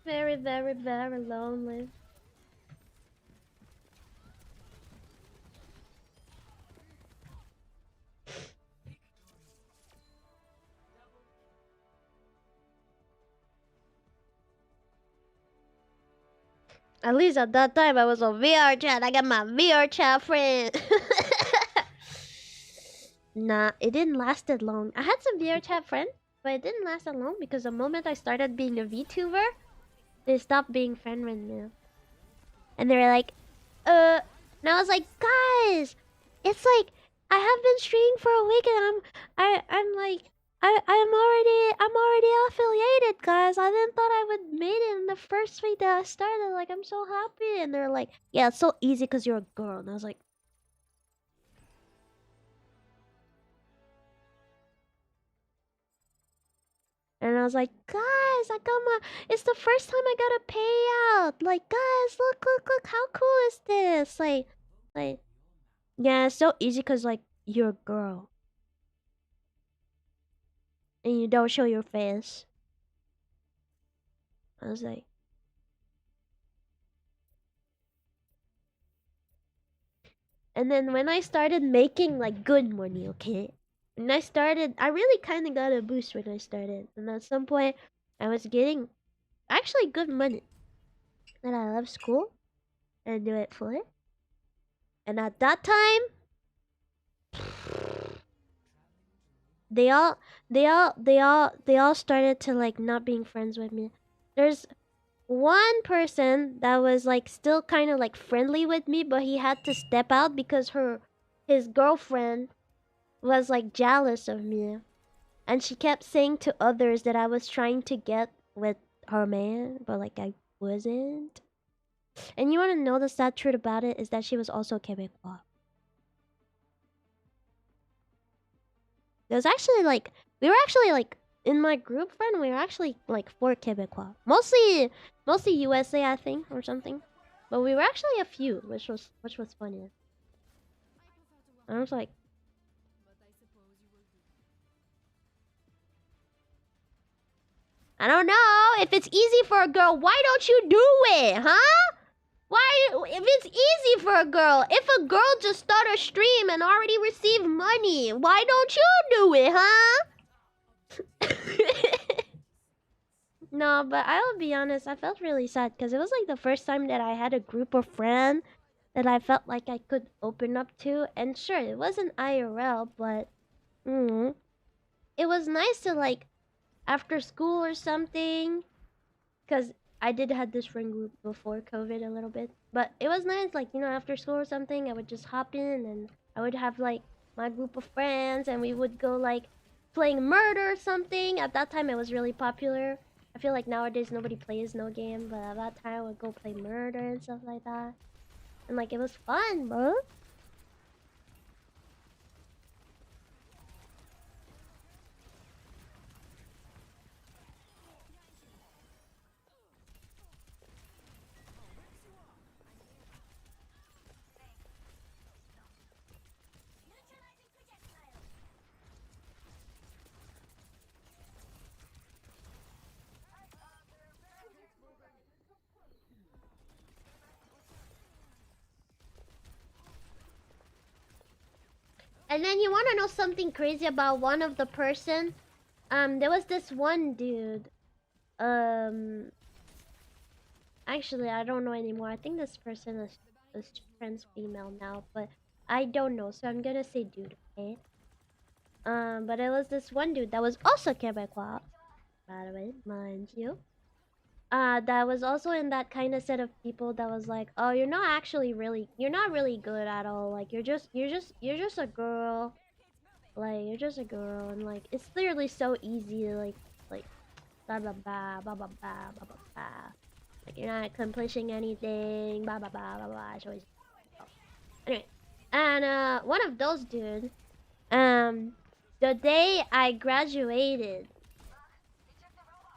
very, very, very lonely. At least at that time I was on VR chat. I got my VR chat friend. Nah, it didn't last that long. I had some VR chat friends, but it didn't last that long because the moment I started being a VTuber, they stopped being friend with me. And they were like, and I was like, guys, it's like I have been streaming for a week and I'm like I'm already affiliated, guys. I didn't thought I would made it in the first week that I started. Like I'm so happy, and they're like, yeah, it's so easy because you're a girl. And I was like, guys, I got my. It's the first time I got a payout. Like, guys, look, how cool is this? Like, yeah, it's so easy because like you're a girl and you don't show your face. I was like, and then when I started making like good money, okay, and I really kind of got a boost when I started, and at some point, I was getting actually good money, and I left school and do it for it, and at that time. They all started to like not being friends with me. There's one person that was like still kind of like friendly with me, but he had to step out because his girlfriend was like jealous of me, and she kept saying to others that I was trying to get with her man, but like I wasn't. And you want to know the sad truth about it is that she was also Quebecois. There's actually like we were actually like in my group friend we were actually like 4 Quebecois. Mostly USA I think or something. But we were actually a few, which was funny. I was like I don't know. If it's easy for a girl, why don't you do it, huh? Why if it's easy for a girl, if a girl just start a stream and already receive money, why don't you do it, huh? No, but I will be honest, I felt really sad because it was like the first time that I had a group of friends that I felt like I could open up to. And sure, it wasn't IRL, but it was nice to like after school or something because I did have this friend group before COVID a little bit. But it was nice, like, you know, after school or something, I would just hop in and I would have like my group of friends and we would go like playing murder or something. At that time, it was really popular. I feel like nowadays nobody plays no game, but at that time I would go play murder and stuff like that. And like it was fun, bro. And then you want to know something crazy about one of the person? There was this one dude. Actually, I don't know anymore. I think this person is trans female now, but I don't know. So I'm gonna say dude, okay? But it was this one dude that was also Quebecois, by the way, mind you. That was also in that kind of set of people that was like, oh, you're not really good at all. Like you're just a girl. Like you're just a girl, and like it's literally so easy. Like blah blah blah blah blah blah blah blah blah. Like you're not accomplishing anything. Blah blah blah blah blah. It's always oh. Anyway, And one of those dude, the day I graduated,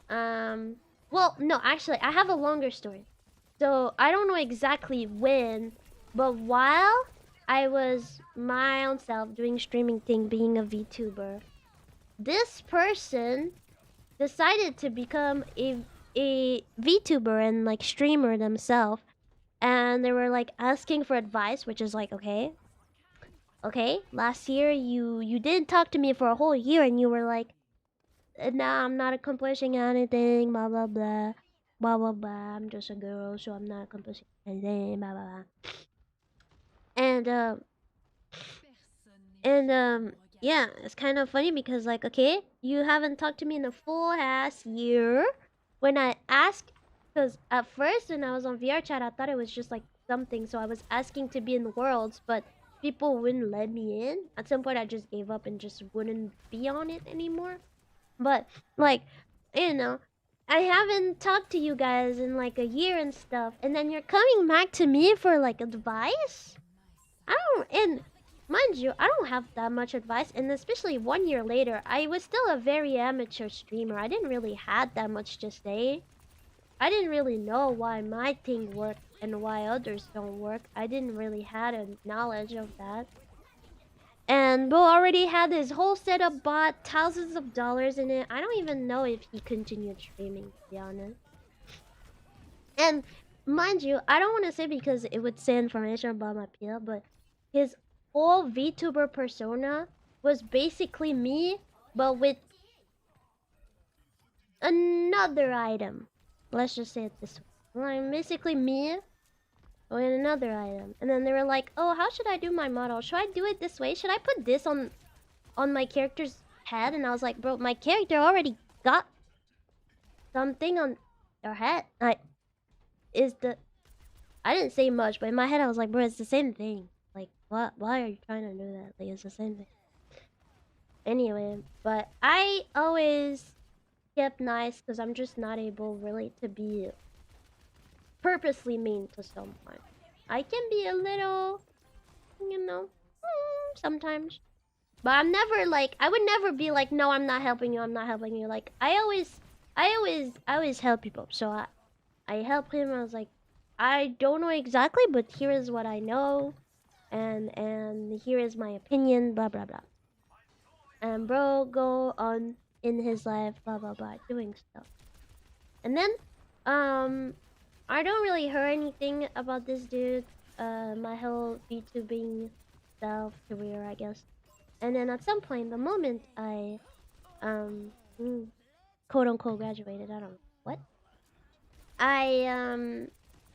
well, no, actually, I have a longer story. So I don't know exactly when, but while I was my own self doing streaming thing, being a VTuber, this person decided to become a VTuber and like streamer themselves, and they were like asking for advice, which is like, okay, last year you didn't talk to me for a whole year, and you were like, nah, I'm not accomplishing anything, blah blah blah, blah blah blah. I'm just a girl, so I'm not accomplishing anything, blah blah blah. And yeah, it's kind of funny because like, okay, you haven't talked to me in a full ass year. When I asked, because at first when I was on VR chat, I thought it was just like something, so I was asking to be in the worlds, but people wouldn't let me in. At some point, I just gave up and just wouldn't be on it anymore. But like, you know, I haven't talked to you guys in like a year and stuff, and then you're coming back to me for like advice. I don't, and mind you, I don't have that much advice, and especially 1 year later, I was still a very amateur streamer. I didn't really had that much to say. I didn't really know why my thing worked and why others don't work. I didn't really had a knowledge of that. And Bo already had his whole setup bought, thousands of dollars in it. I don't even know if he continued streaming, to be honest. And mind you, I don't want to say because it would say information about my PL, but his whole VTuber persona was basically me, but with another item. Let's just say it this way. Like, basically me with another item. And then they were like, oh, how should I do my model? Should I do it this way? Should I put this on my character's head? And I was like, bro, my character already got something on their head. I didn't say much, but in my head I was like, bro, it's the same thing. Like, what? Why are you trying to do that? Like, it's the same thing. Anyway, but I always kept nice because I'm just not able really to be purposely mean to someone. I can be a little, you know, sometimes. But I'm never like, I would never be like, no, I'm not helping you, I'm not helping you. Like, I always help people. So I help him. I was like, I don't know exactly, but here is what I know, and here is my opinion, blah blah blah. And bro go on in his life, blah blah blah, doing stuff. And then I don't really hear anything about this dude, my whole VTubing self career, I guess. And then at some point, the moment I quote unquote graduated, I don't know what,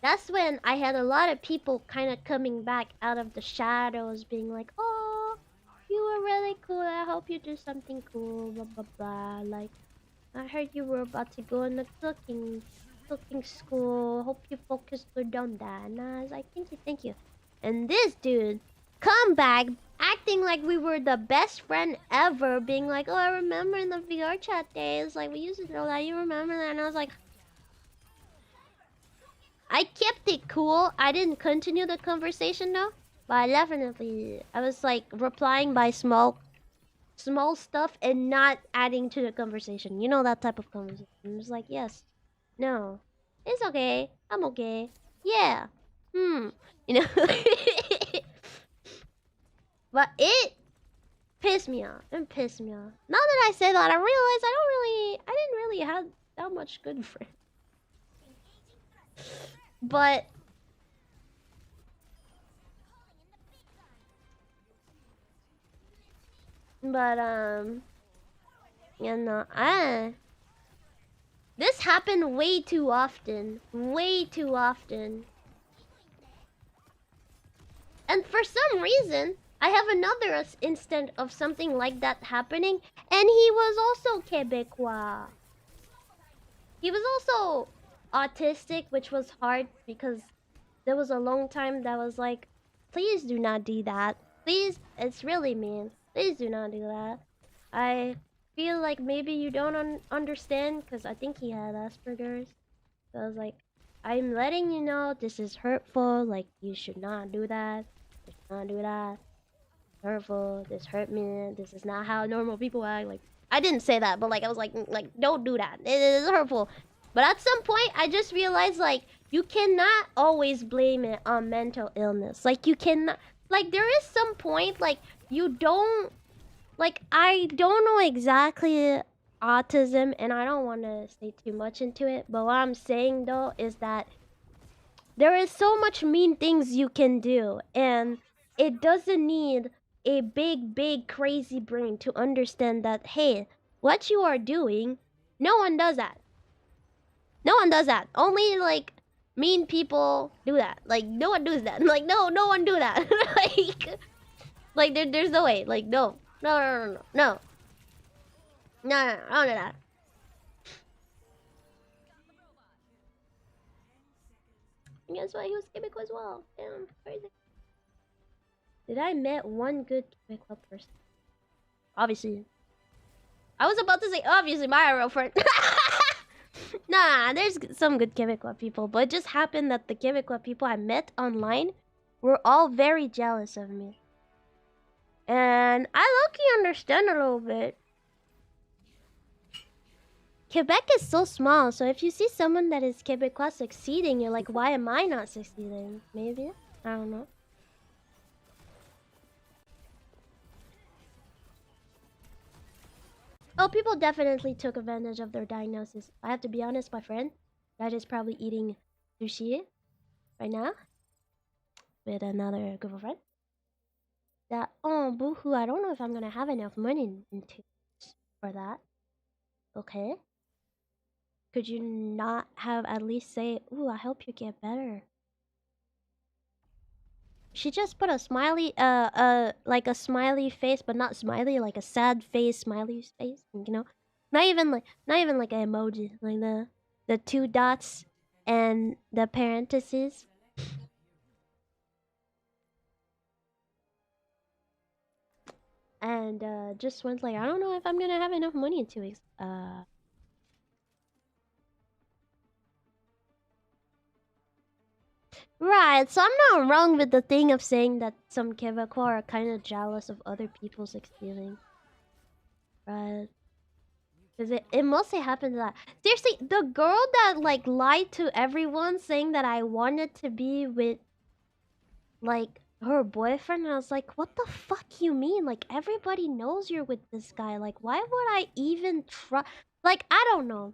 that's when I had a lot of people kind of coming back out of the shadows, being like, oh, you were really cool, I hope you do something cool, blah blah blah. Like, I heard you were about to go in the cooking school, hope you focus good on that. And I was like, thank you. And this dude come back acting like we were the best friend ever, being like, oh, I remember in the VR chat days, like we used to know that, you remember that? And I was like, I kept it cool. I didn't continue the conversation though, but I was like replying by small stuff and not adding to the conversation. You know, that type of conversation. It was like, yes, no, it's okay, I'm okay, yeah, you know. But it pissed me off. Now that I say that, I realize I didn't really have that much good friends. But you know, this happened way too often. And for some reason, I have another instant of something like that happening, and he was also Quebecois. He was also autistic, which was hard because there was a long time that was like, please do not do that. Please, it's really mean. Please do not do that. I feel like maybe you don't understand, because I think he had Asperger's. So I was like, I'm letting you know this is hurtful. Like, you should not do that. Don't do that. Hurtful. This hurt me. This is not how normal people act. Like, I didn't say that, but like I was like, don't do that. It is hurtful. But at some point, I just realized like you cannot always blame it on mental illness. Like you cannot. Like there is some point like you don't. Like I don't know exactly autism, and I don't want to say too much into it. But what I'm saying though is that there is so much mean things you can do, and it doesn't need a big crazy brain to understand that, hey, what you are doing, no one does that. No one does that. Only like mean people do that. Like no one does that. Like no one do that. like there's no way. Like no. No. I don't do that. And guess what? He was Quebecois as well. Damn, crazy. Did I met one good Quebecois person? Obviously. I was about to say, obviously, my real friend. Nah, there's some good Quebecois people, but it just happened that the Quebecois people I met online were all very jealous of me. And I low-key understand a little bit. Quebec is so small, so if you see someone that is Quebecois succeeding, you're like, why am I not succeeding? Maybe? I don't know. Oh, people definitely took advantage of their diagnosis. I have to be honest, my friend, that is probably eating sushi right now with another group of friends. That, oh, boohoo, I don't know if I'm gonna have enough money for that. Okay. Could you not have at least say, ooh, I hope you get better? She just put a smiley, like a smiley face, but not smiley, like a sad face, smiley face, you know? Not even like an emoji, like the two dots and the parentheses. And just went like, I don't know if I'm gonna have enough money in 2 weeks. Right, so I'm not wrong with the thing of saying that some Quebecois are kind of jealous of other people succeeding. Right. Because it mostly happens that... Seriously, the girl that, like, lied to everyone saying that I wanted to be with, like, her boyfriend, I was like, what the fuck you mean? Like, everybody knows you're with this guy. Like, why would I even try? Like, I don't know.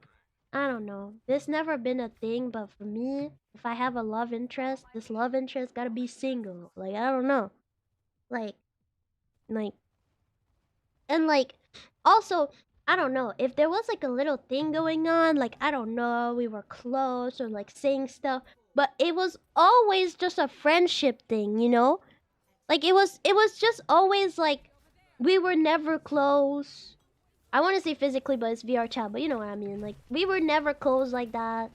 This never been a thing, but for me, if I have a love interest, this love interest gotta be single. Like, I don't know. Like, and like, also, I don't know, if there was like a little thing going on, like, I don't know, we were close or like saying stuff, but it was always just a friendship thing, you know? Like, it was just always like, we were never close. I want to say physically, but it's VR chat, but you know what I mean. Like, we were never close like that.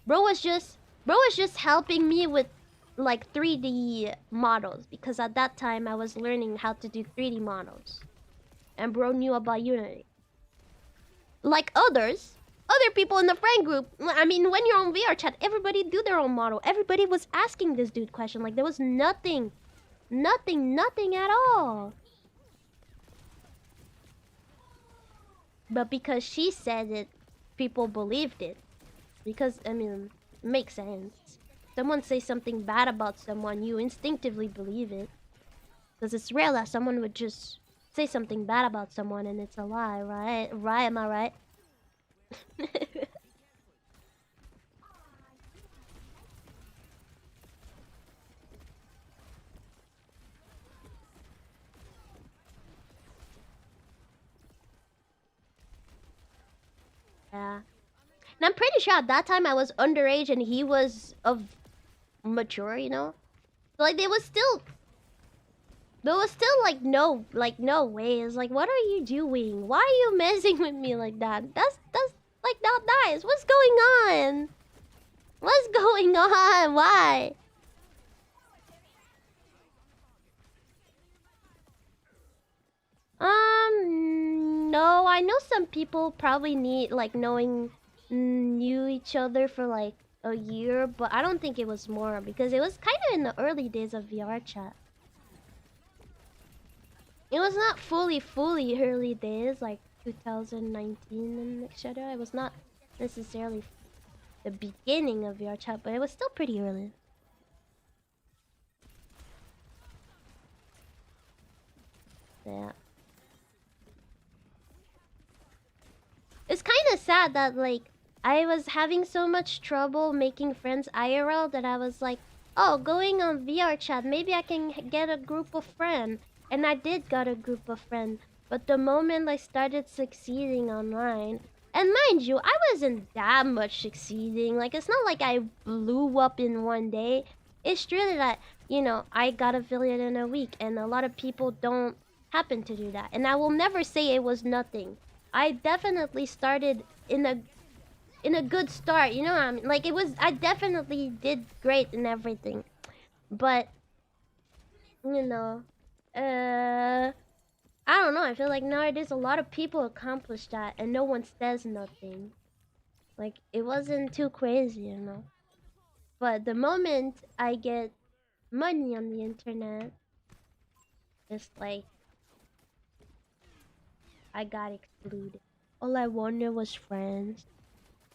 Bro was just helping me with like 3D models, because at that time I was learning how to do 3D models. And bro knew about Unity. Like other people in the friend group, I mean, when you're on VR chat, everybody do their own model. Everybody was asking this dude question. Like, there was nothing at all. But because she said it, people believed it. Because, I mean, it makes sense. Someone say something bad about someone, you instinctively believe it. Because it's rare that someone would just say something bad about someone and it's a lie, right? Right, am I right? Yeah. And I'm pretty sure at that time I was underage and he was of mature, you know? So, like, there was still like no way. It's like, what are you doing? Why are you messing with me like that? That's like not nice. What's going on? What's going on? Why? No, I know some people probably knew each other for like a year, but I don't think it was more because it was kind of in the early days of VR chat. It was not fully early days like 2019 and etc. It was not necessarily the beginning of VR chat, but it was still pretty early. Yeah. It's kind of sad that like I was having so much trouble making friends IRL that I was like, oh, going on VR chat, maybe I can get a group of friends. And I did got a group of friends. But the moment I started succeeding online, and mind you, I wasn't that much succeeding. Like, it's not like I blew up in one day. It's really that, you know, I got affiliate in a week, and a lot of people don't happen to do that. And I will never say it was nothing. I definitely started in a good start, you know what I mean? Like, it was, I definitely did great and everything. But, you know, I don't know. I feel like nowadays a lot of people accomplish that and no one says nothing. Like, it wasn't too crazy, you know? But the moment I get money on the internet, it's like I got excluded. All I wanted was friends.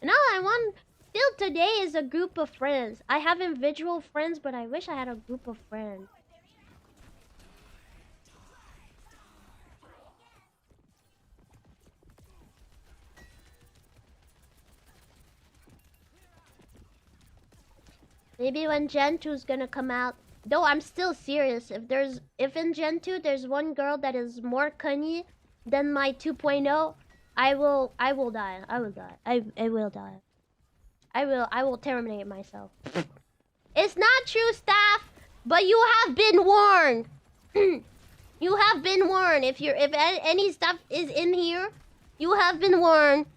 And all I want still today is a group of friends. I have individual friends, but I wish I had a group of friends. Maybe when Gen 2 is gonna come out. Though I'm still serious. If in Gen 2 there's one girl that is more cunny than my 2.0, I will die. I will die. I will die. I will terminate myself. It's not true, staff, but you have been warned. You have been warned. If any stuff is in here, you have been warned.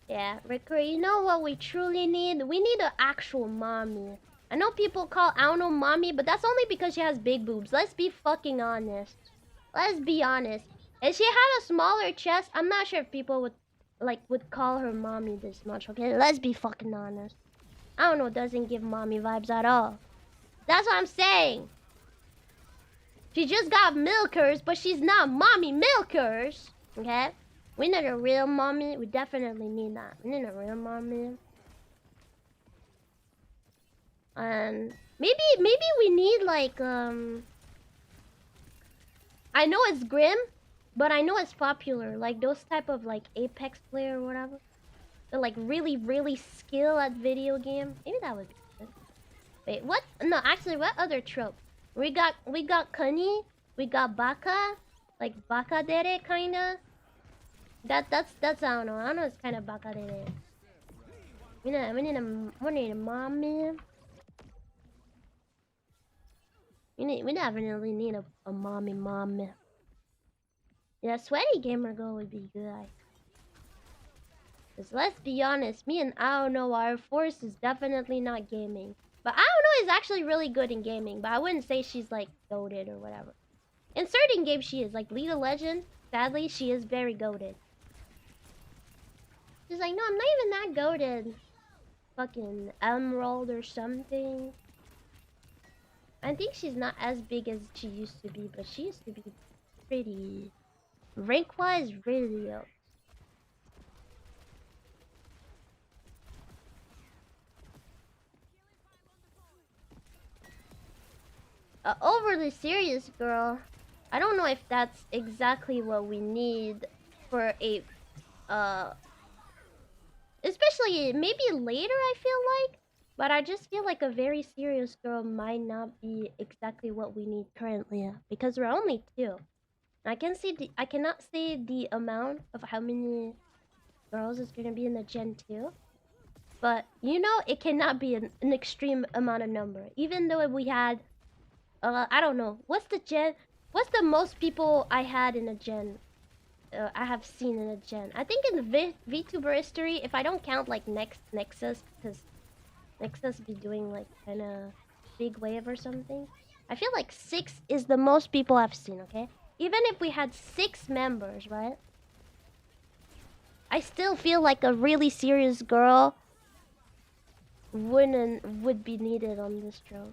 Yeah, Ricker, you know what we truly need? We need an actual mommy. I know people call Aono mommy, but that's only because she has big boobs. Let's be fucking honest. Let's be honest. If she had a smaller chest, I'm not sure if people would call her mommy this much, okay? Let's be fucking honest. Aono doesn't give mommy vibes at all. That's what I'm saying. She just got milkers, but she's not mommy milkers, okay? We need a real mommy. We definitely need that. We need a real mommy. And maybe we need like I know it's grim, but I know it's popular. Like those type of like Apex player or whatever. They're like really skilled at video game. Maybe that would be good. Wait, what? No, actually, what other trope? We got Kuni, we got Baka, like Baka Dere kinda. That's Aono. Aono is kind of Baka Dere. We need a mommy. We definitely need a mommy. Yeah, sweaty gamer girl would be good. Cause let's be honest, me and Aono, our force is definitely not gaming. But Aono is actually really good in gaming, but I wouldn't say she's like goated or whatever. In certain games she is, like League of Legends, sadly she is very goated. She's like, no, I'm not even that goated. Fucking Emerald or something. I think she's not as big as she used to be, but she used to be pretty rank-wise really up. Overly serious girl. I don't know if that's exactly what we need for a especially maybe later I feel like, but I just feel like a very serious girl might not be exactly what we need currently because we're only 2. I cannot say the amount of how many girls is gonna be in the Gen 2. But you know it cannot be an extreme amount of number. Even though if we had I don't know, what's the Gen What's the most people I had in a gen? I have seen in a gen. I think in the VTuber history, if I don't count like Nexus, because Nexus be doing like kind of big wave or something. I feel like 6 is the most people I've seen. Okay, even if we had 6 members, right? I still feel like a really serious girl would be needed on this show.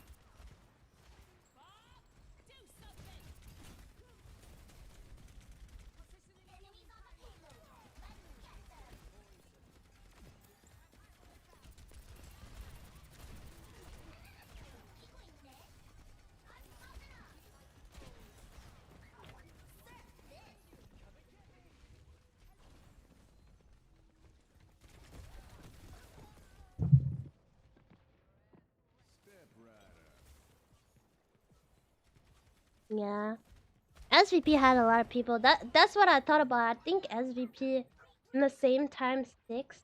Yeah. SVP had a lot of people. That's what I thought about. I think SVP in the same time 6.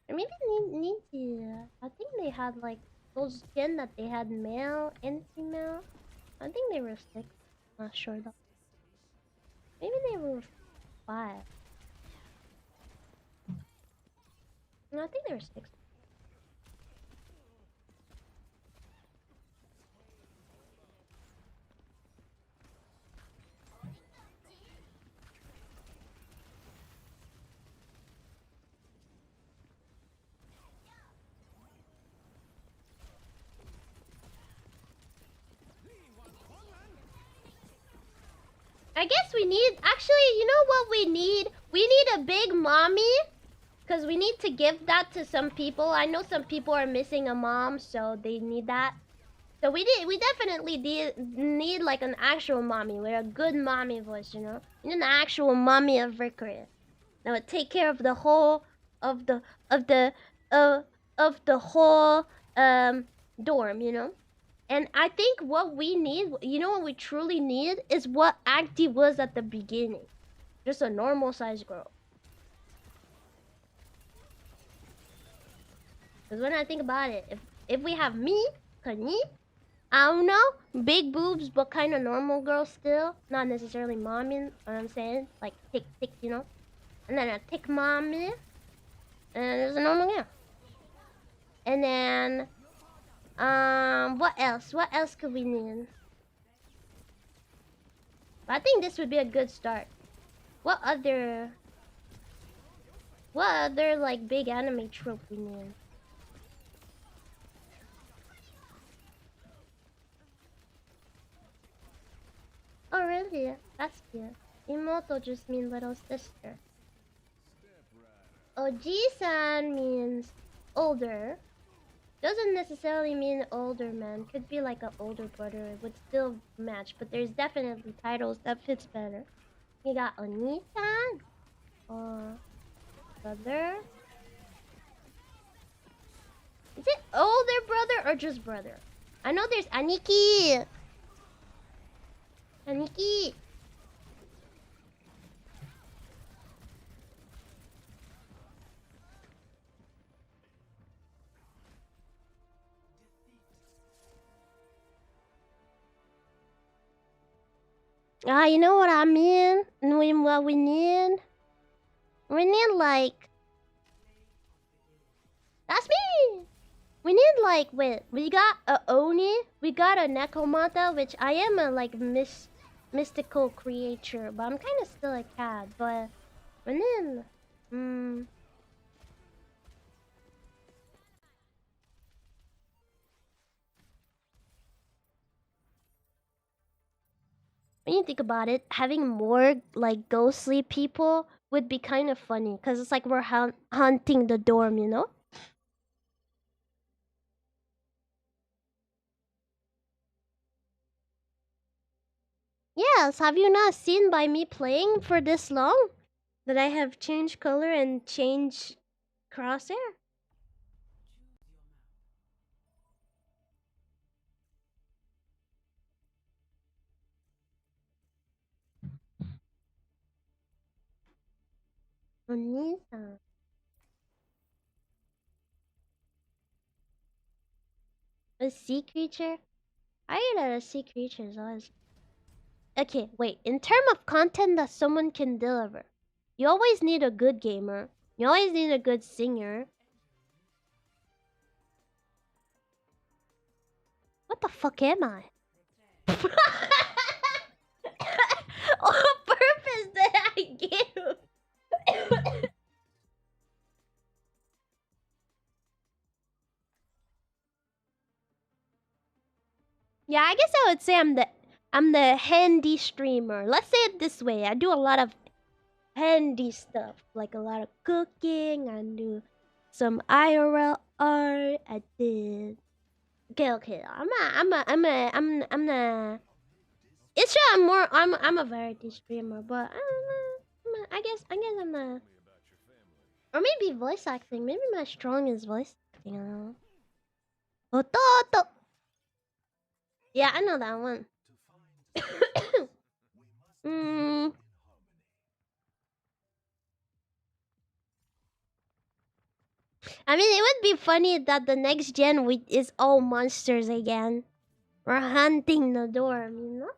Or maybe Nii-Chan. I think they had like those gen that they had male and female. I think they were 6. Not sure though. Maybe they were 5. No, I think they were 6. I guess we need, actually, you know what we need? We need a big mommy, because we need to give that to some people. I know some people are missing a mom, so they need that. So we definitely need like an actual mommy with a good mommy voice, you know? We need an actual mommy of Victory that would take care of the whole of the whole dorm, you know? And I think what we need, you know what we truly need, is what Acti was at the beginning. Just a normal sized girl. Because when I think about it, if we have me, Kani, Aono, big boobs but kind of normal girl still, not necessarily mommy, you know what I'm saying? Like thick, you know? And then a thick mommy, and there's a normal girl. And then, what else? What else could we need? I think this would be a good start. What other like big anime trope we need? Oh really? That's cute. Imotou just means little sister. Oji-san means older. Doesn't necessarily mean older man. Could be like an older brother. It would still match, but there's definitely titles that fits better. You got Oni-chan or brother. Is it older brother or just brother? I know there's Aniki. Aniki. Ah, you know what I mean? What we need? We need like... That's me! We need like, wait, we got a Oni, we got a Nekomata, which I am a like mystical creature, but I'm kind of still a cat, but... We need... When you think about it, having more like ghostly people would be kind of funny, because it's like we're hunting the dorm, you know? Yes, have you not seen by me playing for this long that I have changed color and changed crosshair? Onisa. A sea creature? I heard that a sea creature is always... okay, wait. In terms of content that someone can deliver, you always need a good gamer. You always need a good singer. What the fuck am I? What purpose did I give? Yeah, I guess I would say I'm the handy streamer. Let's say it this way. I do a lot of handy stuff, like a lot of cooking. I do some IRL art. I did. Okay. I'm a. It's true. I'm a variety streamer, but I don't know. I guess I'm the. Or maybe voice acting. Maybe my strong is voice acting. I don't know. Ototo. Yeah, I know that one. I mean, it would be funny that the next gen is all monsters again. We're hunting the dorm, you know?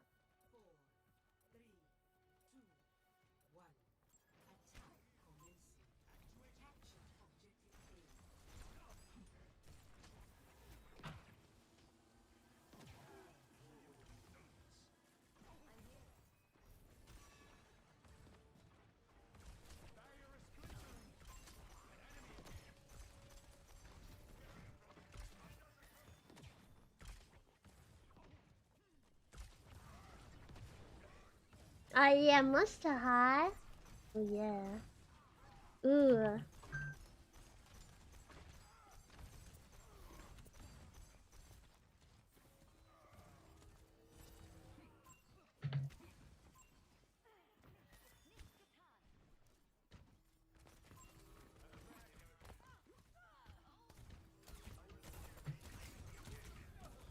Yeah, Monster High. Oh yeah. Ooh.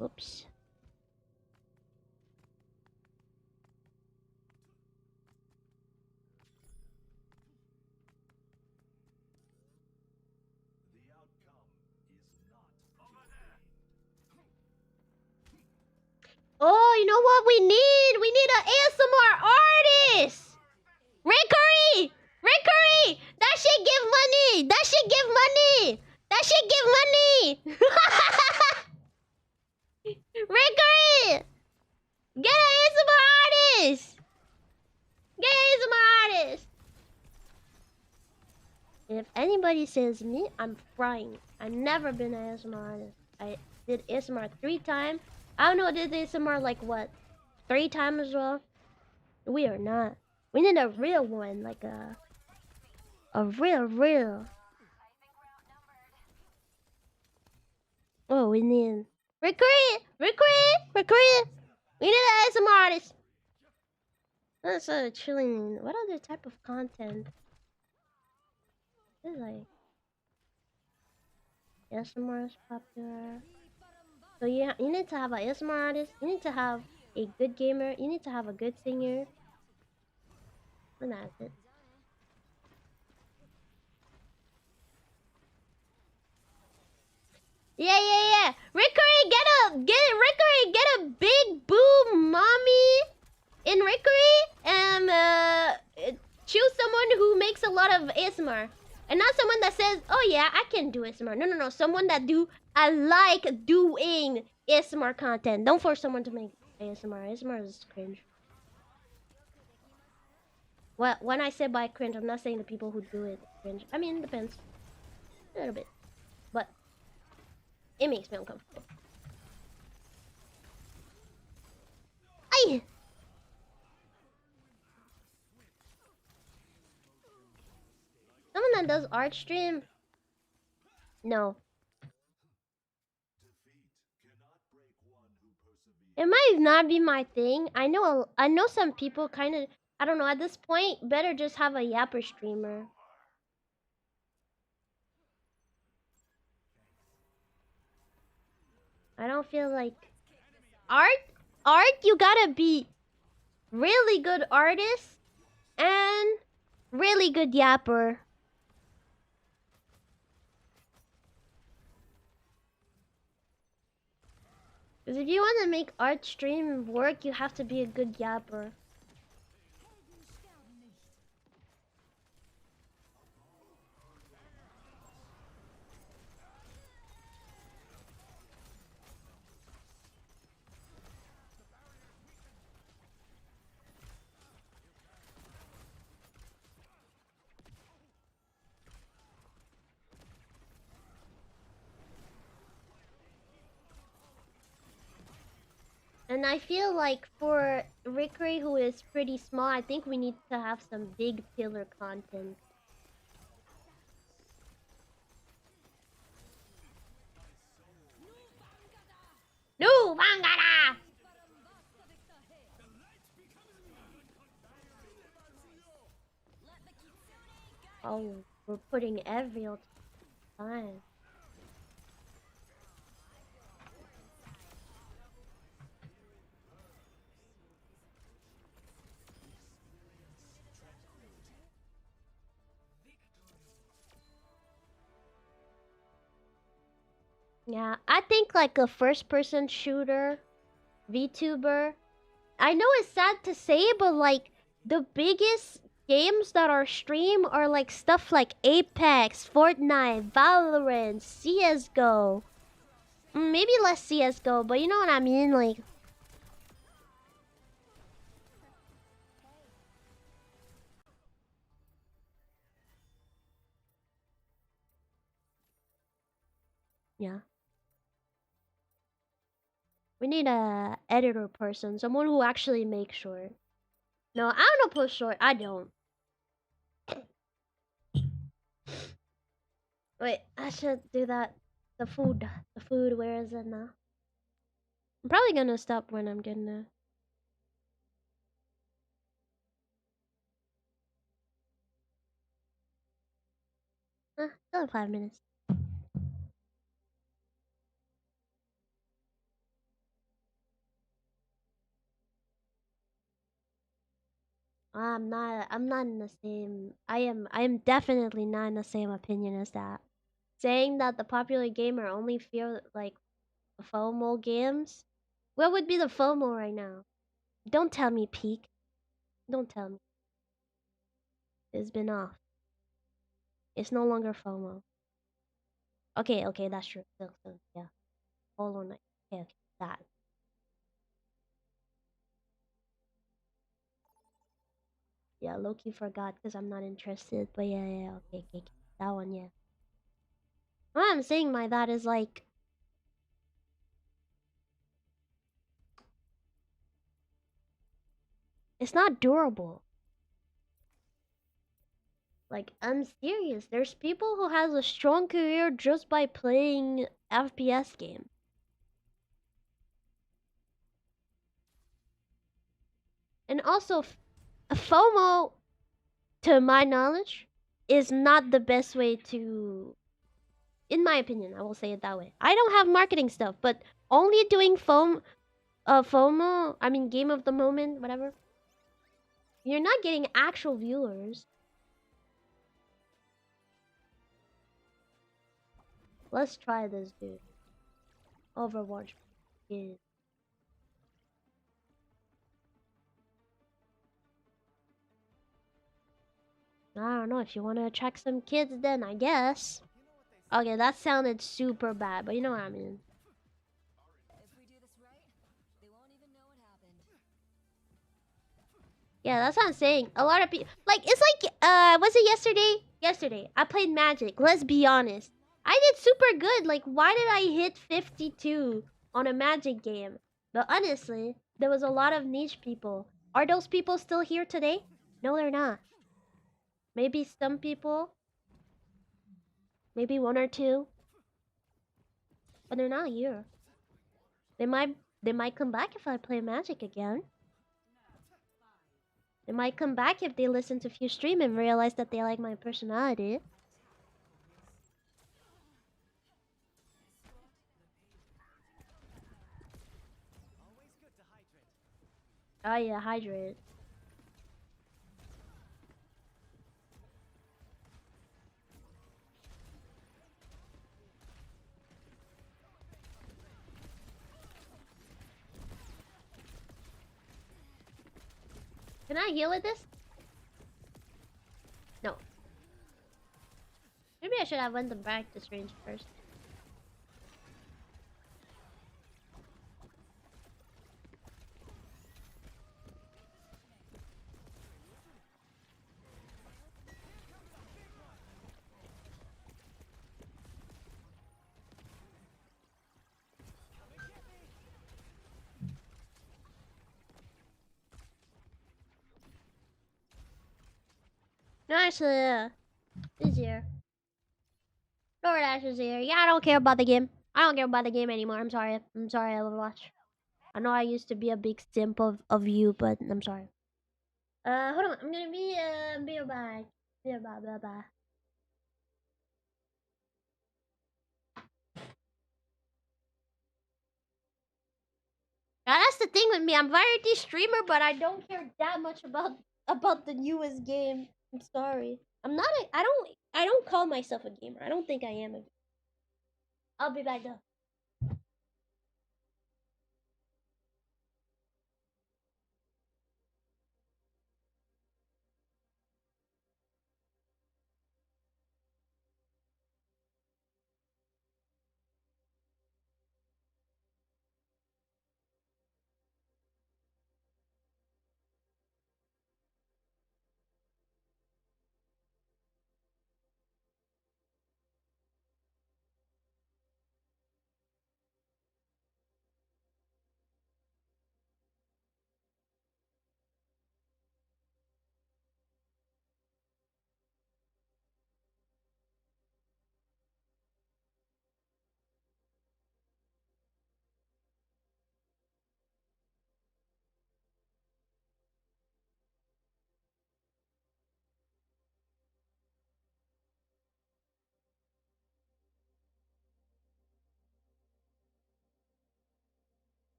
Oops. Oh, you know what we need? We need an ASMR artist. Rickery! Rickery! That shit give money! That shit give money! That shit give money! Rickery! Get an ASMR artist! Get an ASMR artist! If anybody says me, I'm frying. I've never been an ASMR artist. I did ASMR 3 times. I don't know, did ASMR like what? 3 times as well? We are not. We need a real one, like a real. Oh, we need recruit. We need an ASMR artist. That's chilling. What other type of content? This is like ASMR is popular. So yeah, you need to have an ASMR artist. You need to have a good gamer. You need to have a good singer. And that's it. Yeah. Rickery, get a big boom mommy in Rickery and choose someone who makes a lot of ASMR. And not someone that says, oh yeah, I can do ASMR. No. Someone that I like doing ASMR content. Don't force someone to make ASMR. ASMR is cringe. Well, when I say by cringe, I'm not saying the people who do it cringe. I mean, it depends. A little bit. But it makes me uncomfortable. Aye! Someone that does art stream? No. It might not be my thing. I know some people kind of, I don't know, at this point, better just have a yapper streamer. I don't feel like art you gotta be really good artist and really good yapper. Because if you want to make art stream work, you have to be a good yapper. And I feel like for Rickery, who is pretty small, I think we need to have some big pillar content. No, Vangara! Oh, we're putting every time. Yeah, I think like a first-person shooter, VTuber. I know it's sad to say, but like the biggest games that are streamed are like stuff like Apex, Fortnite, Valorant, CS:GO. Maybe less CS:GO, but you know what I mean, like. Yeah. We need a editor person, someone who actually makes short. No, I don't post short. I don't. Wait, I should do that. The food. The food, where is it now? I'm probably gonna stop when I'm getting there. Still 5 minutes. I'm not in the same I am definitely not in the same opinion as that. Saying that the popular gamer only feel like FOMO games. What would be the FOMO right now? Don't tell me peak. Don't tell me. It's been off. It's no longer FOMO. Okay, okay, that's true. Still, yeah. Hollow Knight. Okay, that. Yeah, Loki forgot because I'm not interested. But yeah, okay. That one, yeah. What I'm saying by that is like, it's not durable. Like, I'm serious. There's people who has a strong career just by playing FPS game. And also, FOMO, to my knowledge, is not the best way to, in my opinion, I will say it that way. I don't have marketing stuff, but only doing FOMO, I mean game of the moment, whatever. You're not getting actual viewers. Let's try this, dude. Overwatch. Yeah. I don't know, if you want to attract some kids, then I guess. Okay, that sounded super bad, but you know what I mean. If we do this right, they won't even know what happened. Yeah, that's what I'm saying. A lot of people, like, it's like, was it yesterday? Yesterday, I played Magic. Let's be honest. I did super good. Like, why did I hit 52 on a Magic game? But honestly, there was a lot of niche people. Are those people still here today? No, they're not. Maybe some people. Maybe one or two. But they're not here. They might come back if I play Magic again. They might come back if they listen to few stream and realize that they like my personality. Oh yeah, hydrate. Can I heal with this? No. Maybe I should have went to practice range first. No, actually, he's here. Lord Ash is here. Yeah, I don't care about the game. I don't care about the game anymore. I'm sorry. I'm sorry, Overwatch. I know I used to be a big simp of you, but I'm sorry. Hold on. I'm gonna be right back. Be right back. Bye bye. Now that's the thing with me. I'm variety streamer, but I don't care that much about the newest game. I'm sorry. I'm not. I don't call myself a gamer. I don't think I am a. I'll be back though.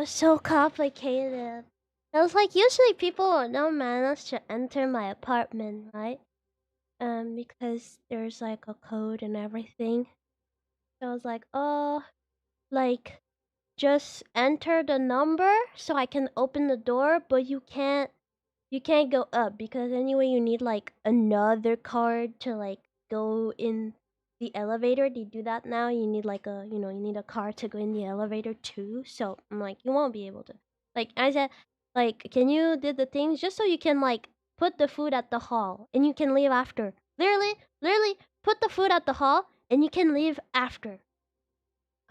was so complicated. It was like usually people don't manage to enter my apartment, right? Because there's like a code and everything. So I was like, oh, like just enter the number so I can open the door, but you can't go up because anyway you need like another card to like go in the elevator. They do that now. You need like a you need a card to go in the elevator too. So I'm like, you won't be able to. Like I said, like can you do the things just so you can like put the food at the hall and you can leave after. Literally put the food at the hall and you can leave after.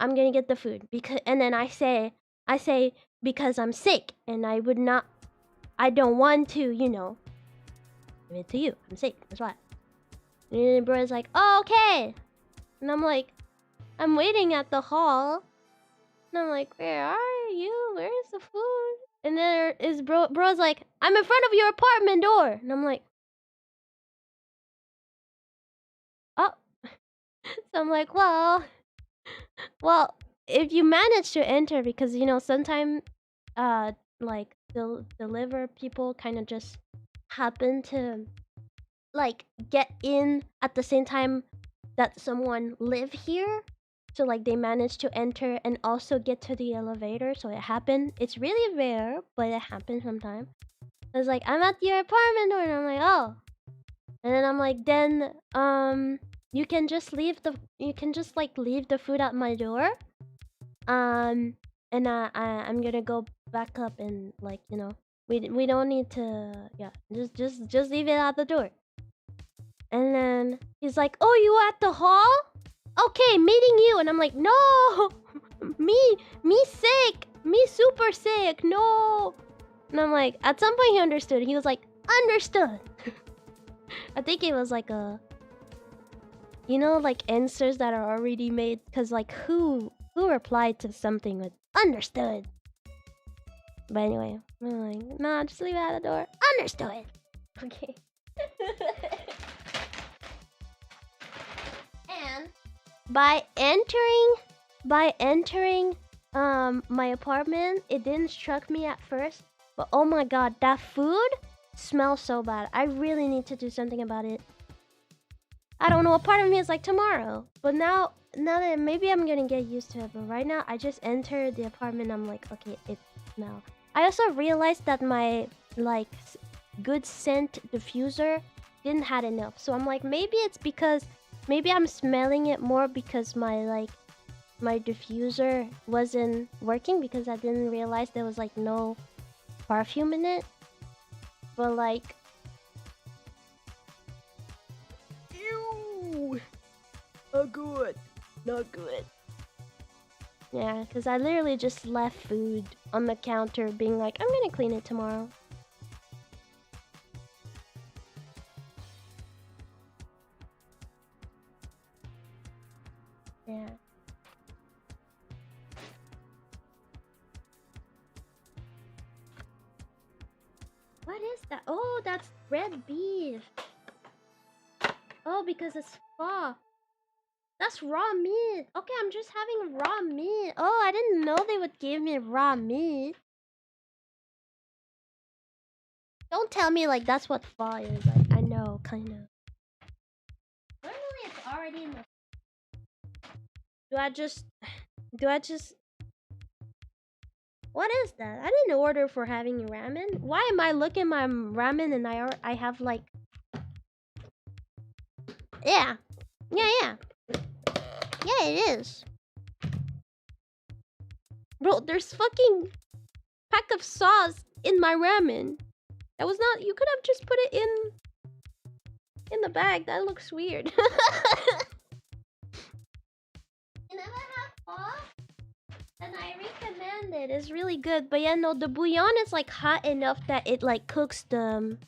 I'm gonna get the food because and then I say because I'm sick and I don't want to, give it to you. I'm sick. That's why. And the bro's like, oh, okay. And I'm like, I'm waiting at the hall. And I'm like, where are you? Where's the food? And then his bro's like, I'm in front of your apartment door. And I'm like, oh. So I'm like, well, if you manage to enter, because sometimes, like deliver people kind of just happen to like get in at the same time that someone live here, so like they manage to enter and also get to the elevator. So it happened. It's really rare, but it happens sometimes. I was like, I'm at your apartment door, and I'm like, oh. And then I'm like, then you can just leave the food at my door. And I'm gonna go back up and like we don't need to just leave it at the door. And then he's like, oh, you at the hall? Okay, meeting you. And I'm like, no, me sick, me super sick, no. And I'm like, at some point he understood. He was like, understood. I think it was like a, like answers that are already made. Cause like who replied to something with understood? But anyway, I'm like, nah, just leave it at the door. Understood. Okay. And by entering my apartment, it didn't struck me at first, but oh my god, that food smells so bad. I really need to do something about it. I don't know, a part of me is like tomorrow, but now that maybe I'm gonna get used to it, but right now I just entered the apartment. I'm like, okay, it smells. I also realized that my like good scent diffuser didn't had enough, so I'm like, maybe it's because I'm smelling it more because my diffuser wasn't working, because I didn't realize there was like no perfume in it. But like, ew, not good, not good. Yeah, because I literally just left food on the counter being like, I'm gonna clean it tomorrow. Yeah. What is that? Oh, that's red beef. Oh, because it's pho. That's raw meat. Okay, I'm just having raw meat. Oh, I didn't know they would give me raw meat. Don't tell me like that's what pho is. Like, I know, kind of. Normally it's already in the... Do I just... What is that? I didn't order for having ramen. Why am I looking at my ramen and I have like... Yeah. Yeah, it is. Bro, there's fucking pack of sauce in my ramen. That was not... You could have just put it in the bag. That looks weird. You never had pho? And I recommend it. It's really good. But yeah, no, the bouillon is like hot enough that it like cooks the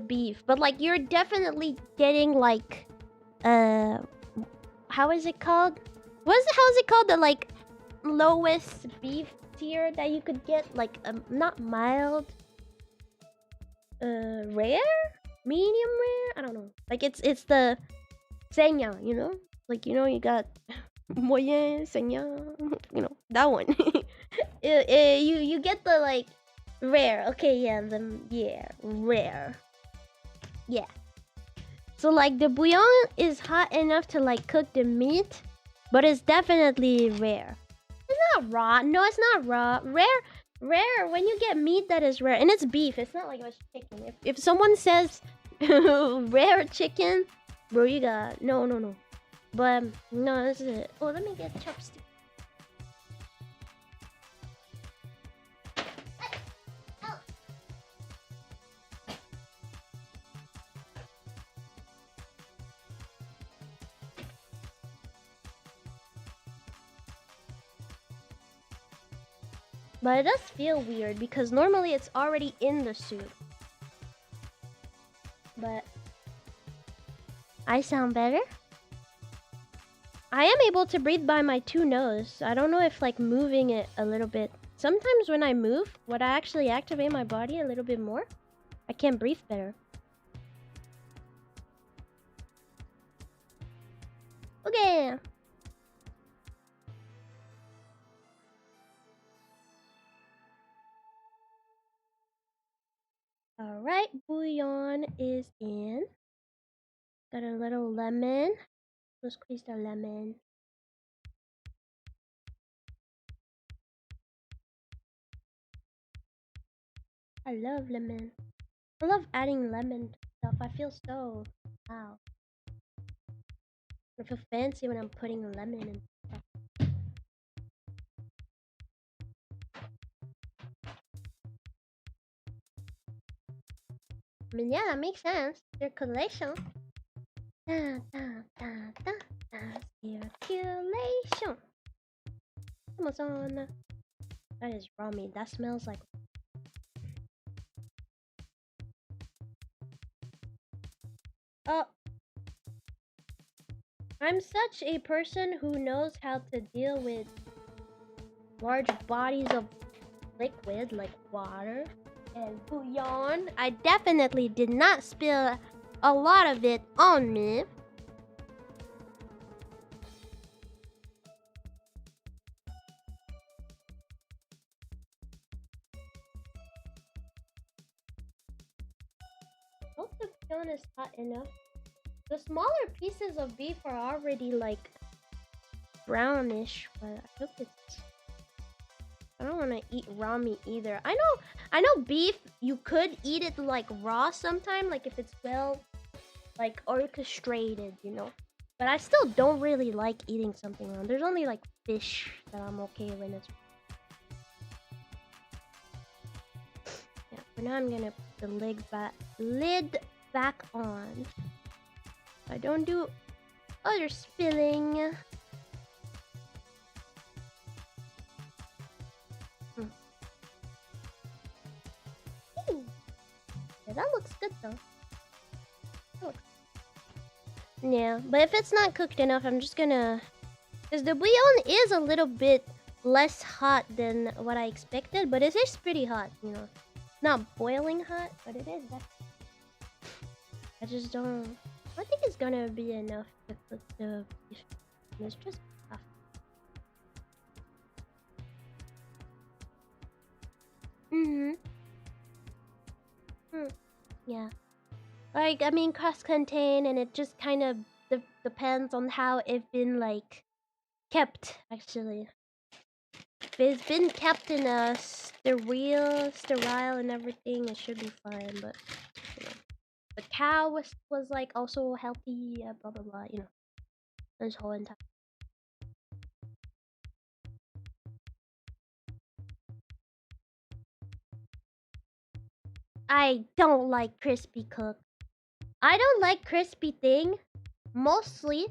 beef. But like you're definitely getting like how is it called? How is it called? The like lowest beef tier that you could get, like not mild, rare, medium rare. I don't know. Like it's the senya, like you got moyen, senya, that one. You get the like rare. Okay, yeah, rare. Yeah. So like the bouillon is hot enough to like cook the meat, but it's definitely rare. It's not raw. No, it's not raw. Rare when you get meat that is rare, and it's beef. It's not like it was chicken. If someone says rare chicken, bro, you got no. But no, this is it. Oh, let me get chopsticks. But it does feel weird because normally it's already in the soup. But I sound better. I am able to breathe by my two nose. I don't know if like moving it a little bit. Sometimes when I move, when I actually activate my body a little bit more, I can breathe better. Okay. Alright, bouillon is in. Got a little lemon. Let's squeeze the lemon. I love lemon. I love adding lemon to stuff. I feel so wow. I feel fancy when I'm putting lemon in stuff. I mean, yeah, that makes sense. Circulation. Circulation. Amazon. That is raw meat. That smells like. Oh. I'm such a person who knows how to deal with large bodies of liquid like water and bouillon. I definitely did not spill a lot of it on me. Hope the bouillon is hot enough. The smaller pieces of beef are already like brownish, but I hope it's. I don't want to eat raw meat either. I know beef, you could eat it like raw sometime, like if it's well like orchestrated, you know. But I still don't really like eating something raw. There's only like fish that I'm okay when it's. Yeah, for now I'm gonna put the lid back on. I don't do other spilling. Yeah, that looks good though. Yeah, but if it's not cooked enough, I'm just gonna... Because the bouillon is a little bit less hot than what I expected, but it is pretty hot, you know. Not boiling hot, but it is. I just don't... I think it's gonna be enough to cook the beef. It's just tough. Yeah. Like, I mean, cross-contain, and it just kind of depends on how it's been, like, kept, actually. If it's been kept in a sterile and everything, it should be fine, but, you know. The cow was like, also healthy, blah, blah, blah, you know. This whole entire... I don't like crispy cook. I don't like crispy thing. Mostly,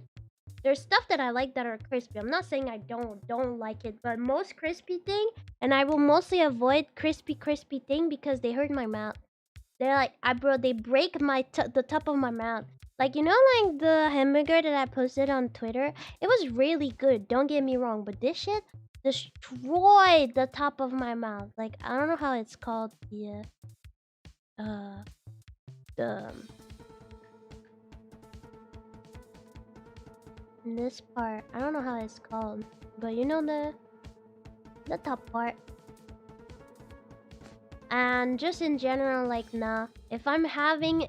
there's stuff that I like that are crispy. I'm not saying I don't like it, but most crispy thing, and I will mostly avoid crispy thing because they hurt my mouth. They're like, they break the top of my mouth. Like, you know, like the hamburger that I posted on Twitter? It was really good, don't get me wrong, but this shit destroyed the top of my mouth. Like, I don't know how it's called, this part, I don't know how it's called, but you know the top part. And just in general, like, nah. If I'm having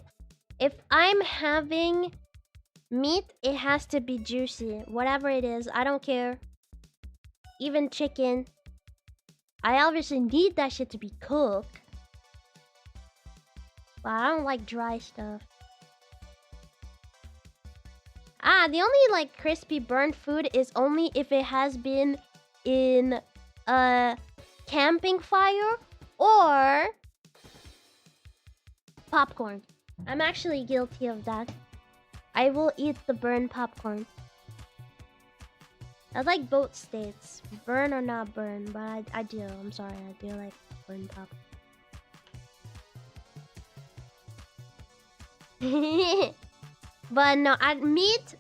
meat, it has to be juicy. Whatever it is, I don't care. Even chicken. I obviously need that shit to be cooked. But I don't like dry stuff. The only like crispy burnt food is only if it has been in a camping fire or popcorn. I'm actually guilty of that. I will eat the burned popcorn. I like both states, burn or not burn, but I do. I'm sorry, I do like burned popcorn. But no, meat.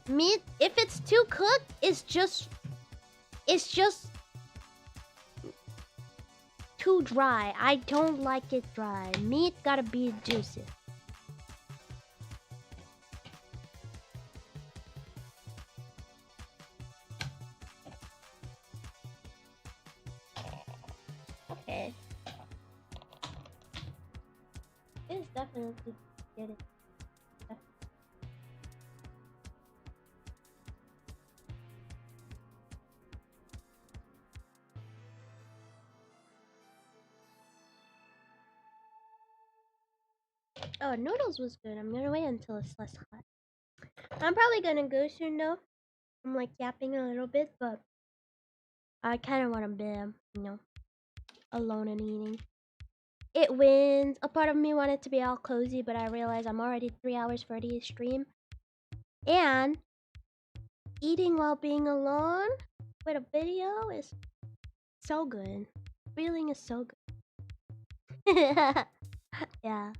If it's too cooked, it's just too dry. I don't like it dry. Meat gotta be juicy. Okay. It's definitely get it. Oh, noodles was good. I'm gonna wait until it's less hot. I'm probably gonna go soon though. I'm like yapping a little bit, but I kind of want to be, alone and eating. It wins. A part of me wanted to be all cozy, but I realized I'm already 3 hours for the stream. And eating while being alone with a video is so good. Feeling is so good. Yeah.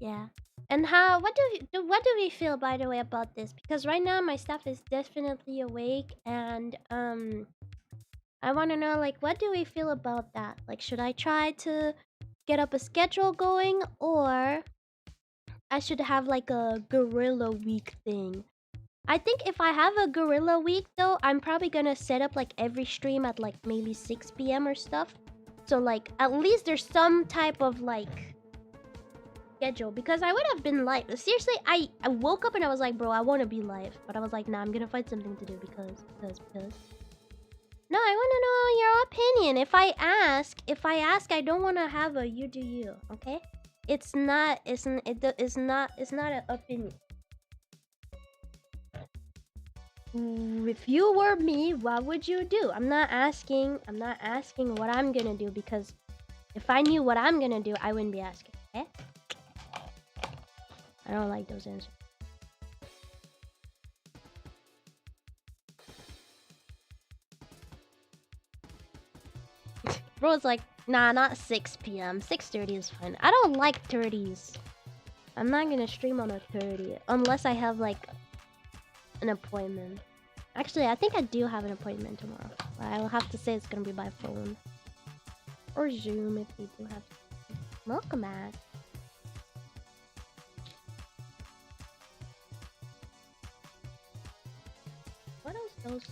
Yeah. And what do we feel, by the way, about this? Because right now my staff is definitely awake, and I want to know, like, what do we feel about that? Like, should I try to get up a schedule going, or I should have like a gorilla week thing? I think if I have a gorilla week though, I'm probably gonna set up like every stream at like maybe 6 p.m. or stuff. So like at least there's some type of like schedule, because I would have been like, seriously, I woke up and I was like, bro, I want to be live, but I was like, nah, I'm gonna find something to do because. No, I want to know your opinion. If I ask, I don't want to have a you do you, okay? It's not an opinion. If you were me, what would you do? I'm not asking what I'm gonna do, because if I knew what I'm gonna do, I wouldn't be asking, okay? I don't like those answers. Bro's like, nah, not 6 p.m. 6:30 is fine. I don't like 30s. I'm not gonna stream on a 30 unless I have like an appointment. Actually, I think I do have an appointment tomorrow. But I'll have to say it's gonna be by phone or Zoom if we do have. Welcome back. What else those?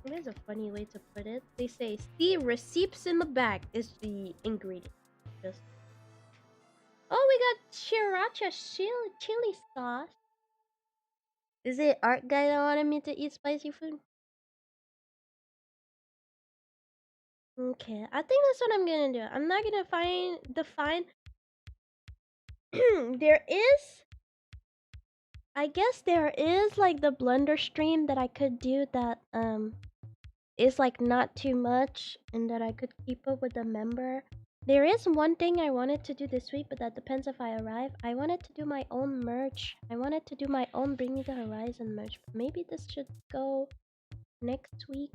It is a funny way to put it. They say, see receipts in the back is the ingredient. Just. Oh, we got sriracha chili sauce. Is it Art Guy that wanted me to eat spicy food? Okay, I think that's what I'm gonna do. I'm not gonna define. I guess there is like the blender stream that I could do that is like not too much and that I could keep up with a member. There is one thing I wanted to do this week, but that depends if I arrive. I wanted to do my own merch. I wanted to do my own Bring Me the Horizon merch. But maybe this should go next week,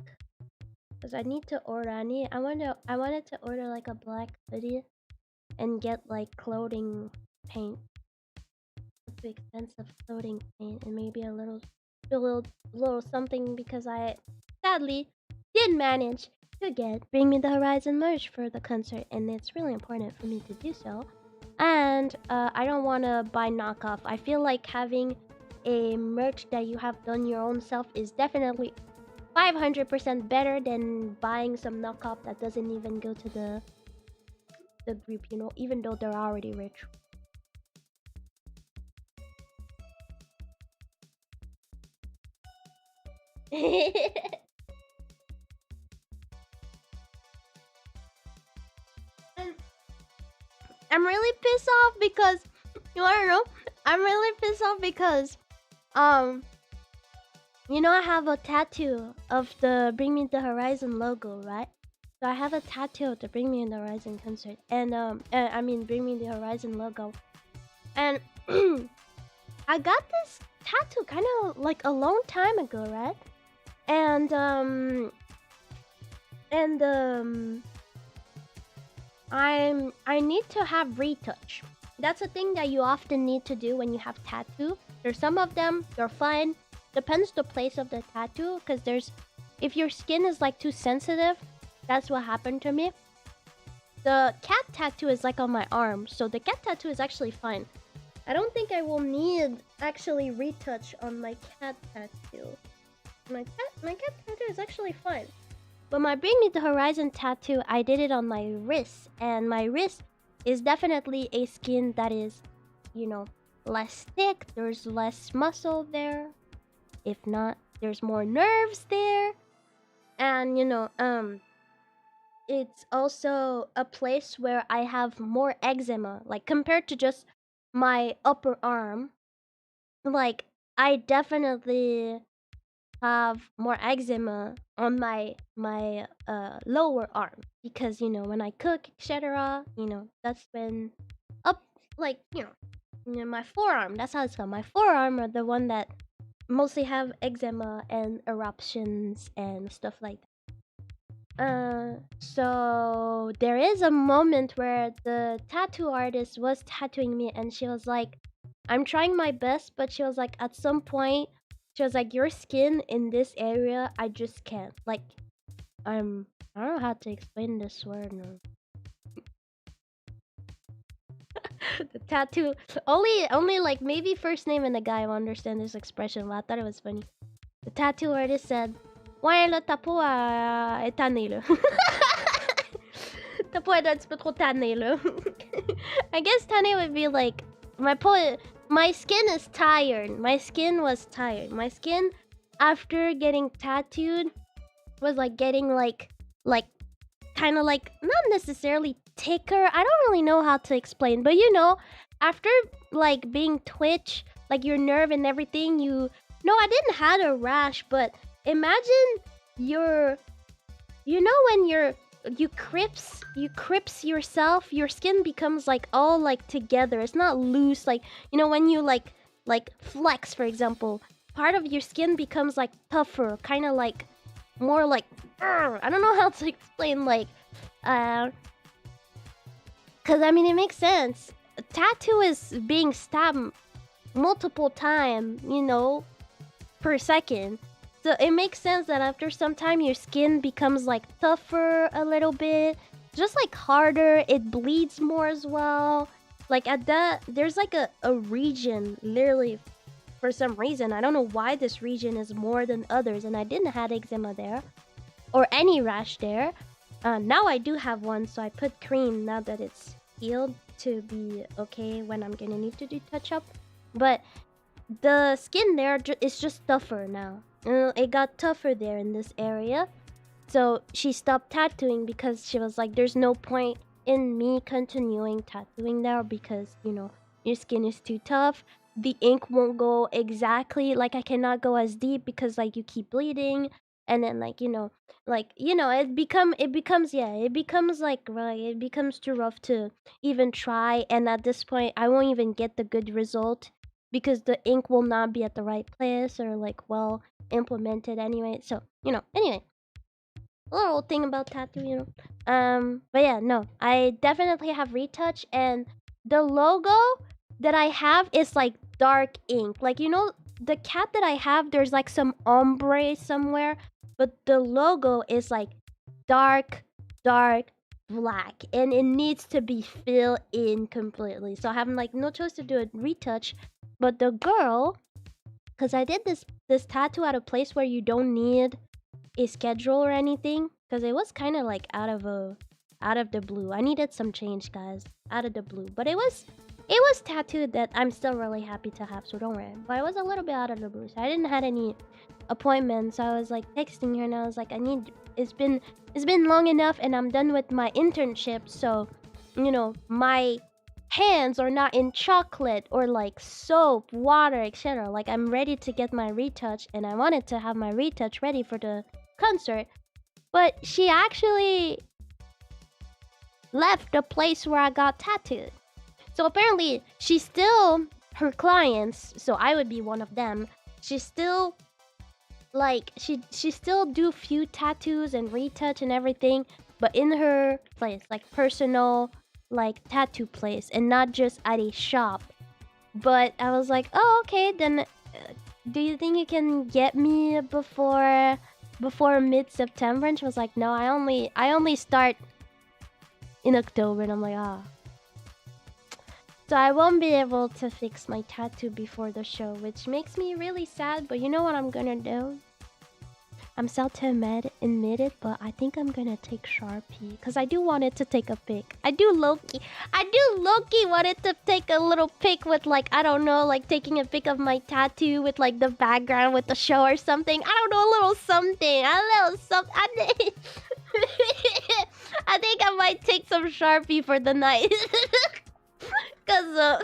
because I need to order. I wanted to order like a black hoodie and get like clothing paint. Too expensive clothing paint, and maybe a little something, because I sadly did manage to get Bring Me the Horizon merch for the concert, and it's really important for me to do so. And I don't want to buy knockoff. I feel like having a merch that you have done your own self is definitely 500% better than buying some knockoff that doesn't even go to the group, you know, even though they're already rich. And I'm really pissed off because you wanna know? I'm really pissed off because you know I have a tattoo of the Bring Me the Horizon logo, right? So I have a tattoo of the Bring Me the Horizon concert, and I mean Bring Me the Horizon logo, and I got this tattoo kind of like a long time ago, right? And I need to have retouch. That's a thing that you often need to do when you have tattoo. There's some of them, they're fine. Depends the place of the tattoo, because there's if your skin is like too sensitive, that's what happened to me. The cat tattoo is like on my arm, so the cat tattoo is actually fine. I don't think I will need actually retouch on my cat tattoo. My cat tattoo is actually fine. But my Bring Me the Horizon tattoo, I did it on my wrist, and my wrist is definitely a skin that is, you know, less thick. There's less muscle there. If not, there's more nerves there. And you know, it's also a place where I have more eczema, like compared to just my upper arm. Like I definitely have more eczema on my lower arm, because you know when I cook, etc., you know, that's when up, like, you know, my forearm, that's how it's called, my forearm are the one that mostly have eczema and eruptions and stuff like that. So there is a moment where the tattoo artist was tattooing me, and she was like, I'm trying my best, but she was like, at some point, she was like, your skin in this area, I just can't. Like, I don't know how to explain this word now. The tattoo, only like maybe first name and the guy will understand this expression, but I thought it was funny. The tattoo artist said, ouais, là, ta peau est tannée, là. Ta peau est un petit peu trop tannée, là. I guess tannée would be like, my skin is tired. My skin was tired. My skin, after getting tattooed, was like getting like kind of like, not necessarily thicker. I don't really know how to explain, but you know, after like being twitch, like your nerve and everything, no, I didn't have a rash, but imagine you know when you crips yourself, your skin becomes like all like together. It's not loose, like, you know, when you like flex, for example, part of your skin becomes like tougher, kind of like more like, I don't know how to explain, like, cause I mean it makes sense. A tattoo is being stabbed multiple times, you know, per second. So it makes sense that after some time your skin becomes like tougher a little bit, just like harder, it bleeds more as well. Like at that, there's like a region, literally, for some reason. I don't know why this region is more than others, and I didn't have eczema there or any rash there. Now I do have one, so I put cream now that it's healed to be okay when I'm gonna need to do touch up. But the skin there is just tougher now. It got tougher there in this area. So she stopped tattooing because she was like, there's no point in me continuing tattooing there because, you know, your skin is too tough. The ink won't go exactly, like I cannot go as deep because like you keep bleeding. And then like, you know, it becomes like, right, it becomes too rough to even try. And at this point, I won't even get the good result because the ink will not be at the right place or like well implemented anyway. So, you know, anyway, a little thing about tattoo, you know. But yeah, no, I definitely have retouch, and the logo that I have is like dark ink. Like, you know, the cat that I have, there's like some ombre somewhere. but the logo is like dark black, and it needs to be filled in completely. So I have like no choice to do a retouch. But the girl, because I did this tattoo at a place where you don't need a schedule or anything, because it was kind of like out of the blue. I needed some change, guys, out of the blue. But it was tattooed that I'm still really happy to have, so don't worry. But it was a little bit out of the blue, so I didn't had any appointments. So I was like texting her, and I was like, it's been long enough, and I'm done with my internship, so my hands are not in chocolate or like soap, water, etc. Like, I'm ready to get my retouch, and I wanted to have my retouch ready for the concert. But she actually left the place where I got tattooed. So apparently she's still her clients, so I would be one of them. She still like she still do few tattoos and retouch and everything, but in her place, like personal like tattoo place, and not just at a shop. But I was like, oh, okay, then do you think you can get me before mid-September? And she was like, no, I only start in October. And I'm like, ah. So I won't be able to fix my tattoo before the show, which makes me really sad. But you know what I'm gonna do? I'm sad to admit it, but I think I'm gonna take Sharpie, because I do want it to take a pic. I do low-key want it to take a little pic with, like, I don't know, like taking a pic of my tattoo with like the background with the show or something. I don't know, a little something. I think I might take some Sharpie for the night. Because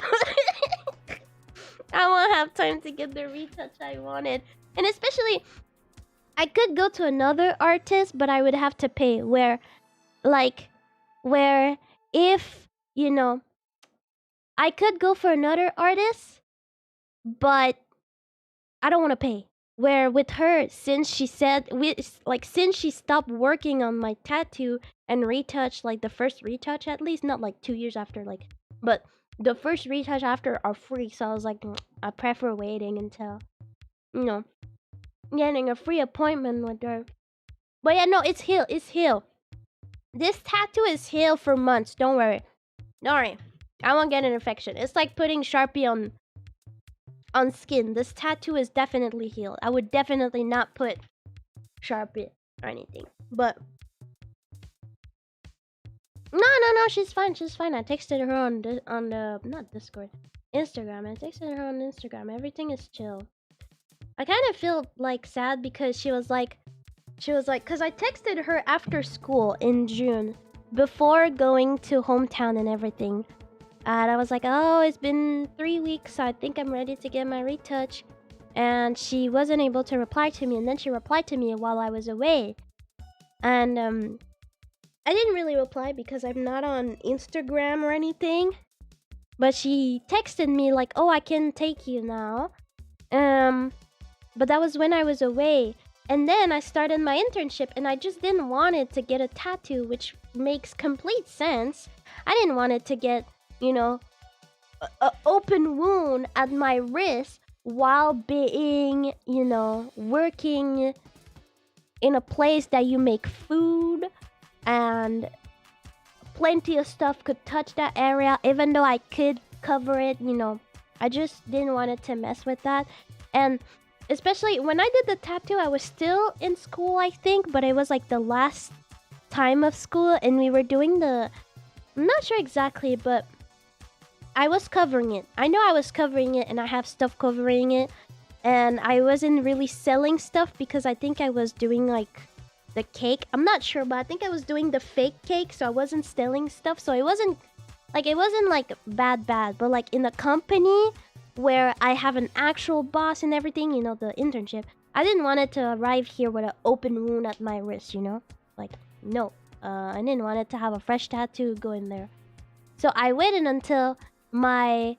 I won't have time to get the retouch I wanted. And especially, I could go to another artist, but I would have to pay. Where if, I could go for another artist, but I don't want to pay. Where with her, since she said, since she stopped working on my tattoo and retouch, like the first retouch at least, not like 2 years after, like, but the first retouch after are free. So I was like, I prefer waiting until, getting a free appointment with her. But yeah, no, it's healed. This tattoo is healed for months. Don't worry. I won't get an infection. It's like putting Sharpie on skin. This tattoo is definitely healed. I would definitely not put Sharpie or anything. But no, she's fine. I texted her on the not Discord, Instagram. I texted her on Instagram. Everything is chill. I kind of feel like sad because she was like, because I texted her after school in June, before going to hometown and everything. And I was like, oh, it's been 3 weeks. So I think I'm ready to get my retouch. And she wasn't able to reply to me. And then she replied to me while I was away. And I didn't really reply because I'm not on Instagram or anything. But she texted me like, oh, I can take you now. But that was when I was away. And then I started my internship, and I just didn't want it to get a tattoo, which makes complete sense. I didn't want it to get, an open wound at my wrist while being, working in a place that you make food, and plenty of stuff could touch that area, even though I could cover it, I just didn't want it to mess with that. And especially when I did the tattoo, I was still in school, I think, but it was like the last time of school, and we were doing I'm not sure exactly, but I was covering it. I know I was covering it, and I have stuff covering it, and I wasn't really selling stuff because I think I was doing like the cake. I'm not sure, but I think I was doing the fake cake, so I wasn't selling stuff. So it wasn't like bad, but like in a company where I have an actual boss and everything, the internship, I didn't want it to arrive here with an open wound at my wrist, like, no, I didn't want it to have a fresh tattoo go in there. So I waited until my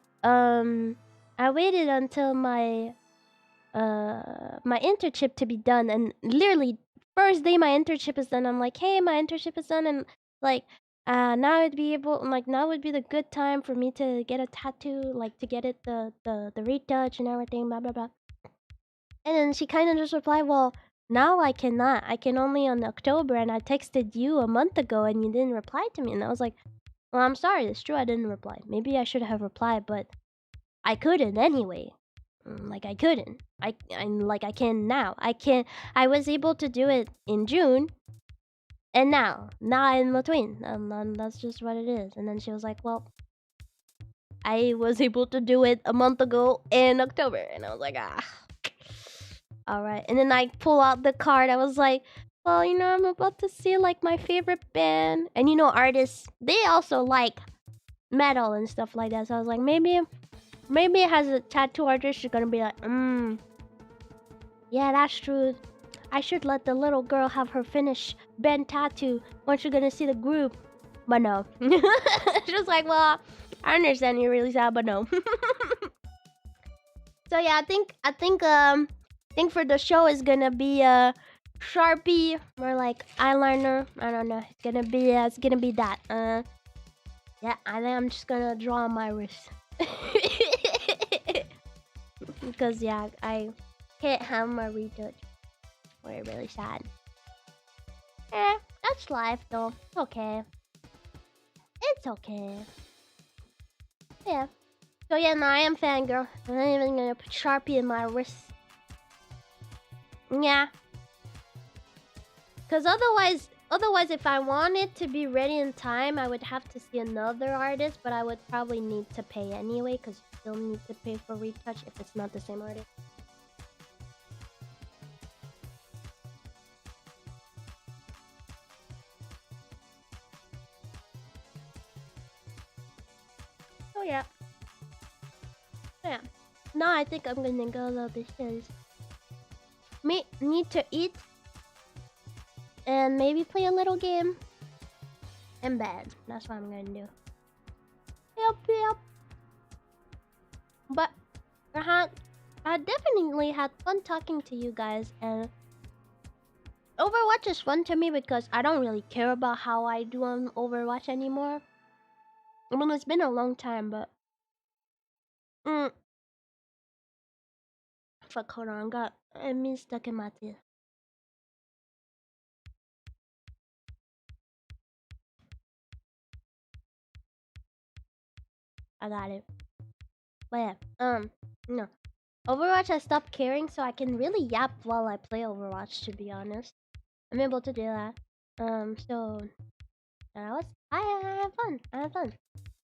my internship to be done, and literally first day my internship is done, I'm like, hey, my internship is done, and like, now would be the good time for me to get a tattoo, like to get it the retouch and everything, blah blah blah. And then she kind of just replied, well, now I cannot. I can only on October, and I texted you a month ago and you didn't reply to me. And I was like, well, I'm sorry. It's true I didn't reply. Maybe I should have replied, but I couldn't anyway. Like I couldn't. I'm like I can now. I can. I was able to do it in June, and now in between. And that's just what it is. And then she was like, well, I was able to do it a month ago in October, and I was like, ah. All right. And then I pull out the card. I was like, well, you know, I'm about to see like my favorite band, and you know, artists they also like metal and stuff like that. So I was like, maybe it has a tattoo artist. She's gonna be like, yeah, that's true. I should let the little girl have her finish band tattoo once you're gonna see the group. But no. Just like, well, I understand you're really sad, but no. So yeah, I think for the show is gonna be a Sharpie or like eyeliner. I don't know. It's gonna be that. Yeah, I think I'm just gonna draw on my wrist. Because yeah, I can't have my retouch. We're really sad. That's life though. It's okay. It's okay. Yeah. So yeah, no, I am fangirl. I'm not even gonna put Sharpie in my wrist. Yeah. Cause otherwise, if I wanted to be ready in time, I would have to see another artist, but I would probably need to pay anyway, cause you still need to pay for retouch if it's not the same artist. Oh yeah. Yeah. Now I think I'm gonna go though because need to eat and maybe play a little game and bed. That's what I'm gonna do. Yep. But I definitely had fun talking to you guys, and Overwatch is fun to me because I don't really care about how I do on Overwatch anymore. I mean, it's been a long time, but fuck, hold on, got me stuck in my teeth. I got it. But yeah, no. Overwatch I stopped caring so I can really yap while I play Overwatch, to be honest. I'm able to do that. So I have fun.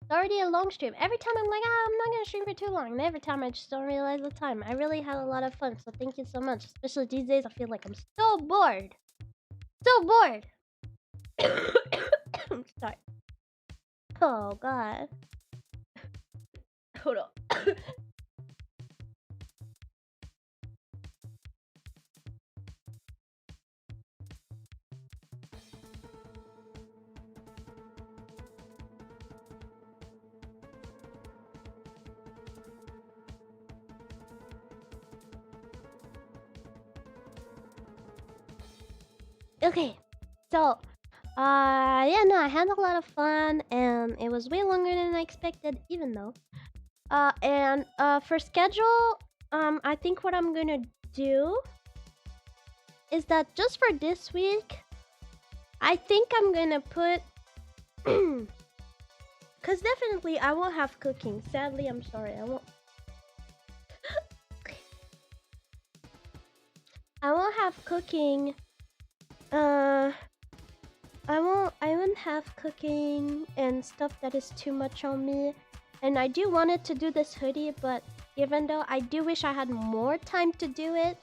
It's already a long stream. Every time I'm like, I'm not gonna stream for too long. And every time I just don't realize the time. I really had a lot of fun, so thank you so much. Especially these days I feel like I'm so bored. So bored. Sorry. Oh god. Hold on. Okay, so yeah, no, I had a lot of fun, and it was way longer than I expected, even though. And for schedule, I think what I'm gonna do is that just for this week, I think I'm gonna put, cause definitely I won't have cooking. Sadly, I'm sorry, I won't. I won't have cooking. I won't have cooking and stuff that is too much on me. And I do wanted to do this hoodie, but even though I do wish I had more time to do it,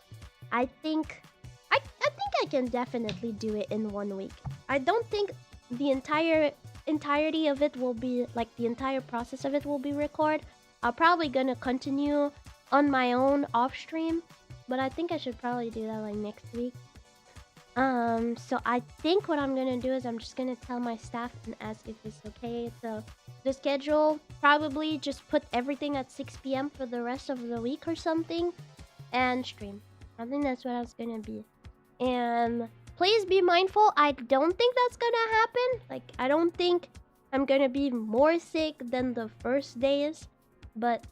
I think I can definitely do it in 1 week. I don't think the entirety of it will be like the entire process of it will be recorded. I'm probably gonna continue on my own off stream, but I think I should probably do that like next week. So I think what I'm gonna do is I'm just gonna tell my staff and ask if it's okay. So the schedule, probably just put everything at 6 p.m. for the rest of the week or something, and stream. I think that's what it's gonna be. And please be mindful, I don't think that's gonna happen. Like, I don't think I'm gonna be more sick than the first days, but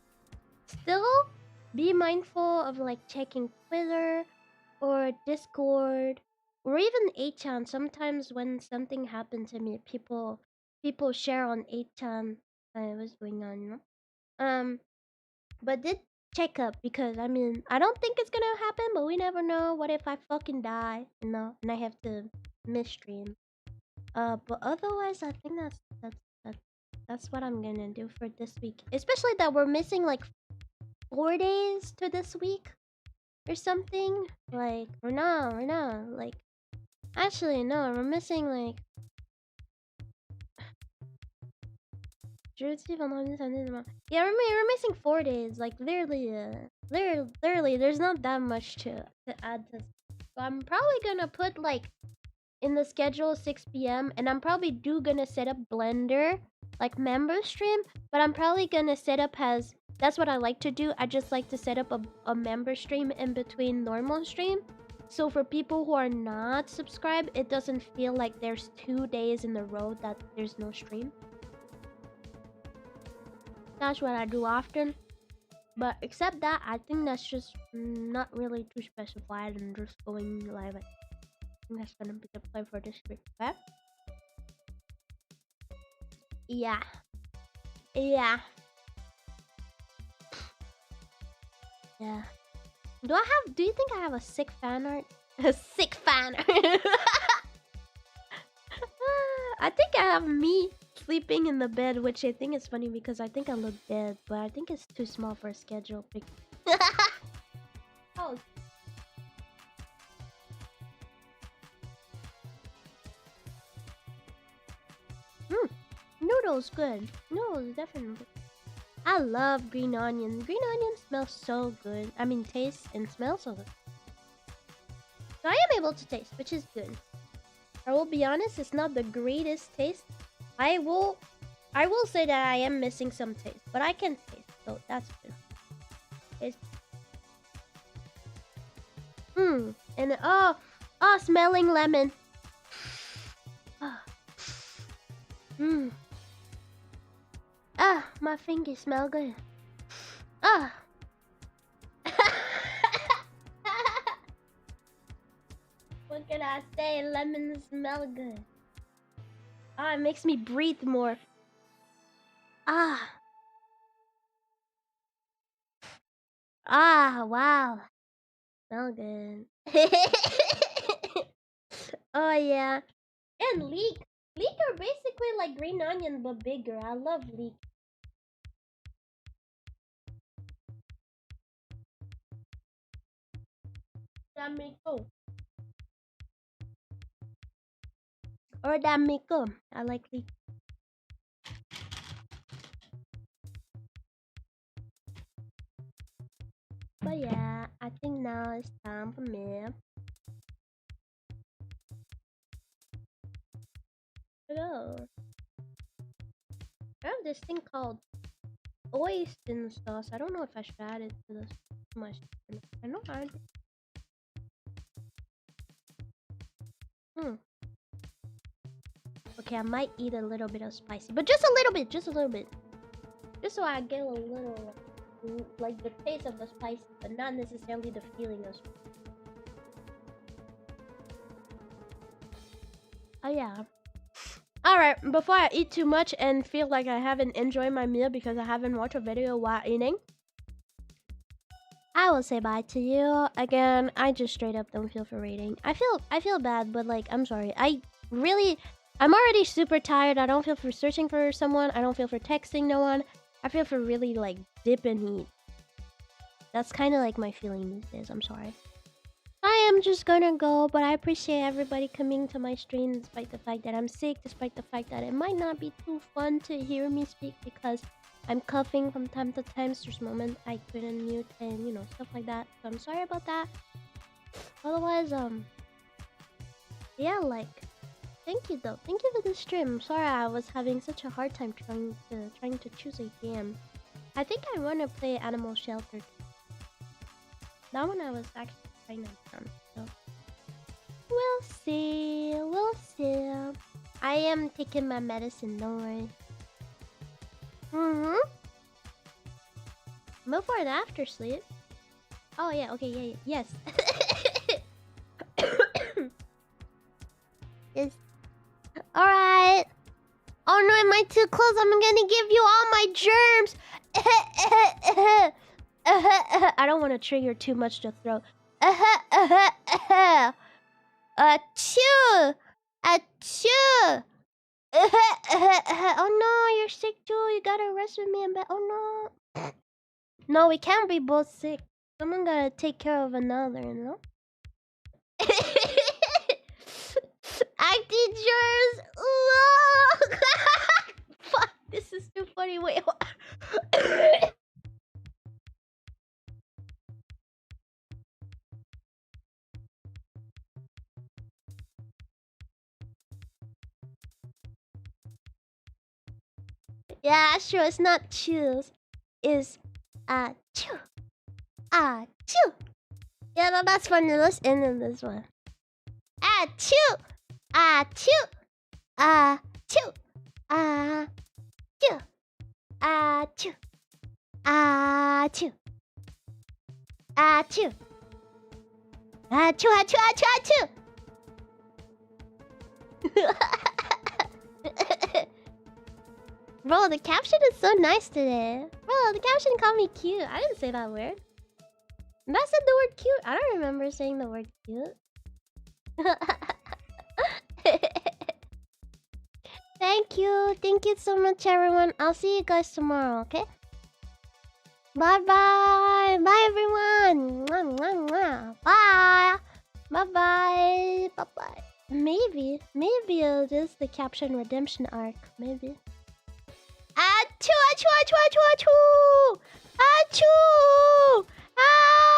still be mindful of like checking Twitter or Discord, or even 8chan. Sometimes when something happened to me, people share on 8chan what's going on, you know? But did check up because I mean I don't think it's gonna happen, but we never know. What if I fucking die, you know, and I have to miss stream? But otherwise, I think that's what I'm gonna do for this week. Especially that we're missing like 4 days to this week or something. Like we're not like actually no, we're missing like jeudi, vendredi, samedi, dimanche. Yeah, we're missing 4 days. Like literally, there's not that much to add to. So I'm probably gonna put like in the schedule 6 p.m. and I'm probably gonna set up Blender like member stream, but I'm probably gonna set up as that's what I like to do. I just like to set up a member stream in between normal stream. So for people who are not subscribed, it doesn't feel like there's 2 days in a row that there's no stream. That's what I do often. But except that, I think that's just not really too specified and just going live. I think that's gonna be the play for this week. Okay? Yeah. Yeah. Yeah. Do you think I have a sick fan art? A sick fan art. I think I have me sleeping in the bed, which I think is funny because I think I look dead, but I think it's too small for a schedule pic. Oh. Noodles good. Noodles definitely good. I love green onion. Green onion smells so good. I mean, tastes and smells so good. So I am able to taste, which is good. I will be honest, it's not the greatest taste. I will say that I am missing some taste, but I can taste, so that's good. It's and smelling lemon. My fingers smell good. What can I say? Lemons smell good. It makes me breathe more. Wow. Smell good. Oh yeah. And leek. Leek are basically like green onion but bigger. I love leek. Damiko. Or damiko. I like leek. But yeah, I think now it's time for me. Hello. I have this thing called oyster sauce. I don't know if I should add it to this. I know I do. Okay, I might eat a little bit of spicy, but just a little bit, just so I get a little, like the taste of the spicy, but not necessarily the feeling of spicy. Oh yeah. Alright, before I eat too much and feel like I haven't enjoyed my meal because I haven't watched a video while eating, I will say bye to you. Again, I just straight up don't feel for reading. I feel bad, but like, I'm sorry. I'm already super tired. I don't feel for searching for someone. I don't feel for texting no one. I feel for really like dip and eat. That's kind of like my feeling these days. I'm sorry. I am just gonna go, but I appreciate everybody coming to my stream despite the fact that I'm sick, despite the fact that it might not be too fun to hear me speak because I'm coughing from time to time. So there's moments I couldn't mute and, you know, stuff like that. So I'm sorry about that. Otherwise, yeah, like, thank you though. Thank you for the stream. I'm sorry I was having such a hard time trying to choose a game. I think I want to play Animal Shelter. That one I was actually trying to done. So we'll see. We'll see. I am taking my medicine. Don't worry. Before and after sleep. Oh yeah. Okay. Yeah. Yes. this. Alright. Oh no, am I too close? I'm gonna give you all my germs. I don't want to trigger too much to throw. Achoo! Achoo! Oh no, you're sick too. You gotta rest with me in bed. Oh no. No, we can't be both sick. Someone gotta take care of another, you know? Acting jurors. Fuck, this is too funny. Wait. Yeah, sure. It's not choose. It's chew. Chew. Yeah, no, that's funny. Let's end in this one. Chew. Chew. Chew. Chew. Chew. Chew. Chew. Achoo. Bro, the caption is so nice today. Bro, the caption called me cute. I didn't say that word. And I said the word cute. I don't remember saying the word cute. Thank you. Thank you so much, everyone. I'll see you guys tomorrow, okay? Bye-bye. Bye, everyone. Mwah, mwah, mwah. Bye. Bye-bye. Bye-bye. Maybe it is the caption redemption arc. Maybe. Achoo! Achoo! Achoo! Achoo! Achoo! Achoo! Ah!